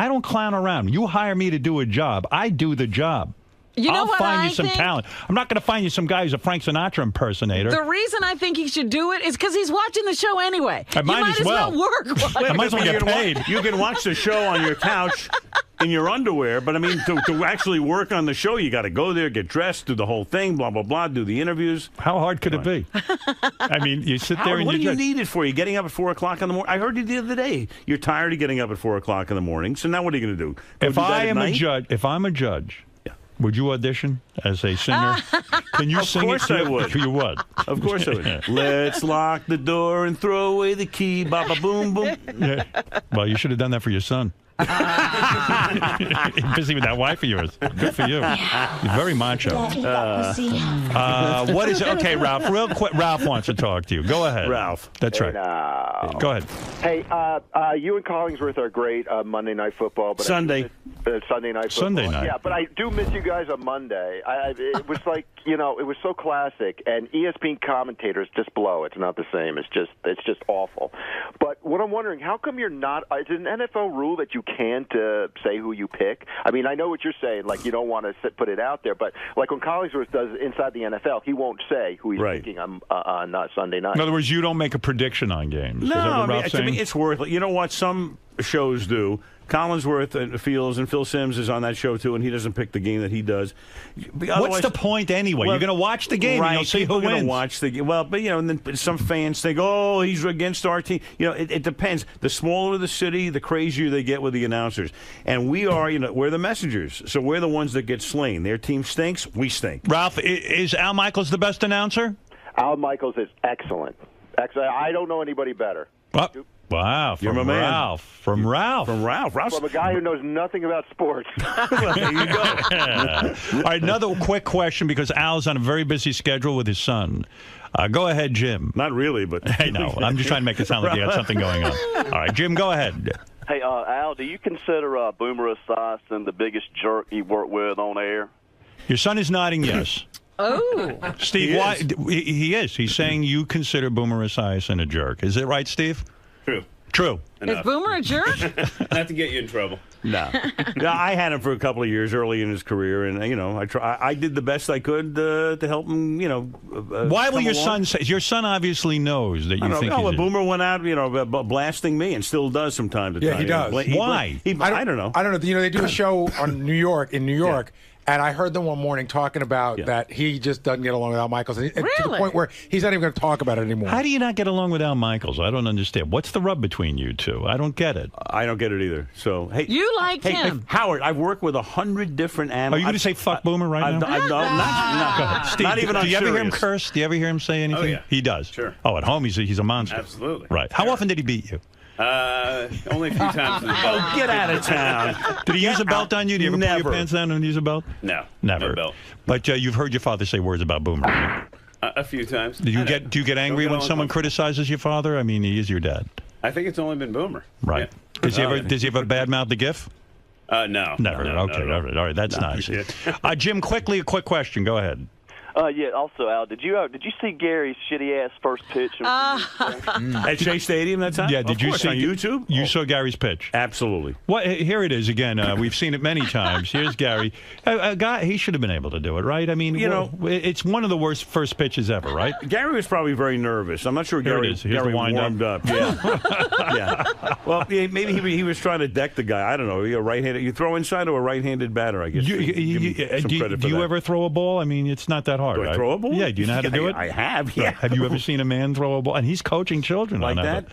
don't clown around. You hire me to do a job, I do the job. I'll find you some talent. I'm not going to find you some guy who's a Frank Sinatra impersonator. The reason I think he should do it is because he's watching the show anyway. I might as well work. I might as well get paid. You can watch the show on your couch in your underwear, but I mean, to actually work on the show, you got to go there, get dressed, do the whole thing, blah, blah, blah, do the interviews. How hard could it be? I mean, you sit there and what do you need it for? You getting up at 4 o'clock in the morning? I heard you the other day. You're tired of getting up at 4 o'clock in the morning, so now what are you going to do? If I'm a judge, would you audition as a singer? Can you sing it? Of course I would. You would. Of course I would. Let's lock the door and throw away the key. Ba-ba boom boom. Yeah. Well, you should have done that for your son. Busy with that wife of yours. Good for you. You're very macho. What is it? Okay, Ralph. Real quick, Ralph wants to talk to you. Go ahead, Ralph. That's right. Go ahead. Hey, you and Collingsworth are great Monday Night Football, but Sunday Night Football. Sunday night. Yeah, but I do miss you guys on Monday. It was like it was so classic, and ESPN commentators just blow. It's not the same. It's just awful. But what I'm wondering, how come you're not? Is it an NFL rule that you can't say who you pick? I mean, I know what you're saying, like you don't want to put it out there, but like when Collingsworth does Inside the NFL, he won't say who he's picking on Sunday night. In other words, you don't make a prediction on games. No, I mean, to me, it's worth it. You know what? Some shows do. Collinsworth feels, and Phil Simms is on that show too, and he doesn't pick the game that he does. What's the point anyway? You're going to watch the game, and you'll see who wins. Watch the game. Well, but and then some fans think, "Oh, he's against our team." It depends. The smaller the city, the crazier they get with the announcers. And we are, we're the messengers, so we're the ones that get slain. Their team stinks, we stink. Ralph, is Al Michaels the best announcer? Al Michaels is excellent. I don't know anybody better. Wow, You're from my man. Ralph. From Ralph. From Ralph. Ralph's From a guy who knows nothing about sports. Well, there you go. All right, another quick question because Al's on a very busy schedule with his son. Go ahead, Jim. Not really, but hey, no, I'm just trying to make it sound like you got something going on. All right, Jim, go ahead. Hey, Al, do you consider Boomer Esiason the biggest jerk you worked with on air? Your son is nodding yes. Oh. Steve, He why? is. He is. He's saying you consider Boomer Esiason a jerk. Is it right, Steve? True. True. Is Boomer a jerk? Not to get you in trouble. No. I had him for a couple of years early in his career, and I did the best I could to help him. Why will your son say? Your son obviously knows that you think he's a Boomer went out, blasting me, and still does from time to time. Yeah, he does. Why? I don't know. I don't know. They do a show on New York, and I heard them one morning talking about that he just doesn't get along with Al Michaels. And to the point where he's not even going to talk about it anymore. How do you not get along with Al Michaels? I don't understand. What's the rub between you two? I don't get it. I don't get it either. So, hey. You like him. Howard, I've worked with 100 different animals. Are you going to say fuck Boomer right now? No, Go ahead. Steve, not even do you ever hear him serious. curse? Do you ever hear him say anything? Oh, yeah. He does. Sure. Oh, at home, he's a monster. Absolutely. Right. How often did he beat you? Only a few times in the belt. Oh, get out of town. Did he use a belt on you? Do you ever pull Never. your pants down and use a belt? No. Never. No belt. But you've heard your father say words about Boomer. Right? A few times. Do you get angry when someone criticizes your father? I mean, he is your dad. I think it's only been Boomer. Right. Does he ever badmouth the GIF? No. Never. No, Okay. All right. That's nice. Jim, quickly, a quick question. Go ahead. Yeah. Also, Al, did you see Gary's shitty ass first pitch? At Shea Stadium that time? Yeah. Did you see on YouTube? You saw Gary's pitch. Absolutely. What? Here it is again. We've seen it many times. Here's Gary. A guy. He should have been able to do it, right? I mean, it's one of the worst first pitches ever, right? Gary was probably very nervous. I'm not sure Here Gary, it is. Here's Gary the wind warmed up. Yeah. Yeah. Well, maybe he was trying to deck the guy. I don't know. You're right-handed. You throw inside to a right-handed batter, I guess. Do you ever throw a ball? I mean, it's not that hard. Do I right? throw a ball? Yeah. Do you know how to do it? I have. Yeah. Have you ever seen a man throw a ball? And he's coaching children like on that.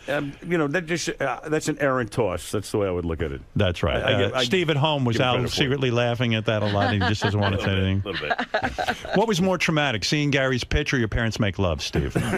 That's an errant toss. That's the way I would look at it. That's right. Steve at home was out secretly laughing at that a lot. And he just doesn't want to say anything. A little bit. What was more traumatic, seeing Gary's pitch or your parents make love, Steve? That's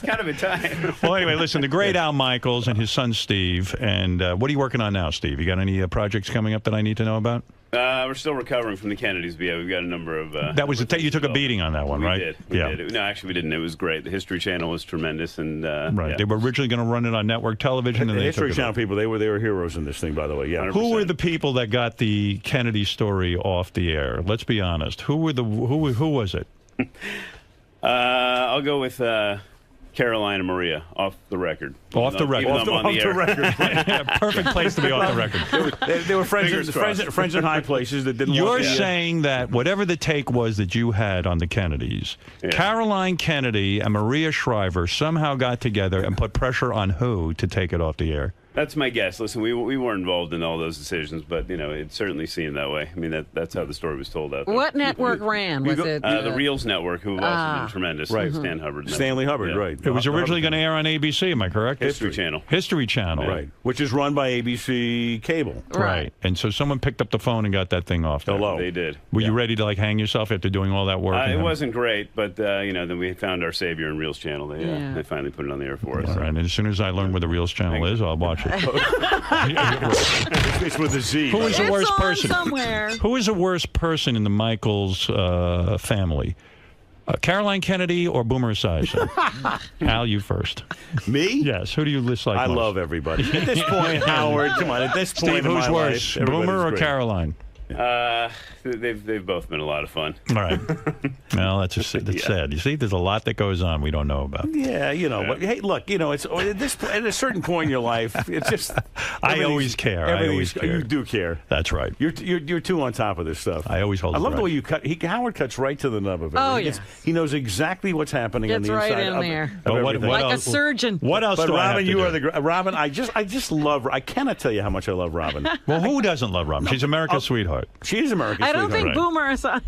kind of a time. Well, anyway, listen, the great Al Michaels and his son Steve. And what are you working on now, Steve? You got any projects coming up that I need to know about? We're still recovering from the Kennedys, but yeah, we've got a number of... that was you took a beating on that one, right? We did. No, actually, we didn't. It was great. The History Channel was tremendous. And right. Yeah. They were originally going to run it on network television. And the they History took it Channel off. people, they were heroes in this thing, by the way. Yeah. 100%. Who were the people that got the Kennedy story off the air? Let's be honest. Who was it? I'll go with Caroline and Maria, off the record. Off the record. Off the record. Perfect place to be off the record. They were friends in high places that didn't. You're saying that whatever the take was that you had on the Kennedys, Caroline Kennedy and Maria Shriver somehow got together and put pressure on who to take it off the air? That's my guess. Listen, we weren't involved in all those decisions, but it certainly seemed that way. I mean, that's how the story was told out there. What network ran? Was it the Reels Network, who have also been tremendous. Right, Stan Hubbard. Stanley Hubbard, right? It was originally going to air on ABC. Am I correct? History Channel. History Channel, right? Which is run by ABC Cable, right? And so someone picked up the phone and got that thing off. Hello, they did. Were you ready to hang yourself after doing all that work? It wasn't great, but then we found our savior in Reels Channel. They finally put it on the air for us. All right, and as soon as I learn where the Reels Channel is, I'll watch it. It's with a Z. Who is the worst person? Somewhere. Who is the worst person in the Michaels family? Caroline Kennedy or Boomer Esiason? Al, you first. Me? Yes. Who do you dislike I most? love everybody. At this point, Howard, come on. At this point Steve, in who's my worse, life, Boomer or great. Caroline? They've both been a lot of fun. All right. Well, that's sad. You see, there's a lot that goes on we don't know about. Yeah, but hey, look, it's at a certain point in your life, it's just. I always care. You do care. That's right. You're too on top of this stuff. I always hold. I love right. the way you cut. Howard cuts right to the nub of it. Oh, he knows exactly what's happening on Gets the right inside in of, there. of everything. Like a surgeon. What else? But do I have Robin, to you do? are Robin. I just love. I cannot tell you how much I love Robin. Well, who doesn't love Robin? She's America's sweetheart. sweetheart. She is America's I don't sweetheart. think Boomer is on.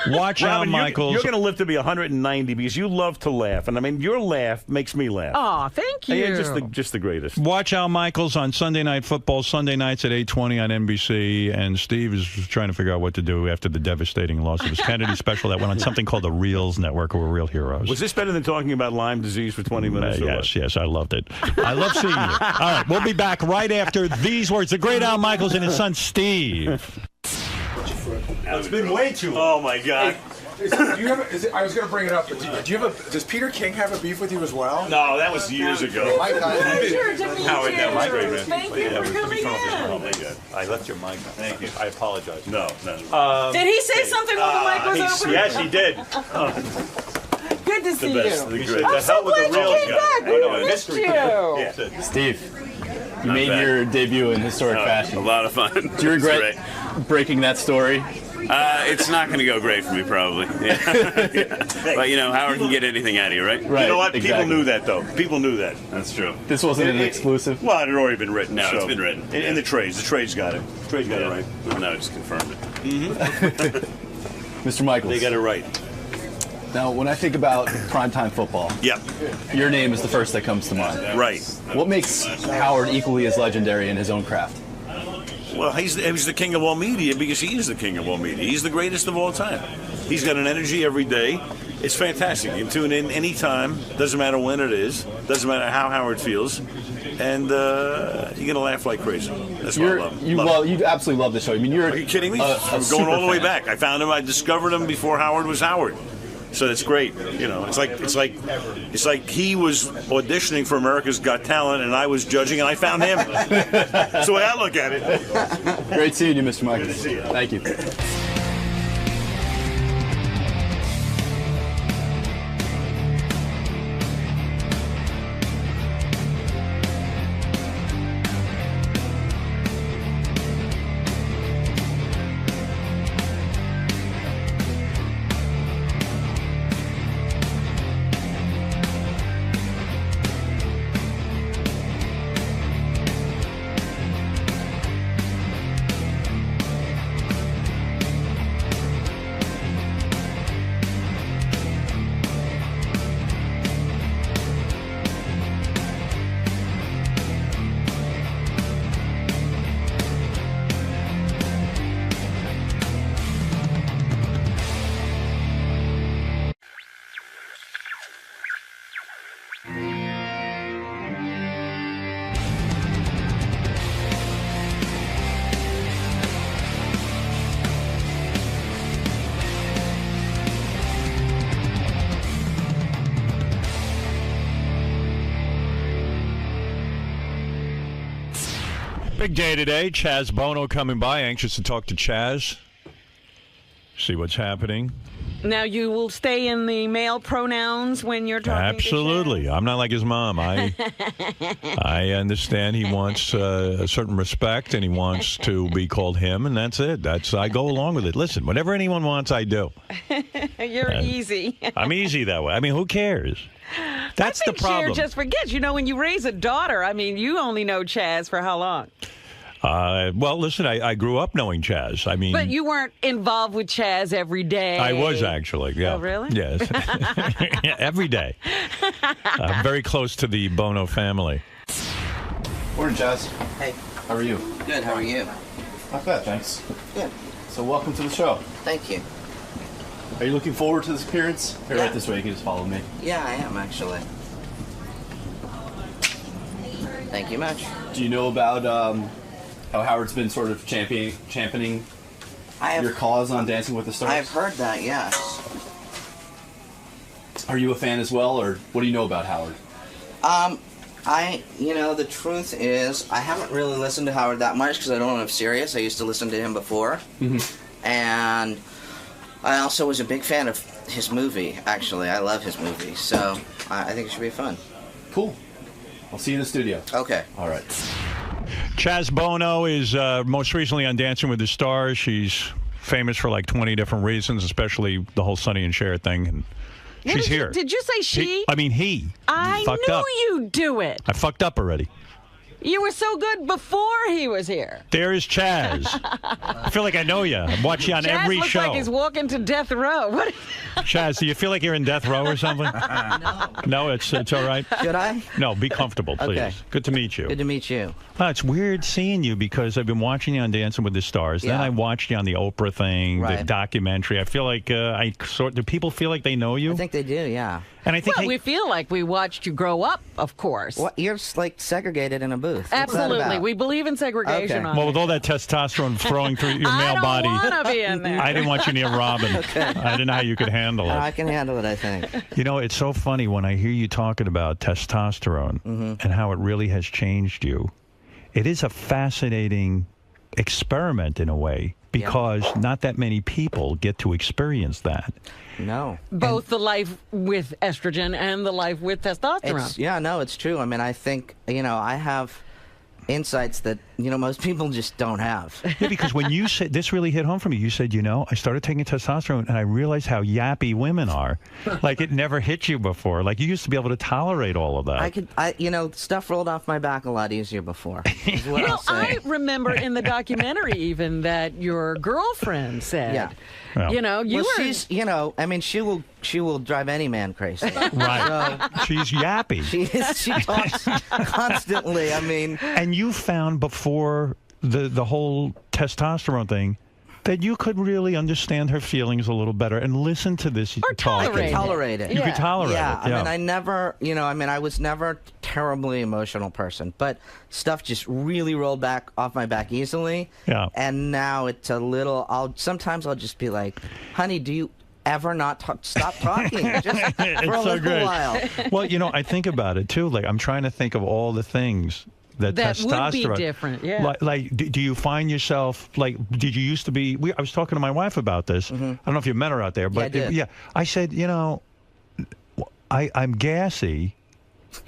Watch Al Robin, Michaels. You're going to live to be 190 because you love to laugh, and I mean your laugh makes me laugh. Oh, thank you. You're just the greatest. Watch Al Michaels on Sunday Night Football, Sunday nights at 8:20 on NBC. And Steve is trying to figure out what to do after the devastating loss of his Kennedy special that went on something called the Reels Network, who were real heroes. Was this better than talking about Lyme disease for 20 minutes? or what? Yes, I loved it. I love seeing you. All right, we'll be back right after these words. The great Al Michaels and his son Steve. It's been way too long. Oh, my God. I was going to bring it up, but does Peter King have a beef with you as well? No, that was years ago. Mike, Howard, that was great, man. Thank you for coming in. Oh, my God. I left your mic. Thank you. I apologize. No. Did he say something when the mic was open? Yes, he did. Good to see best, you. the great. I'm so glad you came back. We missed you. Yeah. Steve, you made your debut in historic fashion. A lot of fun. Do you regret breaking that story? It's not going to go great for me, probably. Yeah. But, Howard can get anything out of you, right? Right. You know what? Exactly. People knew that, though. People knew that. That's true. This wasn't an exclusive? Well, it had already been written. No, so. it's been written. In the trades. The trades got it. The trades got it right. Well, no, just confirmed it. Mr. Michaels. They got it right. Now, when I think about primetime football, your name is the first that comes to mind. Right. What makes Howard equally as legendary in his own craft? Well, he's the king of all media because he is the king of all media. He's the greatest of all time. He's got an energy every day. It's fantastic. You can tune in anytime. Doesn't matter when it is. Doesn't matter how Howard feels. And you're going to laugh like crazy. That's what I love. You absolutely love the show. I mean, Are you kidding me? I'm going all the way back. I found him. I discovered him before Howard was Howard. So it's great. It's like he was auditioning for America's Got Talent, and I was judging, and I found him. That's the way I look at it. Great seeing you, Mr. Michaels. Good to see you. Thank you. Big day today. Chaz Bono coming by. Anxious to talk to Chaz. See what's happening. Now, you will stay in the male pronouns when you're talking Absolutely. I'm not like his mom. I understand he wants a certain respect, and he wants to be called him, and that's it. I go along with it. Listen, whatever anyone wants, I do. You're easy. I'm easy that way. I mean, who cares? That's the problem. Cher just forgets. When you raise a daughter, I mean, you only know Chaz for how long? Well, listen, I grew up knowing Chaz. I mean, But you weren't involved with Chaz every day. I was actually, yeah. Oh, really? Yes. Yeah, every day. I'm very close to the Bono family. Morning, Chaz. Hey. How are you? Good, how are you? Not bad, thanks. Good. So welcome to the show. Thank you. Are you looking forward to this appearance? Here, right this way, you can just follow me. Yeah, I am, actually. Thank you much. Do you know about how Howard's been sort of championing your cause on Dancing with the Stars? I've heard that, yes. Are you a fan as well, or what do you know about Howard? The truth is, I haven't really listened to Howard that much because I don't know if Sirius. I used to listen to him before. Mm-hmm. And I also was a big fan of his movie, actually. I love his movie, so I think it should be fun. Cool. I'll see you in the studio. Okay. All right. Chaz Bono is most recently on Dancing with the Stars. She's famous for like 20 different reasons, especially the whole Sonny and Cher thing. And she's here. Did you say she? He. I fucked knew up. you'd do it. I fucked up already. You were so good before he was here. There is Chaz. I feel like I know you. I watch you on Chaz every looks show. like he's walking to death row. What? Chaz, do you feel like you're in death row or something? No, it's all right. Should I? No, be comfortable, please. Okay. Good to meet you. Good to meet you. It's weird seeing you because I've been watching you on Dancing with the Stars. Then I watched you on the Oprah thing, the Right. documentary. I feel like do people feel like they know you? I think they do, yeah. And I think Well, we feel like we watched you grow up, of course. What, you're like segregated in a booth. What's that Absolutely. about? We believe in segregation. Okay. well, with all that testosterone throwing through your I male don't body, wanna be in there. I didn't want you near Robin. I didn't know how you could handle it. I can handle it, I think. You know, it's so funny when I hear you talking about testosterone and how it really has changed you. It is a fascinating experiment in a way because not that many people get to experience that. No. Both the life with estrogen and the life with testosterone. It's true. I mean, I think, I have insights that, most people just don't have. Yeah, because when you said, this really hit home for me. You said, I started taking testosterone and I realized how yappy women are. Like it never hit you before. Like you used to be able to tolerate all of that. Stuff rolled off my back a lot easier before. Is what I'll say. I remember in the documentary even that your girlfriend said, you were... she's, she will drive any man crazy. Right. So, she's yappy. She talks constantly. I mean... And you found before the whole testosterone thing that you could really understand her feelings a little better and listen to this talking. I could tolerate it. You could tolerate it. I mean, I never, I was never a terribly emotional person, but stuff just really rolled back off my back easily. Yeah. And now it's a little, sometimes I'll just be like, honey, do you ever not stop talking just for a little while? Well, I think about it too. Like I'm trying to think of all the things that testosterone would be different. Yeah. Like do you find yourself like? Did you used to be? I was talking to my wife about this. I don't know if you met her out there, but I did. I said, I'm gassy.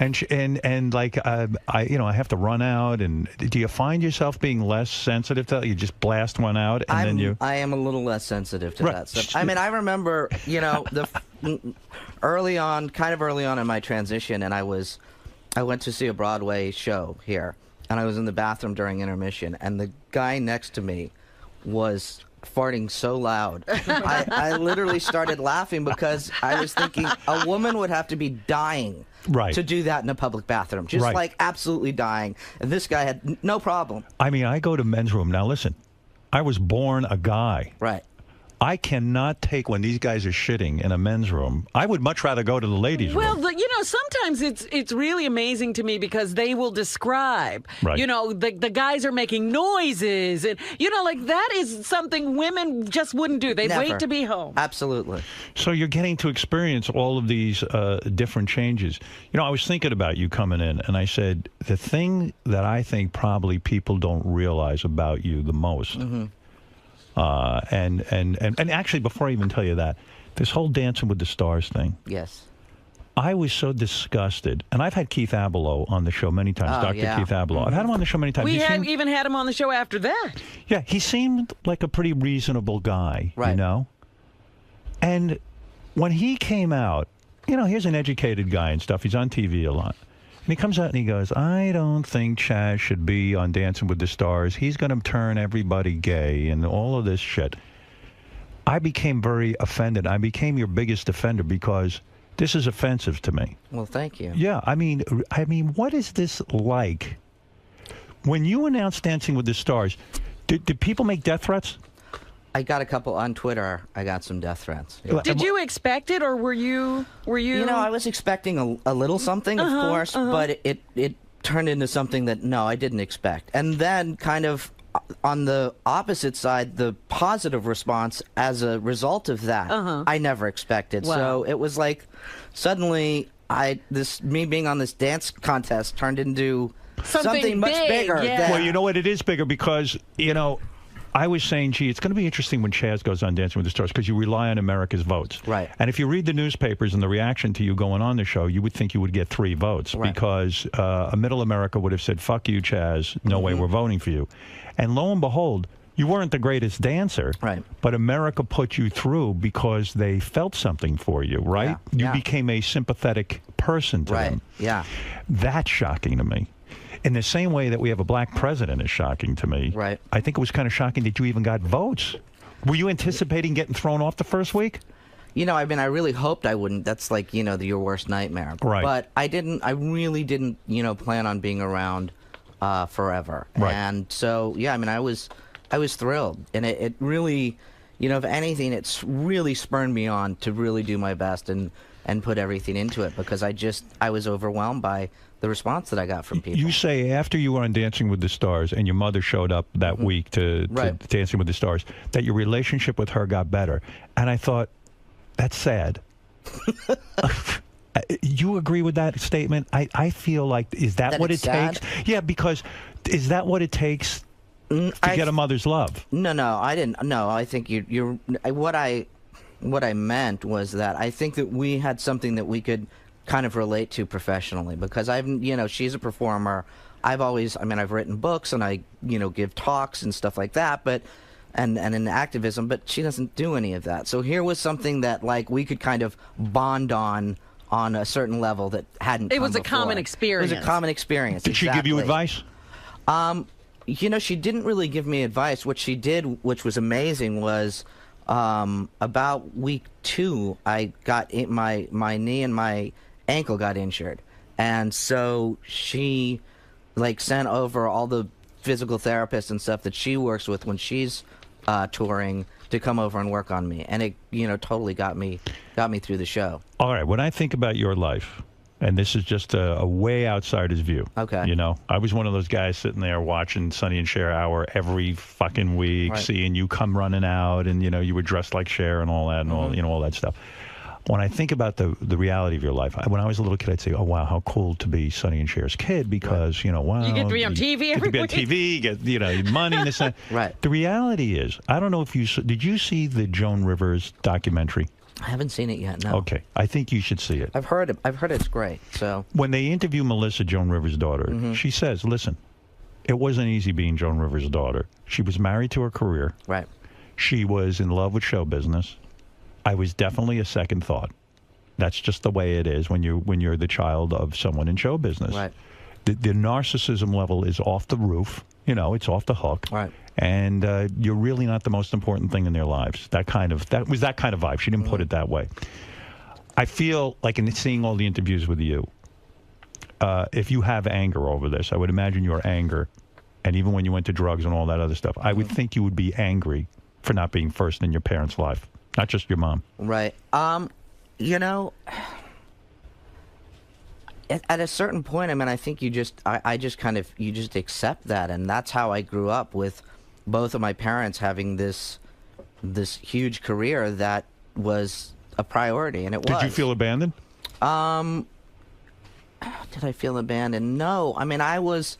And like I have to run out. And do you find yourself being less sensitive to that? You just blast one out, and I am a little less sensitive to that stuff. I mean, I remember, early on in my transition, and I went to see a Broadway show here, and I was in the bathroom during intermission, and the guy next to me was farting so loud. I literally started laughing because I was thinking a woman would have to be dying to do that in a public bathroom. Just like absolutely dying. And this guy had no problem. I mean, I go to men's room. Now listen, I was born a guy. Right. I cannot take when these guys are shitting in a men's room. I would much rather go to the ladies' room. Well, sometimes it's really amazing to me because they will describe, the guys are making noises. And, like that is something women just wouldn't do. They'd wait to be home. Absolutely. So you're getting to experience all of these different changes. I was thinking about you coming in, and I said, the thing that I think probably people don't realize about you the most and actually, before I even tell you that, this whole Dancing with the Stars thing. Yes. I was so disgusted, and I've had Keith Abelow on the show many times. Dr. Keith Abelow. I've had him on the show many times. We even had him on the show after that. Yeah, he seemed like a pretty reasonable guy, And when he came out, here's an educated guy and stuff. He's on TV a lot. And he comes out and he goes, I don't think Chaz should be on Dancing with the Stars. He's going to turn everybody gay and all of this shit. I became very offended. I became your biggest defender because this is offensive to me. Well, thank you. Yeah, I mean, what is this like? When you announced Dancing with the Stars, did people make death threats? I got a couple on Twitter. I got some death threats. Yeah. Did you expect it, or were you? I was expecting a little something, of course, but it turned into something that I didn't expect. And then, kind of on the opposite side, the positive response as a result of that, I never expected. Wow. So it was like suddenly me being on this dance contest turned into something much bigger. Yeah. Well, you know what? It is bigger because I was saying, gee, it's going to be interesting when Chaz goes on Dancing with the Stars because you rely on America's votes. Right. And if you read the newspapers and the reaction to you going on the show, you would think you would get 3 votes because a middle America would have said, fuck you, Chaz. No way we're voting for you. And lo and behold, you weren't the greatest dancer, but America put you through because they felt something for you, right? Yeah. You became a sympathetic person to them. Yeah. That's shocking to me. In the same way that we have a black president is shocking to me. Right. I think it was kind of shocking that you even got votes. Were you anticipating getting thrown off the first week? You know, I mean, I really hoped I wouldn't. That's like, you know, your worst nightmare. Right. But I didn't. I really didn't, you know, plan on being around forever. Right. And so, yeah, I mean, I was thrilled, and it really, you know, if anything, it's really spurred me on to really do my best and put everything into it, because I was overwhelmed by the response that I got from people. You say after you were on Dancing with the Stars and your mother showed up that week to Dancing with the Stars, that your relationship with her got better. And I thought, that's sad. You agree with that statement? I feel like, is that what it takes? Yeah, because is that what it takes to get a mother's love? No, I didn't. No, I think you're what I meant was that I think that we had something that we could kind of relate to professionally, because she's a performer. I've written books and I, give talks and stuff like that, but and in activism, but she doesn't do any of that. So here was something that like we could kind of bond on a certain level that hadn't It come was a before. common experience. It was a common experience. Did she give you advice? She didn't really give me advice. What she did, which was amazing, was about week 2, I got my knee and my ankle got injured, and so she sent over all the physical therapists and stuff that she works with when she's touring to come over and work on me, and it totally got me through the show. All right, when I think about your life, and this is just a way outsider's view. Okay. I was one of those guys sitting there watching Sonny and Cher Hour every fucking week, Right. seeing you come running out, and you were dressed like Cher and all that, and all that stuff. When I think about the reality of your life, when I was a little kid, I'd say, "Oh wow, how cool to be Sonny and Cher's kid," because wow, You get to be on TV every get to be on TV, get money and this and that. Right. The reality is, I don't know if did you see the Joan Rivers documentary? I haven't seen it yet. No. Okay, I think you should see it. I've heard it. I've heard it's great. So when they interview Melissa, Joan Rivers' daughter, she says, "Listen, it wasn't easy being Joan Rivers' daughter. She was married to her career. Right. She was in love with show business. I was definitely a second thought. That's just the way it is when you're the child of someone in show business. Right. The narcissism level is off the roof. It's off the hook. Right. And you're really not the most important thing in their lives. That was that kind of vibe. She didn't put it that way. I feel like in seeing all the interviews with you, if you have anger over this, I would imagine your anger, and even when you went to drugs and all that other stuff, I would think you would be angry for not being first in your parents' life, not just your mom. Right. At a certain point, I think you just accept that, and that's how I grew up, with both of my parents having this huge career that was a priority, and it was. Did you feel abandoned? Did I feel abandoned? No. I was,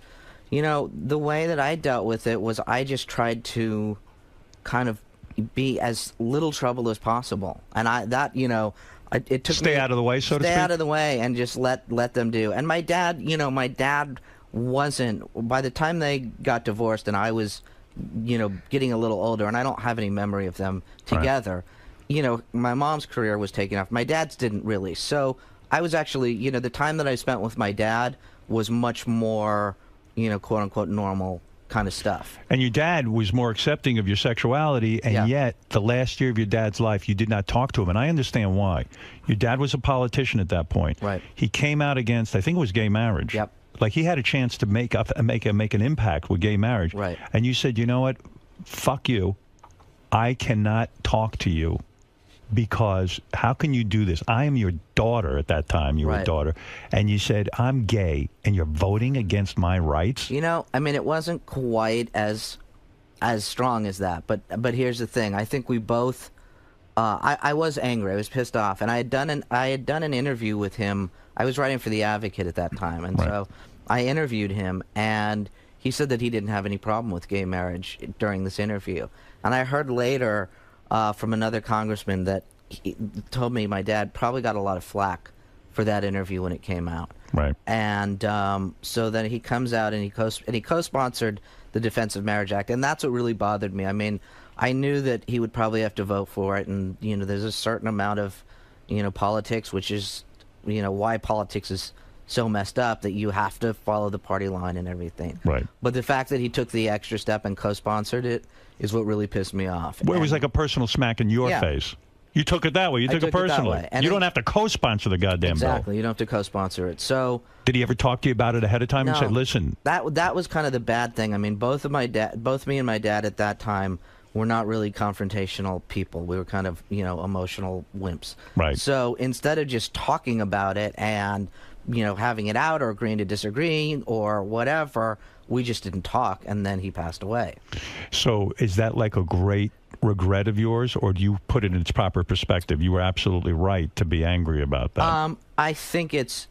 the way that I dealt with it was I just tried to kind of be as little trouble as possible, and it took stay out of the way, so to speak. Stay out of the way and just let them do. And my dad wasn't. By the time they got divorced, and I was, getting a little older, and I don't have any memory of them together. Right. My mom's career was taking off. My dad's didn't really. So I was actually, the time that I spent with my dad was much more, quote unquote normal kind of stuff. And your dad was more accepting of your sexuality, and yet the last year of your dad's life, you did not talk to him, and I understand why. Your dad was a politician at that point. Right. He came out against, I think it was gay marriage. Yep. Like he had a chance to make an impact with gay marriage. Right. And you said, you know what? Fuck you. I cannot talk to you. Because how can you do this? I am your daughter at that time. You were a daughter. And you said, I'm gay, and you're voting against my rights? It wasn't quite as strong as that. But here's the thing. I think we both... I was angry. I was pissed off. And I had done an interview with him. I was writing for The Advocate at that time. And so I interviewed him, and he said that he didn't have any problem with gay marriage during this interview. And I heard later... from another congressman that he told me my dad probably got a lot of flack for that interview when it came out. Right. And so then he comes out and he co-sponsored the Defense of Marriage Act, and that's what really bothered me. I knew that he would probably have to vote for it, and there's a certain amount of politics, which is why politics is so messed up that you have to follow the party line and everything. Right. But the fact that he took the extra step and co-sponsored it is what really pissed me off. Well, it was like a personal smack in your Yeah. face. You took it that way. You I took it took it that personally. way. And You don't have to co-sponsor the goddamn bill. Exactly. You don't have to co-sponsor it. So Did he ever talk to you about it ahead of time and No. say, listen, that was kind of the bad thing. I mean, both me and my dad at that time were not really confrontational people. We were kind of, emotional wimps. Right. So instead of just talking about it and, having it out or agreeing to disagree or whatever, we just didn't talk, and then he passed away. so is that like a great regret of yours, or do you put it in its proper perspective? You were absolutely right to be angry about that. I think it's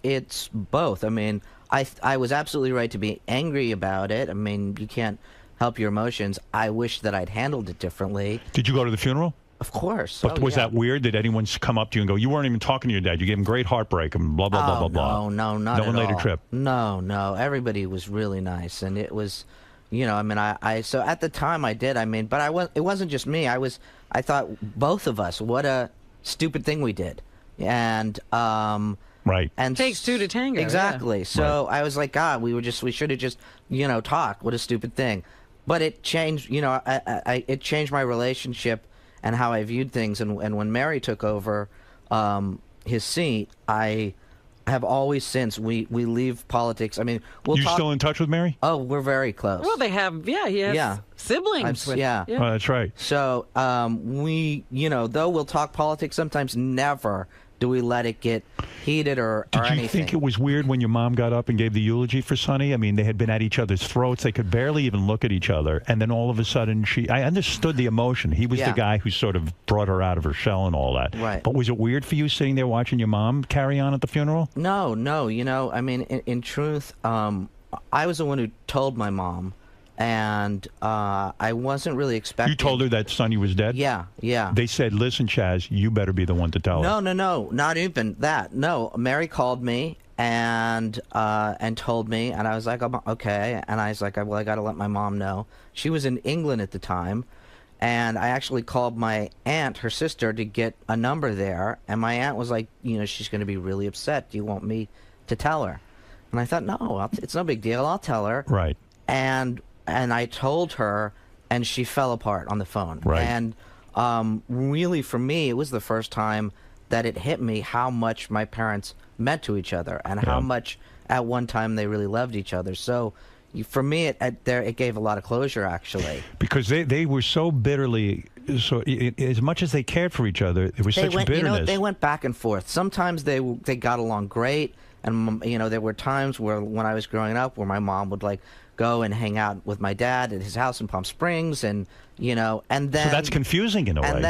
both. I mean, I was absolutely right to be angry about it. I mean, you can't help your emotions. I wish that I'd handled it differently. Did you go to the funeral? Of course. But was that weird? Did anyone come up to you and go, you weren't even talking to your dad, you gave him great heartbreak and blah, blah, blah, blah, blah? No, not No at one laid a all. trip? No. Everybody was really nice, and it was, so at the time I did, but it wasn't just me. I thought both of us, what a stupid thing we did. And, right. And Takes two to tango. Exactly. Yeah. So I was like, God, we should have just, talked. What a stupid thing. But it changed, it changed my relationship and how I viewed things. And when Mary took over his seat, I have always since we leave politics. I mean, we'll You talk. still in touch with Mary? Oh, we're very close. Well, they have, he has siblings. Yeah. Oh, that's right. So we, though we'll talk politics sometimes, never do we let it get heated or Did you anything. think it was weird when your mom got up and gave the eulogy for Sonny? I mean, they had been at each other's throats. They could barely even look at each other. And then all of a sudden, I understood the emotion. He was the guy who sort of brought her out of her shell and all that. Right. But was it weird for you sitting there watching your mom carry on at the funeral? No. I mean, in truth, I was the one who told my mom, and I wasn't really expecting. You told her that Sonny was dead? Yeah. They said, listen, Chaz, you better be the one to tell her. No, not even that. No, Mary called me and told me, and I was like, okay. And I was like, well, I got to let my mom know. She was in England at the time, and I actually called my aunt, her sister, to get a number there. And my aunt was like, she's going to be really upset. Do you want me to tell her? And I thought, no, it's no big deal. I'll tell her. Right. And I told her, and she fell apart on the phone. Right. And really, for me, it was the first time that it hit me how much my parents meant to each other and how much at one time they really loved each other. So for me, it gave a lot of closure, actually. Because they were so bitterly, as much as they cared for each other, there was such bitterness. They went back and forth. Sometimes they got along great, and there were times where when I was growing up where my mom would go and hang out with my dad at his house in Palm Springs, and and then So that's confusing in a way. and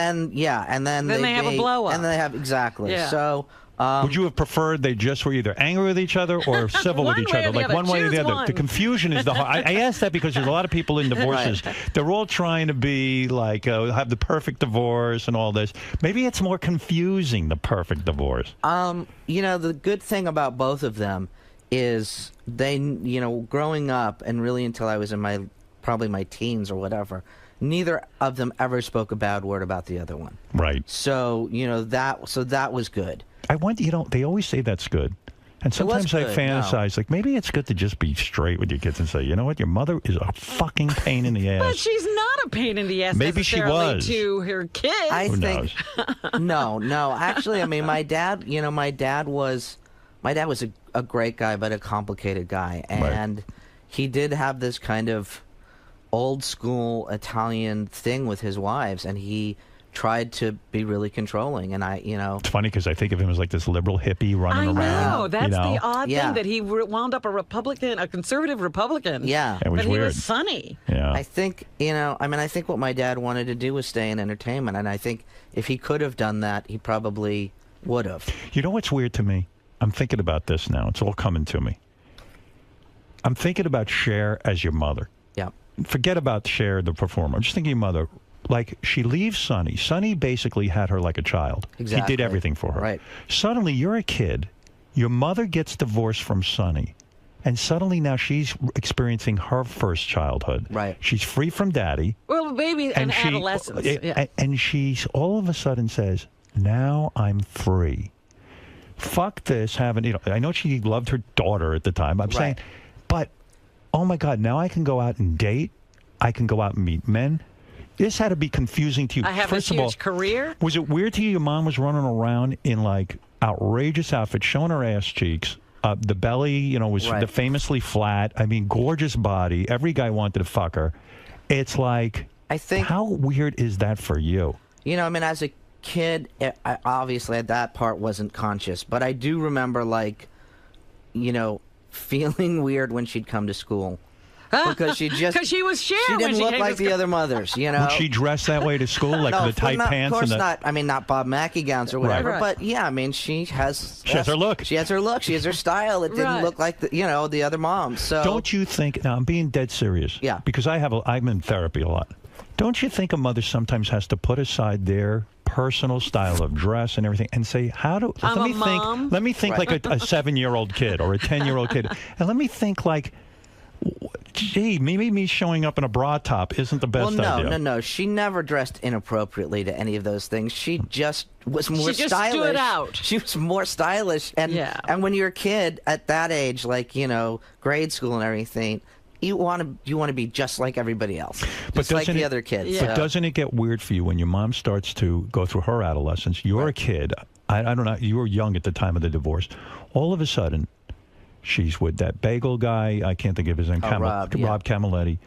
then they have a blow up. and they have exactly. Yeah. So would you have preferred they just were either angry with each other or civil with One each way other? or the Like other. one way or the Choose other. one. The confusion is the hard. I ask that because there's a lot of people in divorces. They're all trying to be like, have the perfect divorce and all this. Maybe it's more confusing, the perfect divorce. The good thing about both of them is they, growing up and really until I was in probably my teens or whatever, neither of them ever spoke a bad word about the other one. Right. So, that was good. I wonder, they always say that's good. And sometimes I good, fantasize, like, maybe it's good to just be straight with your kids and say, you know what, your mother is a fucking pain in the ass. But she's not a pain in the ass Maybe she necessarily was. to her kids. I Who think knows? no. Actually, I mean, my dad was a great guy, but a complicated guy, and he did have this kind of old school Italian thing with his wives, and he tried to be really controlling. And It's funny because I think of him as like this liberal hippie running around. I know. That's the odd Yeah. thing, that he wound up a conservative Republican. Yeah. It was but he weird. was sunny. Yeah. I think, I think what my dad wanted to do was stay in entertainment, and I think if he could have done that, he probably would have. You know what's weird to me? I'm thinking about this now. It's all coming to me. I'm thinking about Cher as your mother. Yeah. Forget about Cher, the performer. I'm just thinking of your mother. Like, she leaves Sonny. Sonny basically had her like a child. Exactly. He did everything for her. Right. Suddenly, you're a kid. Your mother gets divorced from Sonny. And suddenly now she's experiencing her first childhood. Right. She's free from daddy. Well, baby and adolescence. Yeah. And she's all of a sudden says, now I'm free. fuck this. I know she loved her daughter at the time. I'm saying, but oh my God, now I can go out and date. I can go out and meet men. This had to be confusing to you. I have First a of all, huge career. Was it weird to you? Your mom was running around in like outrageous outfits, showing her ass cheeks. The belly, was famously flat. I mean, gorgeous body. Every guy wanted to fuck her. It's like, I think, how weird is that for you? As a kid, obviously that part wasn't conscious, but I do remember, feeling weird when she'd come to school. Because she was Cher. She didn't look like the other mothers, Would she dress that way to school, like no, the tight pants? Of course not. I mean, not Bob Mackie gowns or whatever. Right. But yeah, I mean, she has her look. She has her look. She has her style. It didn't look like the other moms. So don't you think? Now I'm being dead serious. Yeah. Because I'm in therapy a lot. Don't you think a mother sometimes has to put aside their personal style of dress and everything and say, let me think like a 7-year-old kid or a 10-year-old kid, and let me think like, gee, maybe me showing up in a bra top isn't the best idea. No. She never dressed inappropriately to any of those things. She just was more stylish. She just stood out. She was more stylish. And when you're a kid at that age, grade school and everything, you want to be just like everybody else, just like the other kids. Yeah. But doesn't it get weird for you when your mom starts to go through her adolescence? You're a kid. I don't know. You were young at the time of the divorce. All of a sudden, she's with that bagel guy. I can't think of his name. Rob Camilletti.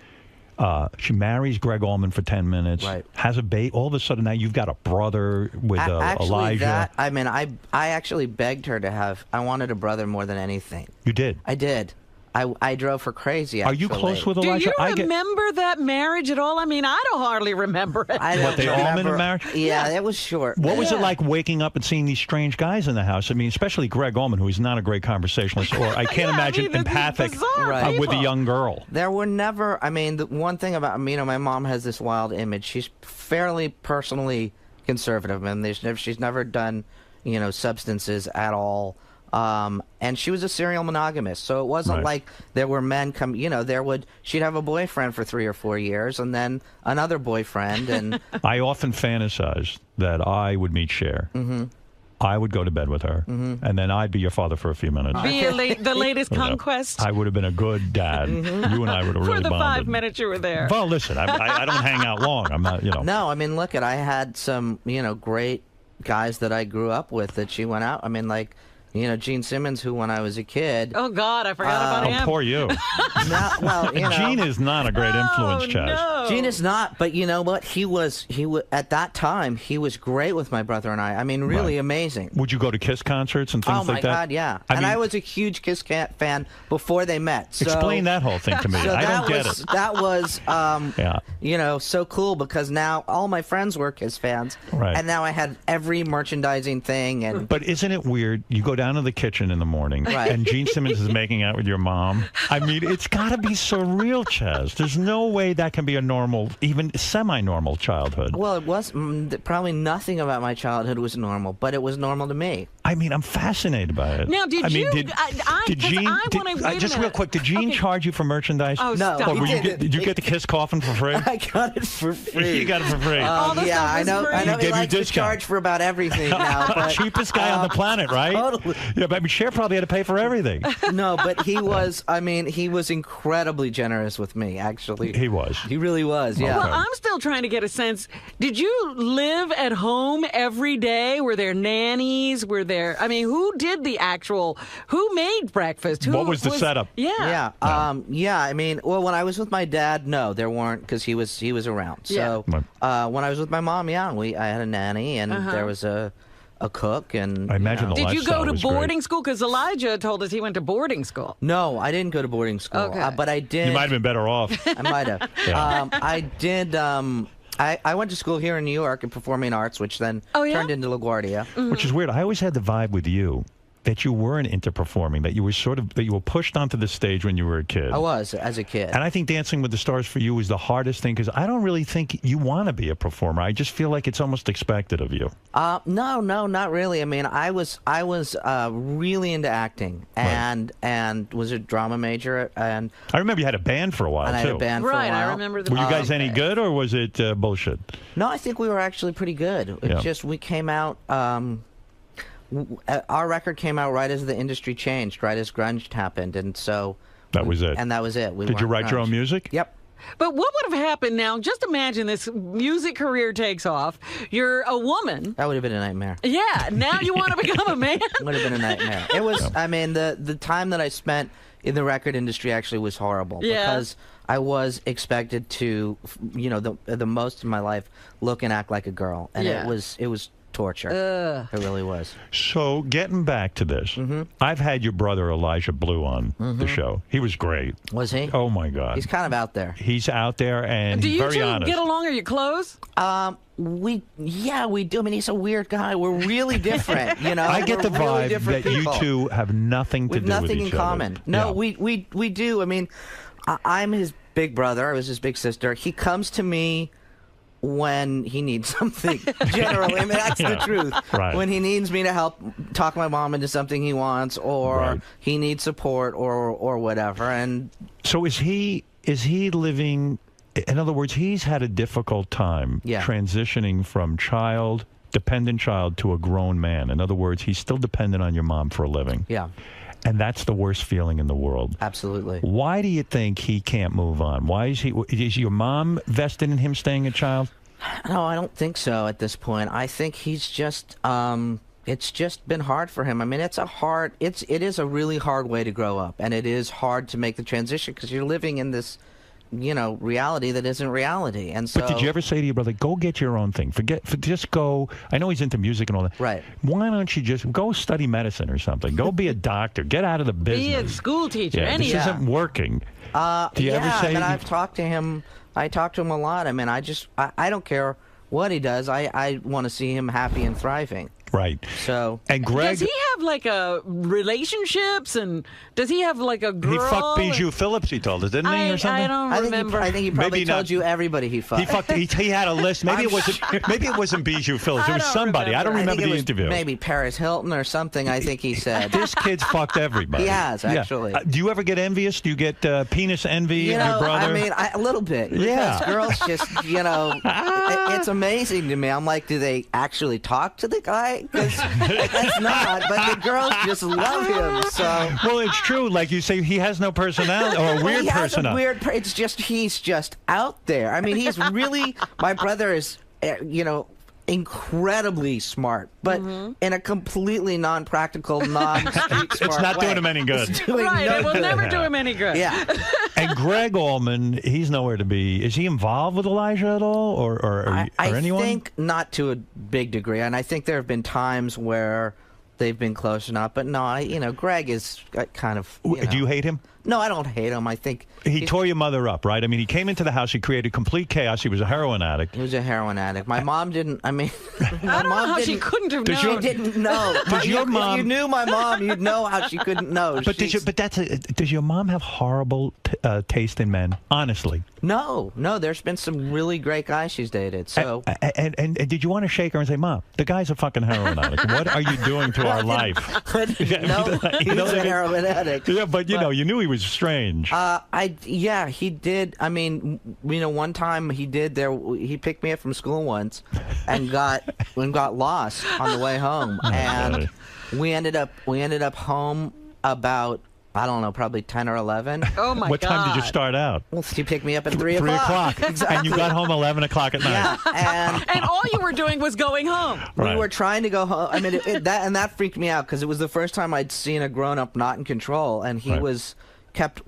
She marries Greg Allman for 10 minutes. Right. Has a baby. All of a sudden, now you've got a brother with Elijah. I actually begged her to have. I wanted a brother more than anything. You did. I did. I drove her crazy. Actually. Are you close with Elijah? Do you remember that marriage at all? I mean, I don't hardly remember it. They Allman marriage? Yeah, it was short. What was it like waking up and seeing these strange guys in the house? I mean, especially Greg Allman, who is not a great conversationalist, or I can't imagine empathic with a young girl. There were never. I mean, the one thing about my mom has this wild image. She's fairly personally conservative, and she's never done, substances at all. And she was a serial monogamist, so it wasn't like there were men she'd have a boyfriend for 3 or 4 years and then another boyfriend. And I often fantasize that I would meet Cher. Mm-hmm. I would go to bed with her, and then I'd be your father for a few minutes. Be the latest conquest. I would have been a good dad. You and I would have really bonded. For the 5 minutes you were there. Well, listen, I don't hang out long. I'm not, No, I mean, look, I had some, great guys that I grew up with that she went out. I mean, Gene Simmons, who when I was a kid. Oh God, I forgot about him. Oh, poor you. Gene is not a great influence, Chaz. No. Gene is not, but you know what? He was at that time. He was great with my brother and I. I mean, really amazing. Would you go to Kiss concerts and things like that? Oh my God, yeah. I was a huge Kiss fan before they met. So, explain that whole thing to me. I don't get it. That was, so cool because now all my friends were Kiss fans, and now I had every merchandising thing. But isn't it weird? You go down to the kitchen in the morning, and Gene Simmons is making out with your mom. I mean, it's got to be surreal, Chaz. There's no way that can be a normal, even semi-normal childhood. Well, it was probably nothing about my childhood was normal, but it was normal to me. I mean, I'm fascinated by it. Now, did Gene? Just real quick, did Gene charge you for merchandise? Oh, no. Stop. Did you get the Kiss coffin for free? I got it for free. You got it for free. Yeah, I know. I know he likes to charge for about everything now. But, cheapest guy on the planet, right? Totally. Yeah, but I mean, Cher probably had to pay for everything. No, but he was. I mean, he was incredibly generous with me. Actually, he was. He really was. Yeah. Well, I'm still trying to get a sense. Did you live at home every day? Were there nannies? Were there? I mean, who did the actual? Who made breakfast? What was the setup? Yeah. Yeah. I mean, well, when I was with my dad, no, there weren't because he was around. So when I was with my mom, I had a nanny and there was a cook. And I imagine Did you go to boarding school? Because Elijah told us he went to boarding school. No, I didn't go to boarding school. Okay. But I did. You might have been better off. I might have. I did. I went to school here in New York in performing arts, which then turned into LaGuardia. Mm-hmm. Which is weird. I always had the vibe with you that you weren't into performing, that you were that you were pushed onto the stage when you were a kid. I was, as a kid. And I think Dancing with the Stars for you was the hardest thing because I don't really think you want to be a performer. I just feel like it's almost expected of you. No, not really. I mean, I was really into acting and was a drama major. And I remember you had a band for a while, and I had a band for a while. I remember the Were you guys any good, or was it bullshit? No, I think we were actually pretty good. It's just we came out... our record came out right as the industry changed, right as grunge happened, and so that was it. And that was it. Did you write your own music? Yep. But what would have happened now? Just imagine this music career takes off. You're a woman. That would have been a nightmare. Yeah. Now you want to become a man? Would have been a nightmare. It was. I mean, the time that I spent in the record industry actually was horrible because I was expected to, the most in my life, look and act like a girl, and it was torture. It really was. So getting back to this, I've had your brother Elijah Blue on the show. He was great. Was he? Oh my God. He's kind of out there. He's out there, and do he's you very two honest. get along? Are you close? We do. I mean, he's a weird guy. We're really different. I get the really vibe that people. you two have nothing to do with nothing each in common. other. No, Yeah. we do. I mean, I'm his big brother. I was his big sister. He comes to me when he needs something. Generally, I mean, that's the truth. Right. When he needs me to help talk my mom into something he wants, or he needs support, or whatever. And so is he living? In other words, he's had a difficult time transitioning from dependent child to a grown man. In other words, he's still dependent on your mom for a living. Yeah. And that's the worst feeling in the world. Absolutely. Why do you think he can't move on? Why is your mom vested in him staying a child? No, I don't think so at this point. I think he's just it's just been hard for him. I mean, it is a really hard way to grow up, and it is hard to make the transition because you're living in this reality that isn't reality. And so, but did you ever say to your brother, go get your own thing? Just go. I know he's into music and all that. Right. Why don't you just go study medicine or something? Go be a doctor. Get out of the business. Be a school teacher. This isn't working. Do you ever say? I've talked to him. I talk to him a lot. I mean, I don't care what he does. I want to see him happy and thriving. Right. So, and Greg, does he have like relationships, and does he have like a girl? He fucked Bijou Phillips. He told us, didn't he, or something? I don't remember. I think he probably told you everybody he fucked. He fucked. He had a list. Maybe it wasn't. Maybe it wasn't Bijou Phillips. It was somebody. I don't remember the interview. Maybe Paris Hilton or something. I think he said. This kid's fucked everybody. He has actually. Do you ever get envious? Do you get penis envy of your brother? I mean, a little bit. Yeah. Because girls just, it's amazing to me. I'm like, do they actually talk to the guy? Because that's not. But the girls just love him. So. Well, it's true. Like you say, he has no personality or a weird personality. It's just he's just out there. I mean, he's really. My brother is, incredibly smart, but in a completely non-practical, non-street smart It's not way. doing him any good. It's doing Right, no it will good. never do him any good. Yeah. And Greg Allman, he's nowhere to be. Is he involved with Elijah at all, or anyone? I think not to a big degree, and I think there have been times where they've been close enough. But no, Greg is kind of. Do you hate him? No, I don't hate him. I think he tore your mother up, right? I mean, he came into the house, he created complete chaos. He was a heroin addict. He was a heroin addict. My mom didn't. I mean, I don't know how she couldn't have known. She didn't know. Does your mom? If you knew my mom, you'd know how she couldn't know. But does your mom have horrible taste in men? Honestly. No. There's been some really great guys she's dated. So. And did you want to shake her and say, "Mom, the guy's a fucking heroin addict. What are you doing to our life?" No, he was a heroin addict. Yeah, but you knew he was strange. He did. I mean, one time he did. He picked me up from school once, and got lost on the way home, and we ended up home about, I don't know, probably 10 or 11. Oh my God! What time did you start out? Well, he picked me up at 3 o'clock. 3 o'clock. Exactly. And you got home 11 o'clock at night. Yeah, and all you were doing was going home. We were trying to go home. I mean, that freaked me out because it was the first time I'd seen a grown-up not in control, and he kept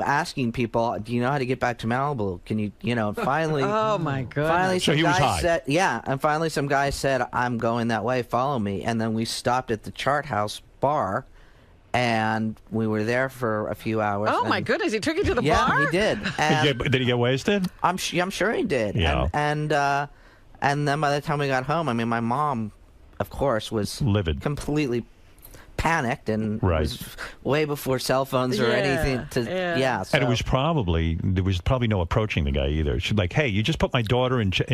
asking people, do you know how to get back to Malibu? Can you finally oh my God. Finally so some he was guy high. and finally some guy said, I'm going that way, follow me. And then we stopped at the Chart House bar, and we were there for a few hours. Oh my goodness, he took you to the bar? Yeah, he did. And did he get wasted? I'm sure he did. Yeah. And then by the time we got home, I mean, my mom, of course, was livid, completely panicked, and it was way before cell phones or anything. So. And there was probably no approaching the guy either. She's like, "Hey, you just put my daughter in danger."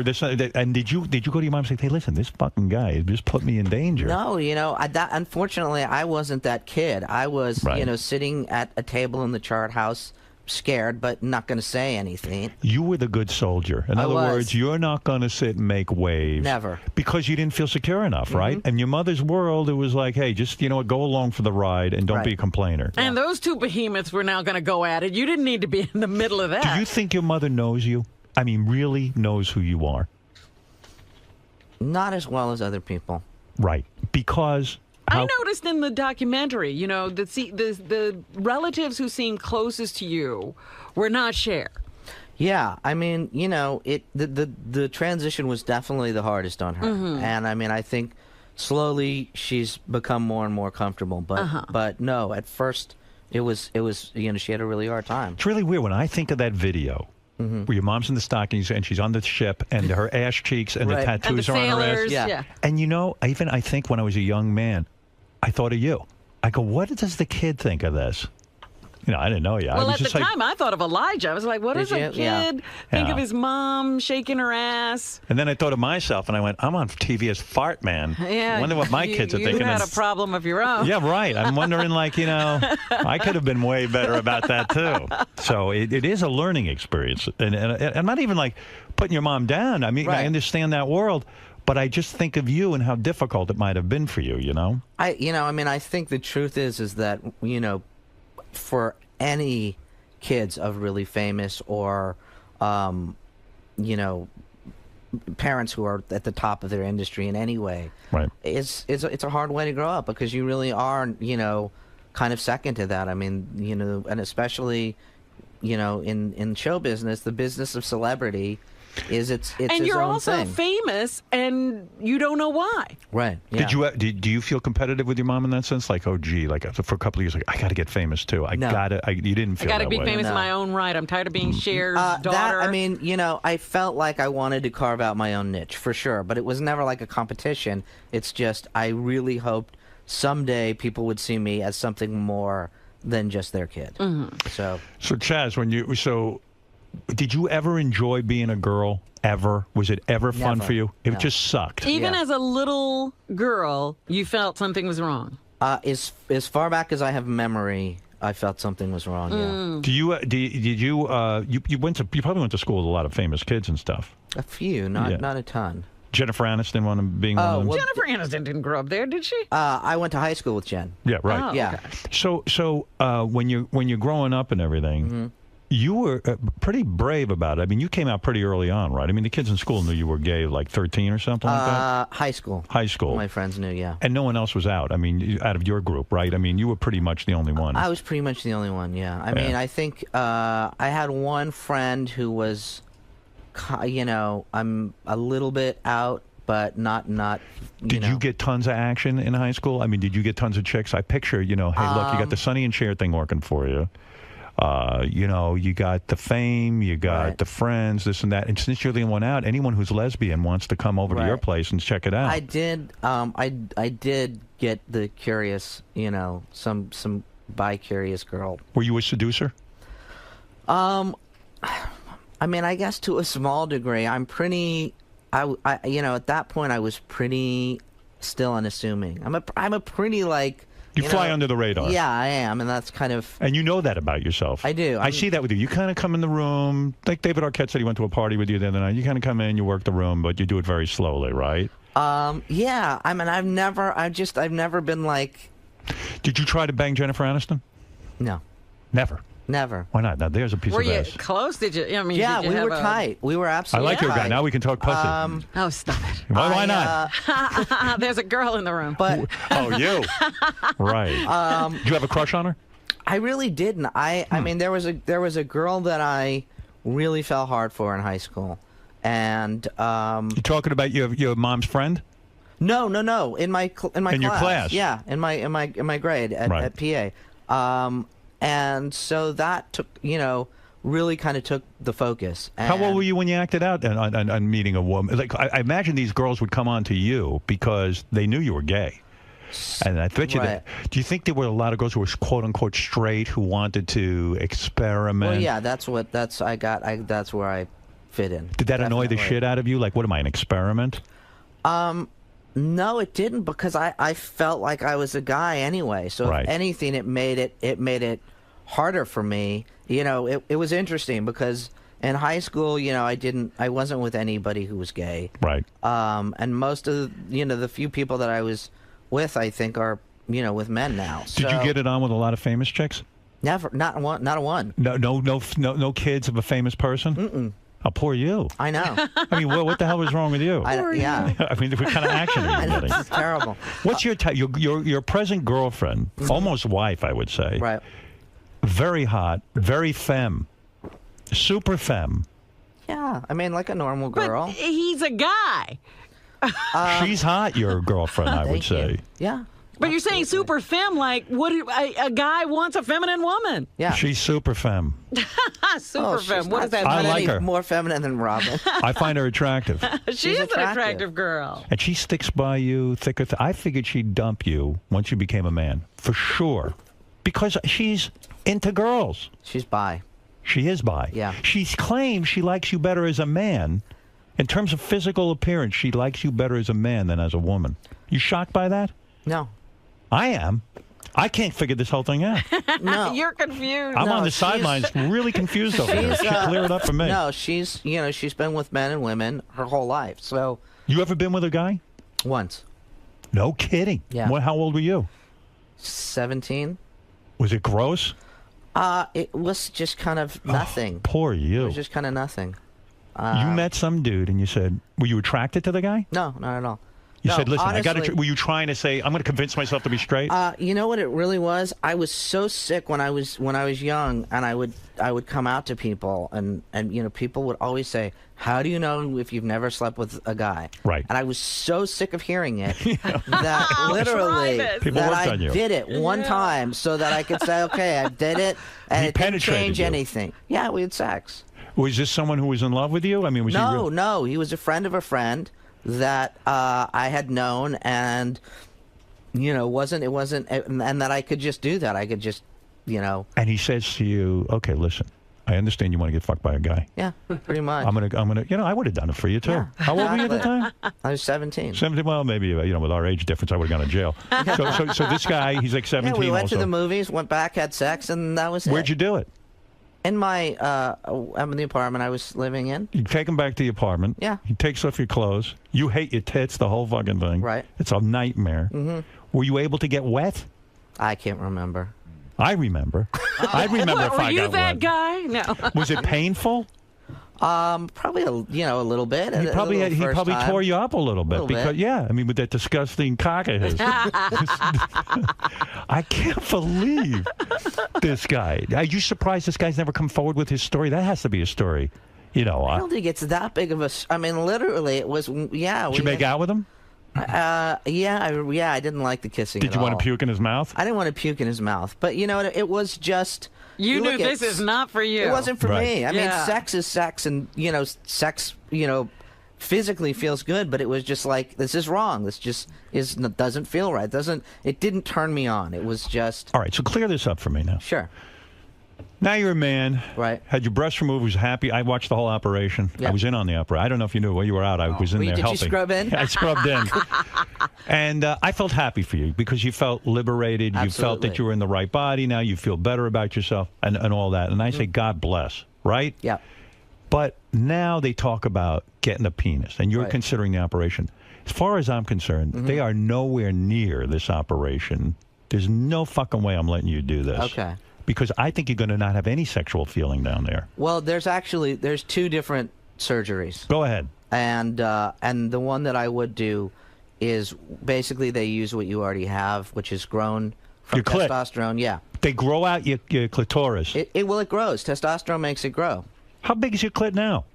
This and did you go to your mom and say, "Hey, listen, this fucking guy just put me in danger"? No, unfortunately, I wasn't that kid. I was, sitting at a table in the Chart House, scared, but not going to say anything. You were the good soldier. In I other was. words, you're not going to sit and make waves. Never. Because you didn't feel secure enough, right? And your mother's world, it was like, hey, just, you know what, go along for the ride and don't be a complainer. And those two behemoths were now going to go at it. You didn't need to be in the middle of that. Do you think your mother knows you? I mean, really knows who you are? Not as well as other people. Right. Because... I noticed in the documentary, you know, the relatives who seemed closest to you were not Cher. Yeah, I mean, you know, the transition was definitely the hardest on her, and I mean, I think slowly she's become more and more comfortable. But no, at first it was you know, she had a really hard time. It's really weird when I think of that video. Where your mom's in the stockings and she's on the ship and her ass cheeks and the tattoos are on her ass. Yeah. And you know, I think when I was a young man, I thought of you. I go, what does the kid think of this? You know, I didn't know you. Well, I was at the just like, time, I thought of Elijah. I was like, what does a you? Yeah. kid think Yeah. of his mom shaking her ass? and then I thought of myself and I went, I'm on TV as Fart Man. Yeah. I wonder what my kids are thinking. You had a problem of your own. Yeah, right. I'm wondering, like, you know, I could have been way better about that, too. So it is a learning experience. And I'm not even, like, putting your mom down. I mean, I understand that world. But I just think of you and how difficult it might have been for you, you know? I mean, I think the truth is that, you know, for any kids of really famous or, you know, parents who are at the top of their industry in any way, it's a hard way to grow up because you really are, you know, kind of second to that. I mean, you know, and especially, you know, in show business, the business of celebrity is it's and its you're own also thing. famous, and you don't know why. Right. Yeah. Do you feel competitive with your mom in that sense? Like, oh, gee, like for a couple of years, like I got to get famous too. You didn't feel I got to that be way. famous in my own right. I'm tired of being Cher's daughter. That, I mean, you know, I felt like I wanted to carve out my own niche for sure, but it was never like a competition. It's just I really hoped someday people would see me as something more than just their kid. So Chaz, did you ever enjoy being a girl? Ever? Was it ever fun Never. for you? It No. just sucked. Even as a little girl, you felt something was wrong. As far back as I have memory, I felt something was wrong. Yeah. Do you? You probably went to school with a lot of famous kids and stuff. A few, not a ton. Jennifer Aniston, one of being one of them. well, Jennifer Aniston didn't grow up there, did she? I went to high school with Jen. Yeah, right. Oh, Yeah. okay. So when you're growing up and everything, you were pretty brave about it. I mean, you came out pretty early on, right? I mean, the kids in school knew you were gay, like 13 or something like that. High school. High school. My friends knew, yeah. And no one else was out. I mean, out of your group, right? I mean, you were pretty much the only one. I was pretty much the only one, yeah. I mean, I think I had one friend who was, you know, I'm a little bit out, but not. Did you get tons of action in high school? I mean, did you get tons of chicks? I picture, you know, hey, look, you got the Sonny and Cher thing working for you. You know, you got the fame, you got the friends, this and that. And since you're the one out, anyone who's lesbian wants to come over to your place and check it out. I did. I did get the curious, you know, some bi-curious girl. Were you a seducer? I mean, I guess to a small degree. I'm pretty. I you know, at that point, I was pretty still unassuming. I'm a pretty like. You fly under the radar. Yeah, I am, and that's kind of. And you know that about yourself. I do. I see that with you. You kind of come in the room, like David Arquette said he went to a party with you the other night. You kind of come in, you work the room, but you do it very slowly, right? Yeah. I mean, I've never been like. Did you try to bang Jennifer Aniston? No. Never. Never. Why not? Now there's a piece Were of you ass. close? Did you? I mean, Yeah, did you we have were tight. We were I absolutely. like your guy. tight. Now we can talk pussy. Oh, stop it. Why not? There's a girl in the room. But oh, you. Right. Did you have a crush on her? I really didn't. I mean, there was a girl that I really fell hard for in high school, and You talking about your mom's friend? No. In my class. your class? Yeah, in my grade at PA. And so that took, you know, really kind of took the focus. How old were you when you acted out on meeting a woman? Like I imagine these girls would come on to you because they knew you were gay. And I bet you that. Do you think there were a lot of girls who were quote unquote straight who wanted to experiment? Well, yeah, that's where I fit in. Did that annoy the shit out of you? Like, what am I, an experiment? No, it didn't, because I felt like I was a guy anyway. So if anything, it made it harder for me. You know, it was interesting because in high school, you know, I wasn't with anybody who was gay. Right. And most of the few people that I was with, I think, are with men now. Did you get it on with a lot of famous chicks? Never, not a one. No kids of a famous person. Mm-mm. Oh, poor you. I know. I mean, what the hell was wrong with you? Yeah. I mean, what kind of action are you getting? It's terrible. What's your type? Your present girlfriend, almost wife, I would say. Right. Very hot, very femme, super femme. Yeah, I mean, like a normal girl. But he's a guy. She's hot, your girlfriend, I would say. Yeah. But you're saying super femme, like a guy wants a feminine woman. Yeah. She's super femme. Super femme. What does that I mean? like her. More feminine than Robin. I find her attractive. She is an attractive girl. And she sticks by you thicker. I figured she'd dump you once you became a man, for sure. Because she's into girls. She's bi. She is bi. Yeah. She claims she likes you better as a man. In terms of physical appearance, she likes you better as a man than as a woman. You shocked by that? No. I am. I can't figure this whole thing out. No. You're confused. I'm on the sidelines, really confused over this. She clear it up for me. No, she's been with men and women her whole life. So. You ever been with a guy? Once. No kidding. Yeah. How old were you? 17. Was it gross? It was just kind of nothing. Poor you. It was just kind of nothing. You met some dude and you said, were you attracted to the guy? No, not at all. You No, said, listen, honestly, were you trying to say, I'm going to convince myself to be straight? You know what it really was? I was so sick when I was young, and I would come out to people, and people would always say, how do you know if you've never slept with a guy? Right. And I was so sick of hearing it that literally that I did it one time so that I could say, okay, I did it, and it didn't change anything. Yeah, we had sex. Was this someone who was in love with you? I mean, was he No, he was a friend of a friend that I had known, and it wasn't, and that I could just do that. I could just, And he says to you, okay, listen, I understand you want to get fucked by a guy. Yeah, pretty much. I'm gonna, I would have done it for you too. Yeah, How old were you at the time? I was 17. 17. Well, maybe with our age difference, I would have gone to jail. So this guy, he's like 17. Yeah, we went also. to the movies, went back, had sex, and that was it. Where'd you do it? In my, in the apartment I was living in. You take him back to the apartment. Yeah. He takes off your clothes. You hate your tits, the whole fucking thing. Right. It's a nightmare. Mm-hmm. Were you able to get wet? I can't remember. I remember. I remember if I got wet. Were you that guy? No. Was it painful? Probably a little bit. He probably tore you up a little bit because bit. I mean, with that disgusting cock of his. I can't believe this guy. Are you surprised this guy's never come forward with his story? That has to be a story. I don't think it's that big of a. I mean, literally, it was. Yeah. Did you make out with him? Yeah, I didn't like the kissing. Did you want to puke in his mouth? I didn't want to puke in his mouth, but it was just. You knew this is not for you. It wasn't for me. I mean, sex is sex, and sex, physically feels good, but it was just like, this is wrong. This just doesn't feel right. It didn't turn me on. It was just. All right, so clear this up for me now. Sure. Now you're a man. Right. Had your breast removed, was happy. I watched the whole operation. Yeah. I was in on the operation. I don't know if you knew. Well, you were out. I was in there helping. Did you scrub in? I scrubbed in. And I felt happy for you because you felt liberated. Absolutely. You felt that you were in the right body. Now you feel better about yourself and all that. And I say, God bless, right? Yeah. But now they talk about getting a penis, and you're considering the operation. As far as I'm concerned, they are nowhere near this operation. There's no fucking way I'm letting you do this. Okay. Because I think you're going to not have any sexual feeling down there. Well, there's two different surgeries. Go ahead. And the one that I would do is basically they use what you already have, which is grown from your clit. testosterone. Yeah. They grow out your clitoris. It grows. Testosterone makes it grow. How big is your clit now?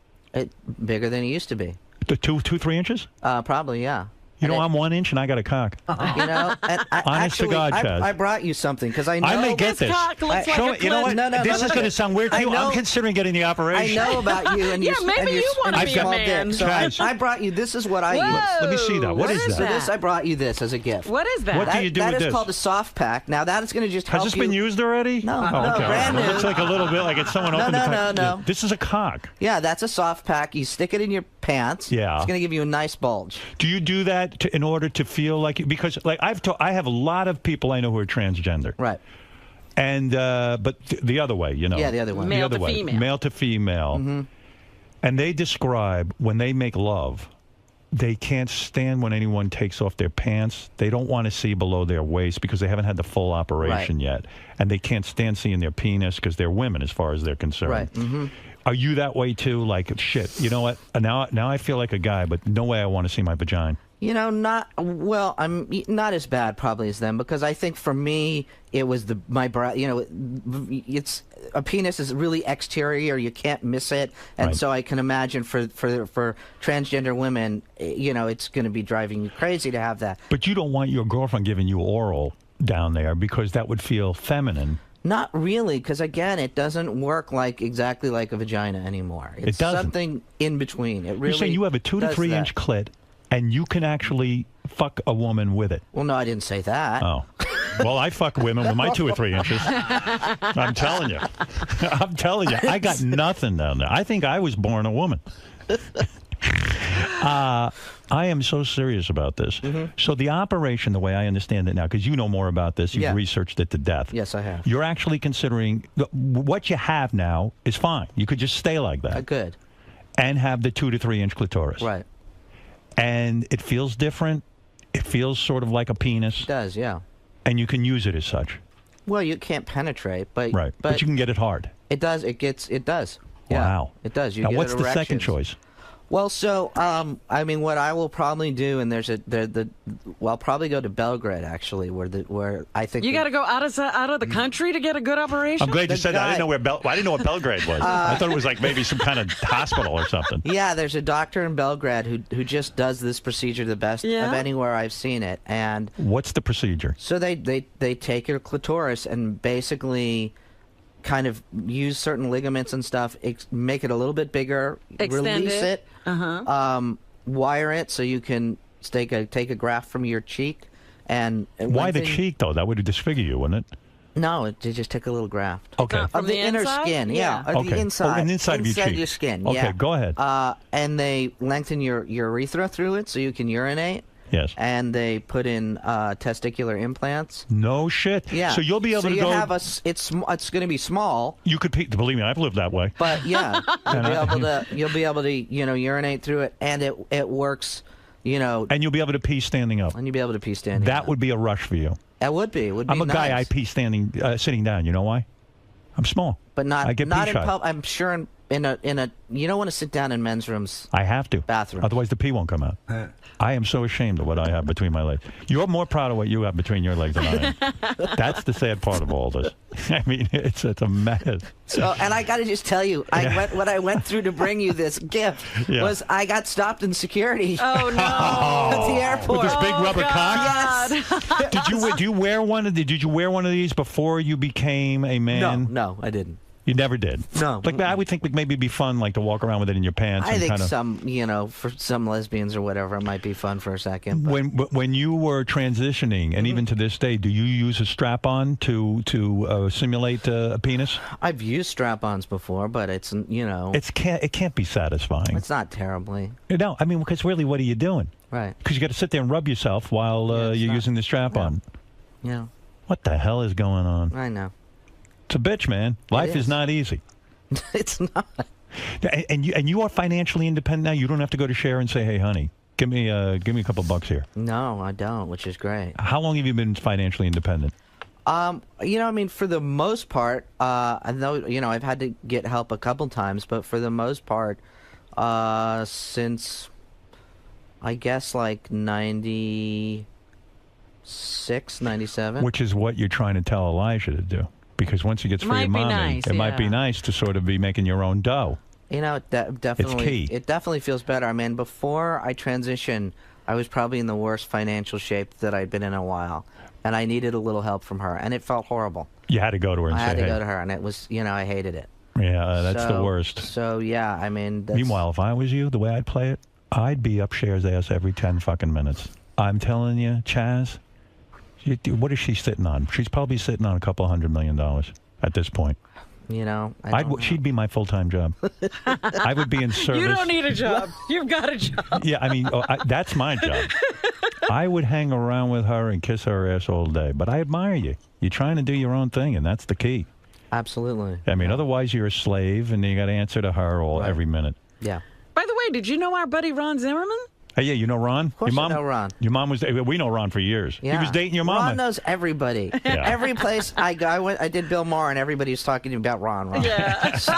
Bigger than it used to be. 3 inches? Probably, yeah. I'm 1 inch and I got a cock. Honest to God, Chaz. I brought you something because I know I may get this. Cock looks like a you know what? No, this is going to sound weird to you. I'm considering getting the operation. I know about you and yeah, maybe you want to be a small man. dick. So I brought you. This is what I use. Let me see that. What is that? So I brought you this as a gift. What is that? What do you do with this? That is called a soft pack. Now that is going to just help you. Has this been used already? No, okay. brand new. It looks like a little bit like it's someone opened the pack. No. This is a cock. Yeah, that's a soft pack. You stick it in your pants. Yeah. It's going to give you a nice bulge. Do you do that in order to feel like because I have a lot of people I know who are transgender. Right. And but the other way, you know. Yeah, the other way. The Male other to way. female. Male to female. Mm-hmm. And they describe when they make love, they can't stand when anyone takes off their pants. They don't want to see below their waist because they haven't had the full operation yet. And they can't stand seeing their penis because they're women as far as they're concerned. Right. Mm-hmm. Are you that way too? Like, shit, you know what? Now I feel like a guy, but no way I want to see my vagina. You know, I'm not as bad probably as them, because I think for me it was my bra. You know, it's a penis is really exterior; you can't miss it, and so I can imagine for transgender women, you know, it's going to be driving you crazy to have that. But you don't want your girlfriend giving you oral down there because that would feel feminine. Not really, because again, it doesn't work exactly like a vagina anymore. It's It doesn't. something in between. It really. You're saying you have a 2 to 3 inch clit, and you can actually fuck a woman with it. Well, no, I didn't say that. Oh. Well, I fuck women with my 2 or 3 inches. I'm telling you. I'm telling you. I got nothing down there. I think I was born a woman. I am so serious about this. Mm-hmm. So the operation, the way I understand it now, because you know more about this, you've researched it to death. Yes, I have. You're actually considering what you have now is fine. You could just stay like that. Good. And have the 2 to 3 inch clitoris. Right. And it feels different. It feels sort of like a penis. It does, yeah. And you can use it as such. Well, you can't penetrate, but Right. But you can get it hard. It does. It does. Yeah, Wow. it does. You now, get what's the second erections. choice? Well, so I mean, what I will probably do, and I'll probably go to Belgrade actually, where I think You got to go out of the country to get a good operation. I'm glad you said that. I didn't know I didn't know what Belgrade was. I thought it was like maybe some kind of hospital or something. Yeah, there's a doctor in Belgrade who just does this procedure the best of anywhere I've seen it. And what's the procedure? So they take your clitoris and basically kind of use certain ligaments and stuff, make it a little bit bigger, Extend release it, wire it so you can take a graft from your cheek. And Why the cheek, though? That would disfigure you, wouldn't it? No, they just take a little graft. Okay. Of the inner inside? skin, yeah. Of Okay. the inside. Oh, and inside of your cheek. your skin, Okay, yeah. go ahead. And they lengthen your urethra through it so you can urinate. Yes. And they put in testicular implants. No shit. Yeah. So you'll be able so to you go. have it's going to be small. You could believe me. I've lived that way. But yeah, you'll be able to urinate through it, and it works. And you'll be able to pee standing up. And you'll be able to pee standing. That would be a rush for you. It would be. It would be. I'm a guy. I nice. pee sitting down. You know why? I'm small. But not I get not pee in shy. pub. I'm sure in a you don't want to sit down in men's rooms. I have to. Bathroom. Otherwise, the pee won't come out. I am so ashamed of what I have between my legs. You're more proud of what you have between your legs than I am. That's the sad part of all this. I mean, it's a mess. So, and I got to just tell you, what I went through to bring you this gift was I got stopped in security. Oh no! At the airport With this big rubber cock? Yes. Did you wear one of these before you became a man? No, I didn't. You never did. No. Like I would think maybe it'd be fun, like to walk around with it in your pants. I and think kinda, some, for some lesbians or whatever, it might be fun for a second. But. When you were transitioning, and even to this day, do you use a strap-on to simulate a penis? I've used strap-ons before, but it's it can't be satisfying. It's not terribly. No, I mean, because really, what are you doing? Right. Because you got to sit there and rub yourself while you're using the strap-on. Yeah. What the hell is going on? I know. It's a bitch, man. Life is not easy. It's not. And you are financially independent now. You don't have to go to Cher and say, "Hey, honey, give me a couple bucks here." No, I don't, which is great. How long have you been financially independent? I mean, for the most part, I know, I've had to get help a couple times, but for the most part, since I guess like 96, 97. Which is what you're trying to tell Elijah to do. Because once he gets free of mommy, it might be nice to sort of be making your own dough. Definitely. It's key. It definitely feels better. I mean, before I transitioned, I was probably in the worst financial shape that I'd been in a while, and I needed a little help from her, and it felt horrible. You had to go to her and I say, had to "Hey." go to her, and it was, I hated it. Yeah, that's the worst. So yeah, I mean. Meanwhile, if I was you, the way I'd play it, I'd be up Cher's ass every 10 fucking minutes. I'm telling you, Chaz. What is she sitting on? She's probably sitting on $200 million at this point. She'd be my full-time job. I would be in service. You don't need a job. You've got a job. Yeah, I mean, that's my job. I would hang around with her and kiss her ass all day. But I admire you. You're trying to do your own thing, and that's the key. Absolutely. I mean, otherwise you're a slave, and you got to answer to her every minute. Yeah. By the way, did you know our buddy Ron Zimmerman? Hey, yeah, you know Ron? Of course your mom, I know Ron. Your mom was. We know Ron for years. Yeah. He was dating your mom. Ron knows everybody. Yeah. Every place I go, I did Bill Maher, and everybody was talking to me about Ron. Yeah. So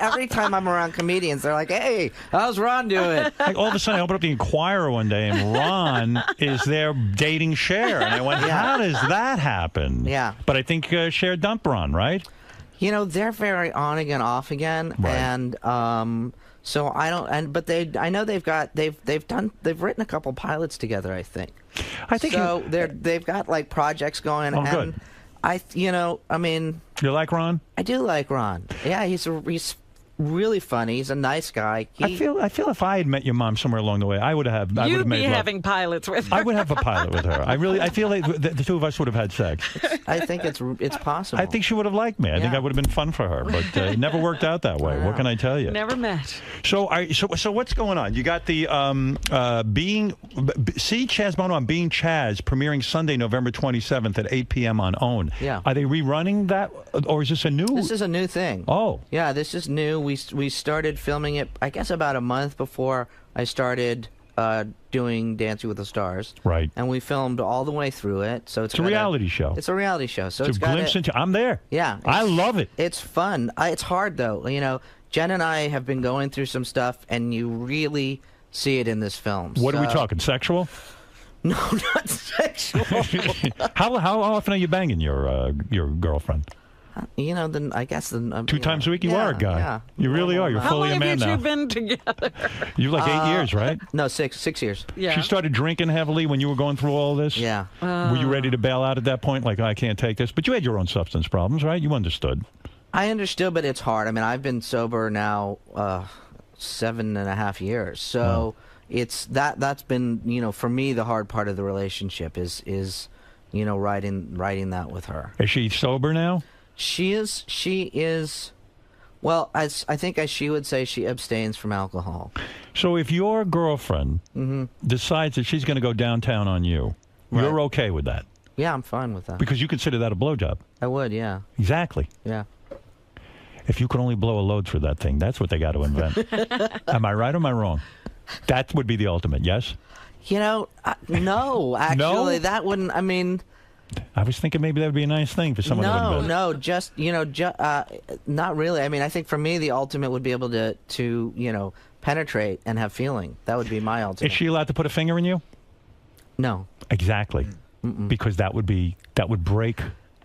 every time I'm around comedians, they're like, "Hey, how's Ron doing?" Like, all of a sudden, I opened up the Inquirer one day, and Ron is there dating Cher, and I went, "How does that happen?" Yeah. But I think Cher dumped Ron, right? You know, they're very on again, off again, Right. and so I don't. But I know they've written a couple pilots together. I think. I think so. They've got like projects going. Oh, and good. I mean, You like Ron? I do like Ron. Yeah, he's really funny. He's a nice guy. I feel if I had met your mom somewhere along the way, I would have. I would You'd have be made love. having pilots with her. I would have a pilot with her. I feel like the two of us would have had sex. I think it's possible. I think she would have liked me. I think I would have been fun for her, but it never worked out that way. What can I tell you? Never met. So what's going on? You got the see Chaz Bono on Being Chaz premiering Sunday, November 27th at 8 p.m. on OWN. Yeah. Are they rerunning that, or is this a new? This is a new thing. Oh. Yeah, this is new. We started filming it, I guess, about a month before I started doing Dancing with the Stars. Right. And we filmed all the way through it. So it's a reality show. It's a reality show. So it's a glimpse into. I'm there. Yeah. I love it. It's fun. It's hard though. You know, Jen and I have been going through some stuff, and you really see it in this film. What are we talking? Sexual? No, not sexual. How often are you banging your girlfriend? You know, then I guess then 2 times a week. You are a guy. Yeah. You really are. You're How fully long a man have you now. two been together? You like 8 years, right? No, six years. Yeah. She started drinking heavily when you were going through all this. Yeah. Were you ready to bail out at that point? Like, I can't take this. But you had your own substance problems, right? You understood. I understood, but it's hard. I mean, I've been sober now 7.5 years, so it's that's been, you know, for me the hard part of the relationship is you know, writing that with her. Is she sober now? She is. Well, I think as she would say, she abstains from alcohol. So if your girlfriend decides that she's going to go downtown on you, you're okay with that? Yeah, I'm fine with that. Because you consider that a blowjob. I would, yeah. Exactly. Yeah. If you could only blow a load through that thing, that's what they got to invent. Am I right or am I wrong? That would be the ultimate, yes? You know, no, actually, that wouldn't, I mean... I was thinking maybe that would be a nice thing for someone to invent. No, just, you know, not really. I mean, I think for me, the ultimate would be able to you know, penetrate and have feeling. That would be my ultimate. Is she allowed to put a finger in you? No. Exactly. Because that would break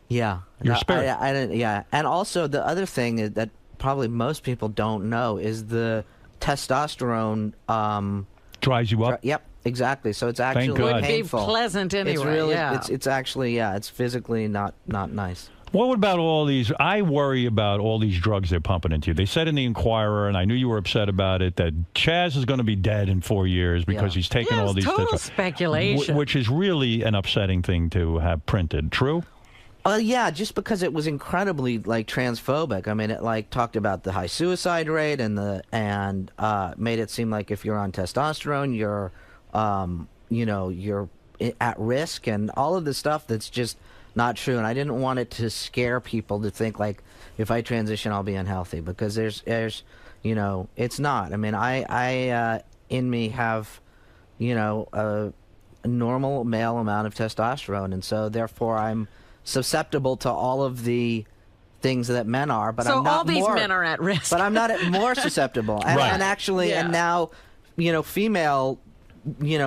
your spirit. Yeah. And also, the other thing that probably most people don't know is the testosterone... dries you up? Yep. Exactly. So it's actually would painful. be pleasant anyway. It's really, yeah. it's actually, it's physically not nice. What about all these? I worry about all these drugs they're pumping into you. They said in the Inquirer, and I knew you were upset about it, that Chaz is going to be dead in 4 years because he's taken all these. Total speculation. Which is really an upsetting thing to have printed. True? Yeah, just because it was incredibly like transphobic. I mean, it like talked about the high suicide rate and made it seem like if you're on testosterone, you're you know, you're at risk and all of the stuff that's just not true. And I didn't want it to scare people to think like if I transition, I'll be unhealthy, because there's you know, it's not. I mean, I in me have, you know, a normal male amount of testosterone, and so therefore I'm susceptible to all of the things that men are, but so I'm not all these more, men are at risk. But I'm not more susceptible, and, Right. and actually, and now, you know,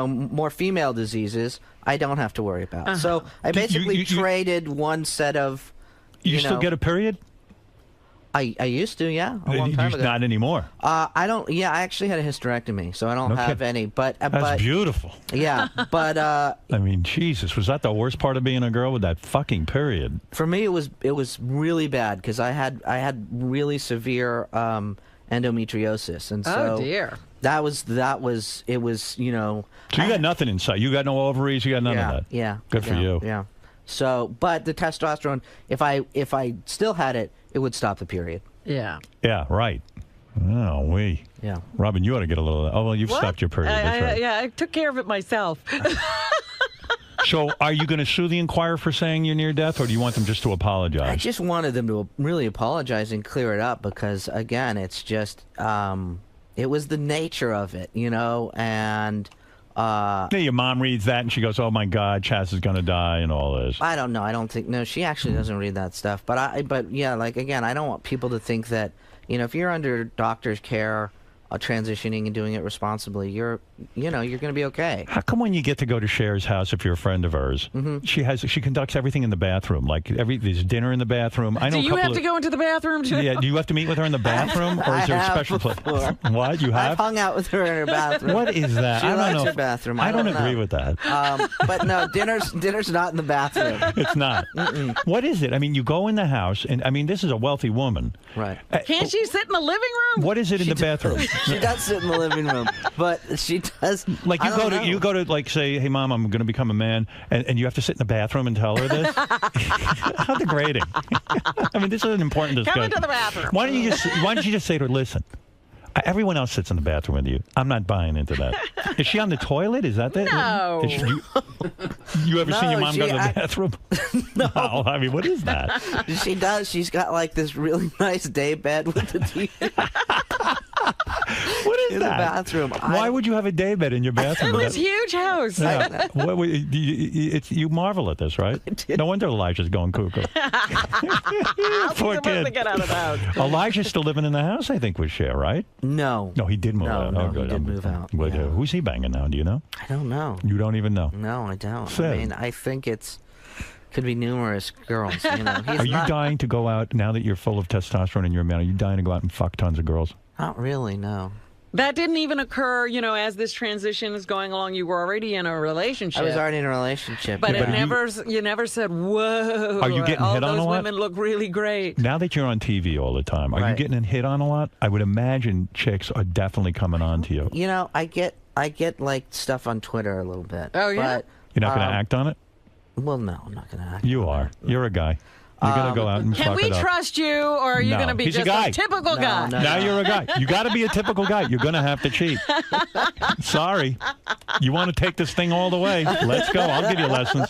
more female diseases I don't have to worry about. So I basically traded one set of. You still get a period? I used to, yeah, a long time ago. Not anymore. I don't. Yeah, I actually had a hysterectomy, so I don't have any. But That's beautiful. Yeah, but I mean, Jesus, was that the worst part of being a girl with that fucking period? For me, it was really bad because I had really severe endometriosis, and so oh dear, that was it was, you know. So you got nothing inside. You got no ovaries. You got none of that. Yeah. Good for you. Yeah. So, but the testosterone, if I still had it, it would stop the period. yeah. Yeah. Right. Yeah. Robin, you ought to get a little. Oh well, you've What? stopped your period. That's right. Yeah, I took care of it myself. So, are you going to sue the Inquirer for saying you're near death, or do you want them just to apologize? I just wanted them to really apologize and clear it up because, again, it's just it was the nature of it, you know, and. Yeah, your mom reads that and she goes, "Oh my God, Chaz is going to die," and all this. I don't know. I don't think. No, she actually doesn't read that stuff. But yeah, like again, I don't want people to think that if you're under doctor's care, transitioning and doing it responsibly, you're going to be okay. How come when you get to go to Cher's house, if you're a friend of hers, she conducts everything in the bathroom? Like there's dinner in the bathroom. I know. Do you have to go into the bathroom too? Yeah. Do you have to meet with her in the bathroom, or is there a special place? What you have? I've hung out with her in her bathroom. What is that? She I don't likes know. her bathroom. I don't agree with that. But no, dinner's not in the bathroom. It's not. What is it? I mean, you go in the house, and I mean, this is a wealthy woman. Right. Can't she sit in the living room? What is it in the bathroom? She does sit in the living room, but she does. Like you go to like say, "Hey, Mom, I'm going to become a man," and you have to sit in the bathroom and tell her this. How degrading! I mean, this is an important discussion. Come into the bathroom. Why don't you just say to her, "Listen, everyone else sits in the bathroom with you. I'm not buying into that." Is she on the toilet? Is that it? No. You ever seen your mom go to the I- bathroom? No. I mean, what is that? She does. She's got like this really nice day bed with the TV. What is in that? the bathroom. Why would you have a daybed in your bathroom? It was a huge house. Yeah. You marvel at this, right? No wonder Elijah's going cuckoo. Poor kid. To get out of the house. Elijah's still living in the house, I think, with Cher, right? No. No, he did move out. No, good. he did move out. But, who's he banging now? Do you know? I don't know. You don't even know? No, I don't. Sid. I mean, I think could be numerous girls. He's Are you dying to go out, now that you're full of testosterone and you're a man, are you dying to go out and fuck tons of girls? Not really, no. That didn't even occur, as this transition is going along. You were already in a relationship. I was already in a relationship. But yeah. you never said, "Whoa." Are you getting hit on a lot? Those women look really great. Now that you're on TV all the time, are you getting hit on a lot? I would imagine chicks are definitely coming on to you. I get like stuff on Twitter a little bit. Oh, yeah? But, You're not going to act on it? Well, no, I'm not going to act You are. You're a guy. You're going to go out and Can fuck we it up. trust you, or are you going to be He's just a guy. typical guy? Now you're a guy. You got to be a typical guy. You're going to have to cheat. Sorry. You want to take this thing all the way? Let's go. I'll give you lessons.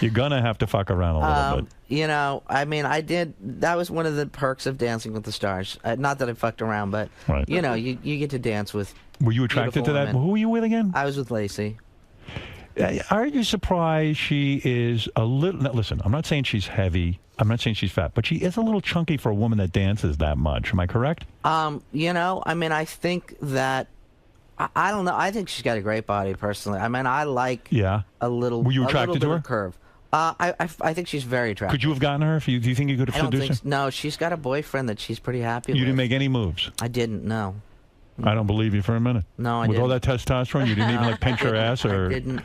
You're going to have to fuck around a little bit. I mean, I did. That was one of the perks of Dancing with the Stars. Not that I fucked around, but, you get to dance with Were you attracted to that? women. Who were you with again? I was with Lacey. Aren't you surprised she is a little... Now, listen, I'm not saying she's heavy. I'm not saying she's fat. But she is a little chunky for a woman that dances that much. Am I correct? I mean, I think that... I don't know. I think she's got a great body, personally. I mean, I like a little... Were you attracted to bit her? of curve. I think she's very attractive. Could you have gotten her? Do you think you could have I don't seduced think her? No, she's got a boyfriend that she's pretty happy with. You didn't make any moves? I didn't, no. I don't believe you for a minute. No, I With all didn't. that testosterone, you didn't even like pinch her ass? Or I didn't.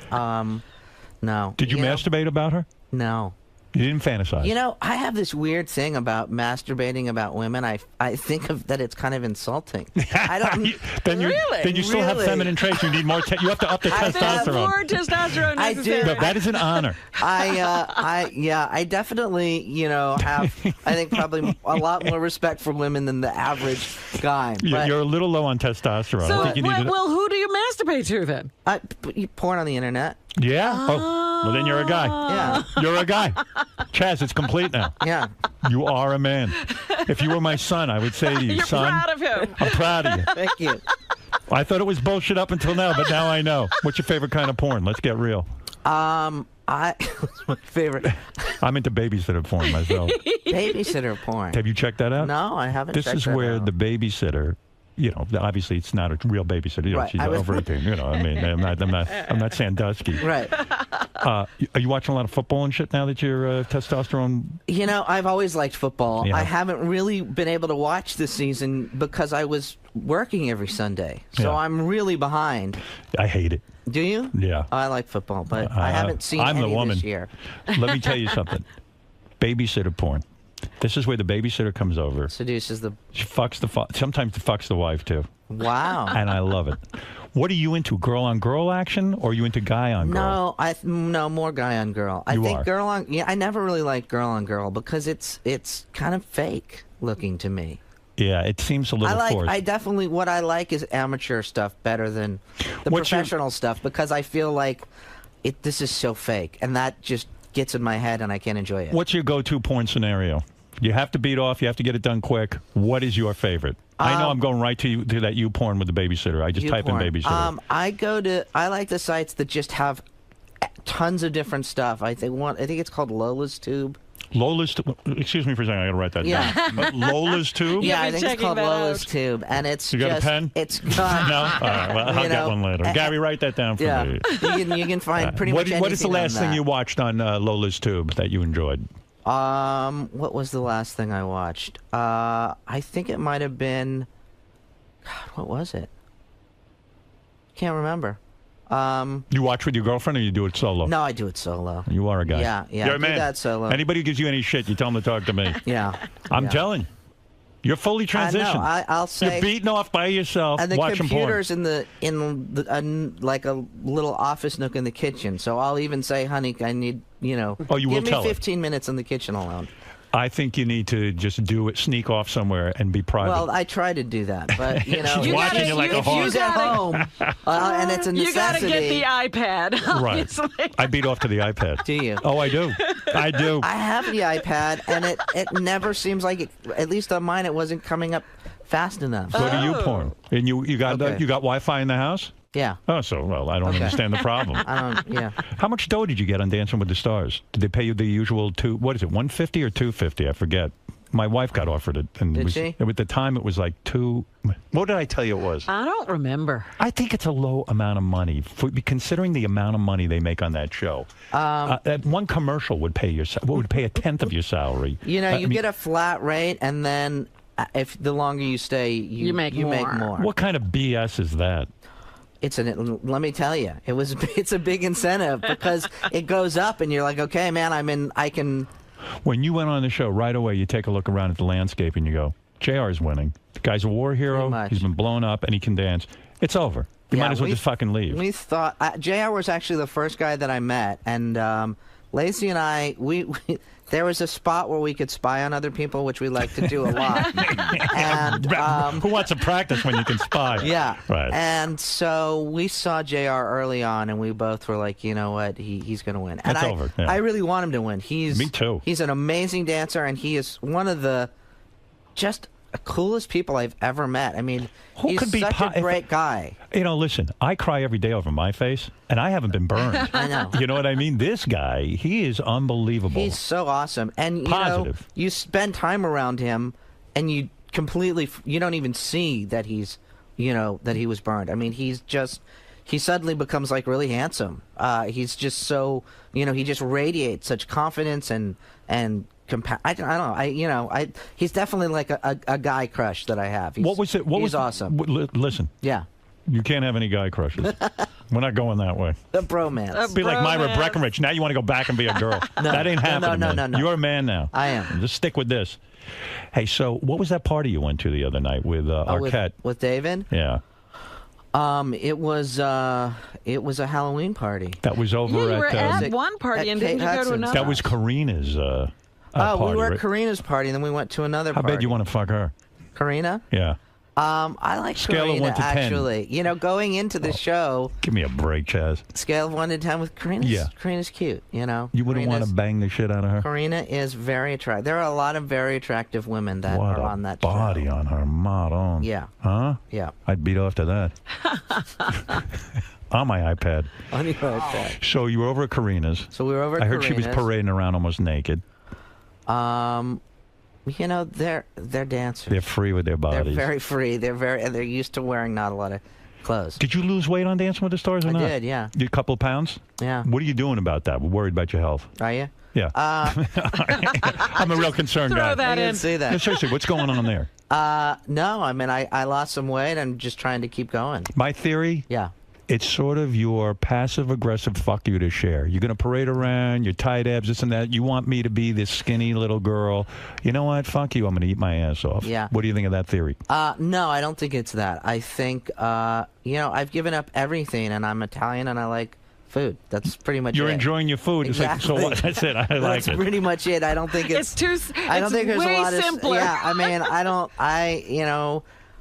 No. Did you masturbate about her? No. You didn't fantasize? I have this weird thing about masturbating about women. I think of that it's kind of insulting. I don't. Then you still have feminine traits. You need more. You have to up the testosterone. More testosterone I do. necessary. No, that is an honor. I definitely, have, I think probably a lot more respect for women than the average guy. But, You're a little low on testosterone. So, I think you need well, who do you masturbate to then? porn on the internet. Yeah? Oh, well, then you're a guy. Yeah. You're a guy. Chaz, it's complete now. Yeah. You are a man. If you were my son, I would say to you, You're son. proud of him. I'm proud of you. Thank you. I thought it was bullshit up until now, but now I know. What's your favorite kind of porn? Let's get real. What's my favorite? I'm into babysitter porn myself. Babysitter porn. Have you checked that out? No, I haven't. This checked is that where out. the babysitter, obviously it's not a real babysitter. Right, She's I was- over 18. I mean, I'm not Sandusky. Right. Are you watching a lot of football and shit now that you're testosterone? I've always liked football. Yeah. I haven't really been able to watch this season because I was working every Sunday. So Yeah. I'm really behind. I hate it. Do you? Yeah. I like football, but I haven't seen I'm any the woman. this year. Let me tell you something. Babysitter porn. This is where the babysitter comes over. Seduces the... She fucks sometimes fucks the wife too. Wow. And I love it. What are you into? Girl on girl action, or are you into guy on girl? No, more guy on girl. I You think are. girl on... Yeah, I never really liked girl on girl because it's kind of fake looking to me. Yeah, it seems a little forced. I definitely, what I like is amateur stuff better than the What's your- professional stuff because I feel like this is so fake, and that just gets in my head, and I can't enjoy it. What's your go-to porn scenario? You have to beat off. You have to get it done quick. What is your favorite? I know I'm going right to that porn with the babysitter. I just type in babysitter. I like the sites that just have tons of different stuff. I think it's called Lola's Tube. Lola's excuse me for a second. I got to write that down. Lola's Tube. Yeah, I think it's called Lola's Tube, and it's you got a pen? It's got no. All right, well, I'll get one later. Gary, write that down for me. You can find pretty much anything. What is the last thing you watched on Lola's Tube that you enjoyed? What was the last thing I watched? I think it might have been. God, what was it? Can't remember. You watch with your girlfriend, or you do it solo? No, I do it solo. You are a guy. Yeah. You're a man. I do that solo. Anybody who gives you any shit, you tell them to talk to me. Yeah. I'm telling you. You're fully transitioned. I know. I'll say you're beating off by yourself. And the watching computer's porn. like a little office nook in the kitchen. So I'll even say, honey, I need Oh, you will give me tell her. 15 minutes in the kitchen alone. I think you need to just do it, sneak off somewhere, and be private. Well, I try to do that, but She's watching you like a hawk. If you get home, and it's a necessity. You got to get the iPad. Obviously. Right. I beat off to the iPad. Do you? Oh, I do. I do. I have the iPad, and it never seems like it. At least on mine, it wasn't coming up fast enough. Go to YouPorn, and you got Wi-Fi in the house. Yeah. Oh, I don't understand the problem. Yeah. How much dough did you get on Dancing with the Stars? Did they pay you the usual what is it, $150 or $250? I forget. My wife got offered it. And Did she? At the time, it was like what did I tell you it was? I don't remember. I think it's a low amount of money, considering the amount of money they make on that show. That one commercial would pay a tenth of your salary. You get a flat rate, and then if the longer you stay, you make more. What kind of BS is that? Let me tell you, it's a big incentive because it goes up, and you're like, okay, man, I can. When you went on the show, right away, you take a look around at the landscape and you go, JR's winning. The guy's a war hero. He's been blown up, and he can dance. It's over. You might as well just fucking leave. We thought JR was actually the first guy that I met, and Lacey and I, there was a spot where we could spy on other people, which we like to do a lot. And who wants to practice when you can spy? Yeah. Right. And so we saw JR early on, and we both were like, you know what, he's going to win. And It's over. Yeah. I really want him to win. Me too. He's an amazing dancer, and he is one of the just coolest people I've ever met. I mean, he's such a great guy. Listen, I cry every day over my face, and I haven't been burned. I know. You know what I mean? This guy, he is unbelievable. He's so awesome. And, Positive. You spend time around him, and you don't even see that he's, that he was burned. I mean, he suddenly becomes, like, really handsome. He's just so, he just radiates such confidence and I don't know. He's definitely like a guy crush that I have. He's awesome. Listen. Yeah. You can't have any guy crushes. We're not going that way. The bromance. Be like Myra Breckenridge. Now you want to go back and be a girl. No, that ain't happening. No. You're a man now. I am. Just stick with this. Hey, so what was that party you went to the other night with Arquette? With David? Yeah. It was a Halloween party. That was over you were at one party and didn't you go to another? That was Karina's party. We were at right? Karina's party, and then we went to another How party. bad you want to fuck her? Karina? Yeah. I like Scale of Karina, 1 to 10. actually. Going into the show. Give me a break, Chaz. Scale of 1 to 10 with Karina. Yeah. Karina's cute, You wouldn't want to bang the shit out of her? Karina is very attractive. There are a lot of very attractive women that What are a on that body show. on her, modern. Yeah. Huh? Yeah. I'd beat off to that. On my iPad. On your iPad. So you were over at Karina's. So we were over at I heard she was Karina's. parading around almost naked. They're dancers. They're free with their bodies. They're very free. They're used to wearing not a lot of clothes. Did you lose weight on Dancing with the Stars or not? I did, yeah. You a couple of pounds? Yeah. What are you doing about that? We're worried about your health. Are you? Yeah. I'm a real concerned guy. Throw that in. See that. No, seriously, what's going on there? No, I mean, I lost some weight. I'm just trying to keep going. My theory? Yeah. It's sort of your passive-aggressive fuck you to share. You're going to parade around, your tight abs, this and that. You want me to be this skinny little girl. You know what? Fuck you. I'm going to eat my ass off. Yeah. What do you think of that theory? No, I don't think it's that. I think, I've given up everything, and I'm Italian, and I like food. That's pretty much You're it. enjoying your food. Exactly. It's like, so what? That's it. I like That's it. pretty much it. I don't think it's too. I don't think there's way a lot simpler. of. Yeah, I mean,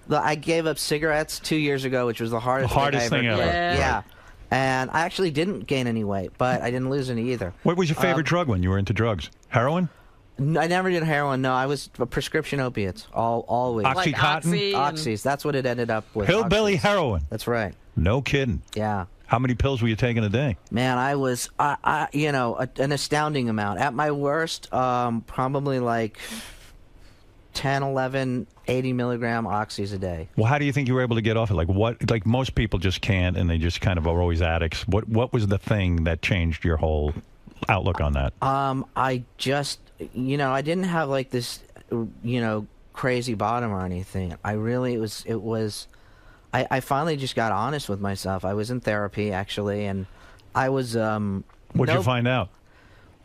I gave up cigarettes 2 years ago, which was the hardest Hardest thing I thing ever ever. did. Yeah. Yeah. And I actually didn't gain any weight, but I didn't lose any either. What was your favorite drug when you were into drugs? Heroin? I never did heroin. No, I was prescription opiates. Always. Oxycontin? Like Oxy Oxys. That's what it ended up with. Hillbilly Oxys. heroin. That's right. No kidding. Yeah. How many pills were you taking a day? Man, I was, an astounding amount. At my worst, probably like 10, 11, 80 milligram oxys a day. Well, how do you think you were able to get off it? Like most people just can't, and they just kind of are always addicts. What was the thing that changed your whole outlook on that? I just, I didn't have like this, crazy bottom or anything. I finally just got honest with myself. I was in therapy actually, and I was. What'd you find out?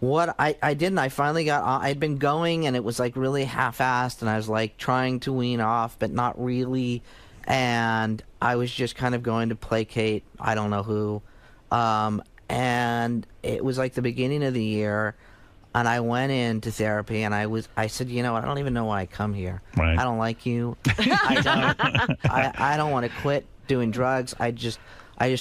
What I didn't. I finally got. I'd been going, and it was like really half-assed, and I was like trying to wean off, but not really. And I was just kind of going to placate I don't know who. And it was like the beginning of the year, and I went into therapy, and I said, I don't even know why I come here. Right. I don't like you. I don't want to quit doing drugs. I just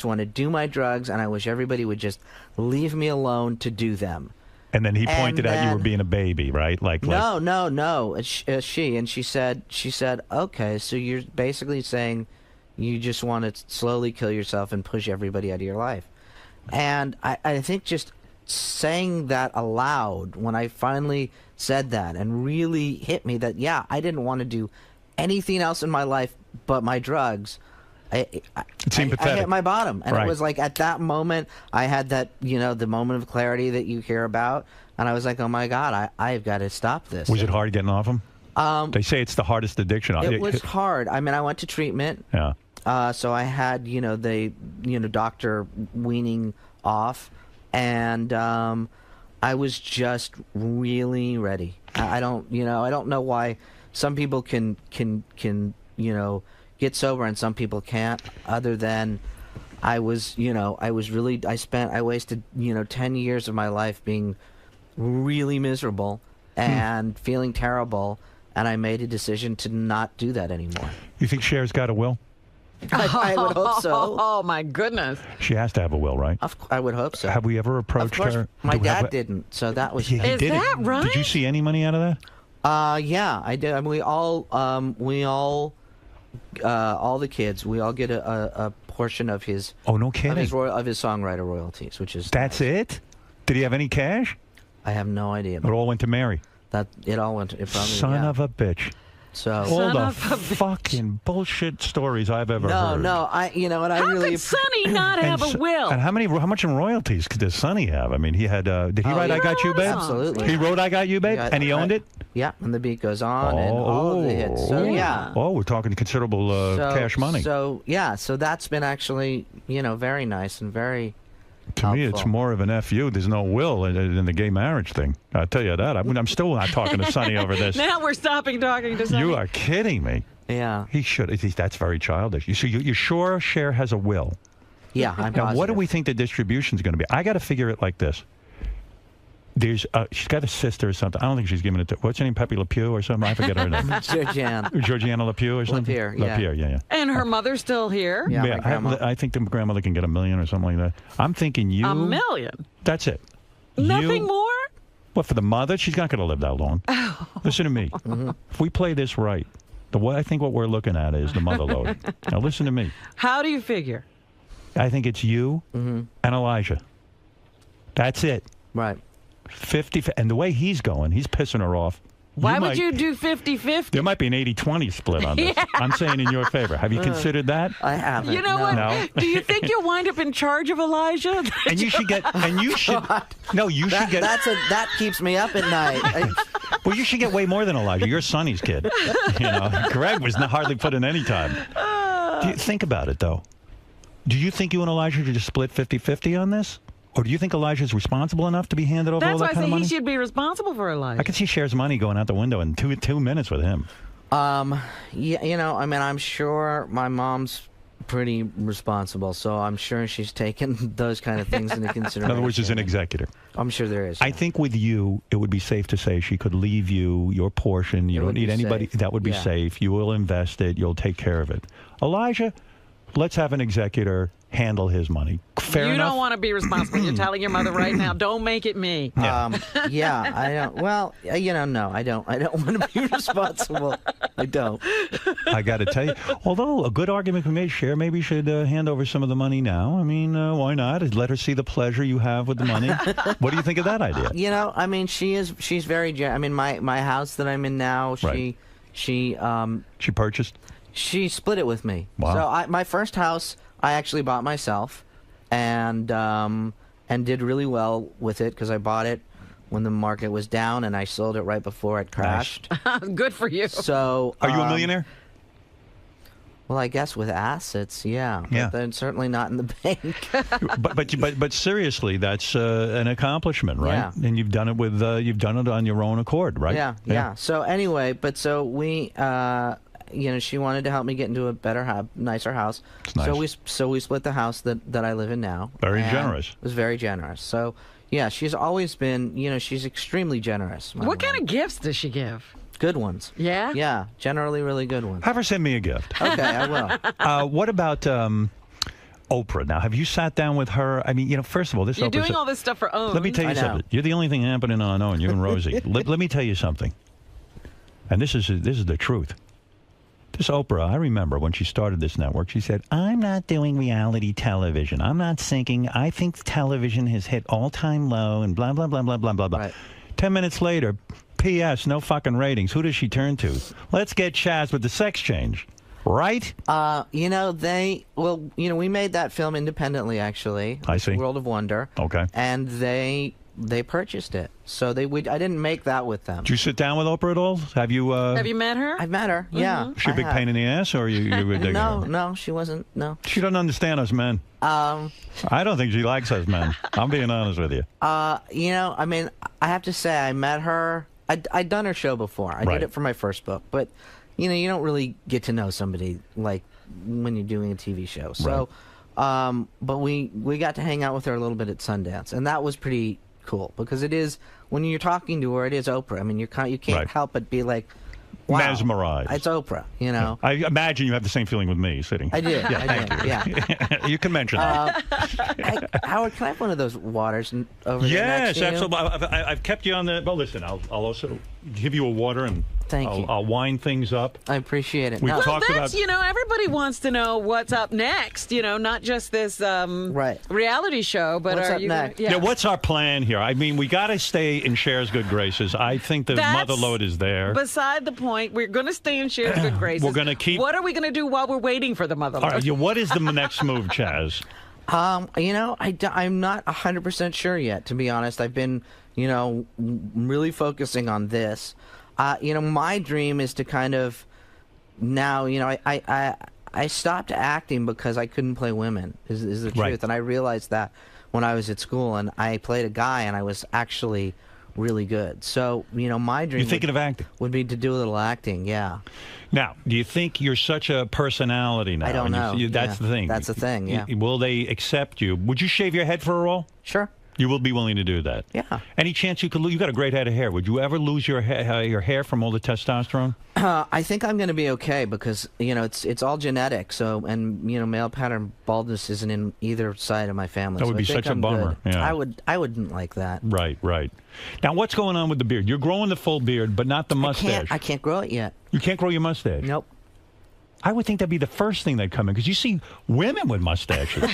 want to do my drugs, and I wish everybody would just leave me alone to do them. And then he pointed out you were being a baby, right? No. She said, okay, so you're basically saying you just want to slowly kill yourself and push everybody out of your life. And I think just saying that aloud, when I finally said that and really hit me that, I didn't want to do anything else in my life but my drugs, it seemed pathetic. I hit my bottom. And Right. it was like at that moment, I had that, the moment of clarity that you hear about. And I was like, oh my God, I've got to stop this. Was it hard getting off them? They say it's the hardest addiction. It was hard. I mean, I went to treatment. Yeah. So I had, the doctor weaning off, and I was just really ready. I don't know why some people can get sober and some people can't. Other than I wasted 10 years of my life being really miserable and feeling terrible, and I made a decision to not do that anymore. You think Cher's got a will? I would hope so. Oh, my goodness. She has to have a will, right? I would hope so. Have we ever approached Of course, her? my dad didn't, so that was. Yeah, he Is did that it. right? Did you see any money out of that? Yeah, I did. I mean, all the kids, we all get a portion of his. Oh, no kidding. Of his songwriter royalties, which is. That's it? Did he have any cash? I have no idea. It all went to Mary. It all went to. Son of a bitch. So all the fucking bullshit stories I've ever heard. No, I really. Could Sonny not have a will? And how much in royalties does Sonny have? I mean, he had. Did he write "I Got You, Babe"? Absolutely. He wrote "I Got You, Babe," and he owned it. Yeah, and the beat goes on, and all of the hits. So yeah. Oh, we're talking considerable cash money. So that's been actually very nice and very. To me, it's more of an FU. There's no will in the gay marriage thing. I'll tell you that. I'm still not talking to Sonny over this. Now we're stopping talking to Sonny. You are kidding me. Yeah. He should. That's very childish. You're sure Cher has a will? Yeah, I'm Now, positive. what do we think the distribution's going to be? I got to figure it like this. She's got a sister or something. I don't think she's giving it to. What's her name? Pepe Le Pew or something? I forget her name. Georgiana Le Pew or something. Le Pew, yeah. And her mother's still here. I think the grandmother can get $1 million or something like that. I'm thinking you. $1 million? That's it. Nothing more? What, for the mother? She's not going to live that long. Listen to me. If we play this right, I think what we're looking at is the mother load. Now listen to me. How do you figure? I think it's you and Elijah. That's it. Right. 50, and the way he's going, he's pissing her off. Why would you do 50-50? There might be an 80-20 split on this. Yeah. I'm saying in your favor. Have you considered that? I haven't. You know what? No. Do you think you'll wind up in charge of Elijah? And you should get. And you should. No, you should get. That keeps me up at night. Well, you should get way more than Elijah. You're Sonny's kid. Greg was hardly put in any time. Think about it, though. Do you think you and Elijah should just split 50-50 on this? Or do you think Elijah's responsible enough to be handed over all that kind of money? That's why I say he should be responsible for Elijah. I can see Cher's money going out the window in two minutes with him. Yeah, I'm sure my mom's pretty responsible, so I'm sure she's taken those kind of things into consideration. In other words, as an executor. I'm sure there is. I think with you, it would be safe to say she could leave you your portion. You don't need anybody. Safe. That would be safe. You will invest it. You'll take care of it. Elijah, let's have an executor handle his money. Fair you enough? don't want to be responsible. You're telling your mother right now, don't make it me. Yeah, I don't. Well, no, I don't. I don't want to be responsible. I don't. I got to tell you, although a good argument can be made, Cher maybe should hand over some of the money now. I mean, why not? Let her see the pleasure you have with the money. What do you think of that idea? I mean, she's very. I mean, my house that I'm in now, she purchased. She split it with me. Wow. So my first house, I actually bought myself, and did really well with it because I bought it when the market was down, and I sold it right before it crashed. Good for you. So, are you a millionaire? Well, I guess with assets, yeah. Yeah. But then certainly not in the bank. but seriously, that's an accomplishment, right? Yeah. And you've done it with you've done it on your own accord, right? Yeah. So anyway, so we. She wanted to help me get into a better, nicer house. Nice. So we split the house that I live in now. Very generous. It was very generous. So yeah, she's always been. She's extremely generous. What kind of gifts does she give? Good ones. Yeah. Yeah, generally really good ones. Have her send me a gift. Okay, I will. What about Oprah? Now, have you sat down with her? I mean, first of all, this You're Oprah's doing all this stuff for OWN. Let me tell you something. You're the only thing happening on OWN. You and Rosie. let me tell you something. And this is the truth. This Oprah, I remember when she started this network, she said, I'm not doing reality television. I'm not sinking. I think television has hit all-time low and blah, blah, blah, blah, blah, blah, blah. Right. 10 minutes later, P.S., no fucking ratings. Who does she turn to? Let's get Chaz with the sex change. Right? We made that film independently, actually. I see. World of Wonder. Okay. And they purchased it. So I didn't make that with them. Did you sit down with Oprah at all? Have you met her? I've met her, yeah. Is she a big pain in the ass, or you were digging her? No, she wasn't, no. She doesn't understand us men. I don't think she likes us men. I'm being honest with you. I mean, I have to say, I met her. I'd done her show before. I did it for my first book. But, you don't really get to know somebody like when you're doing a TV show. So, but we got to hang out with her a little bit at Sundance. And that was pretty cool because it is, when you're talking to her, it is Oprah. I mean, you can't help but be like, wow, mesmerized. It's Oprah, I imagine you have the same feeling with me sitting. I did. Yeah. You can mention that. Howard, can I have one of those waters over there next to you? Absolutely. I've kept you on the. Well, listen, I'll also give you a water and I'll wind things up. I appreciate it. We've talked about. Everybody wants to know what's up next. Not just this reality show, but what's are up you next? Gonna, what's our plan here? I mean, we got to stay in Cher's good graces. I think the mother load is there. Beside the point, we're going to stay in Cher's good graces. We're going to keep. What are we going to do while we're waiting for the mother load? All right, what is the next move, Chaz? I'm not 100% sure yet, to be honest. I've been, really focusing on this. My dream is to kind of now, I stopped acting because I couldn't play women, is the truth. Right. And I realized that when I was at school, and I played a guy, and I was actually really good. So, my dream of acting? Would be to do a little acting, yeah. Now, do you think you're such a personality now? I don't know. That's the thing. That's the thing, yeah. Will they accept you? Would you shave your head for a role? Sure. You will be willing to do that? Yeah. Any chance you could lose? You got a great head of hair. Would you ever lose your hair from all the testosterone? I think I'm going to be okay because it's all genetic. So male pattern baldness isn't in either side of my family. That would be such a bummer. Good. Yeah. I wouldn't like that. Right. Now, what's going on with the beard? You're growing the full beard, but not the mustache. I can't grow it yet. You can't grow your mustache. Nope. I would think that'd be the first thing that'd come in because you see women with mustaches.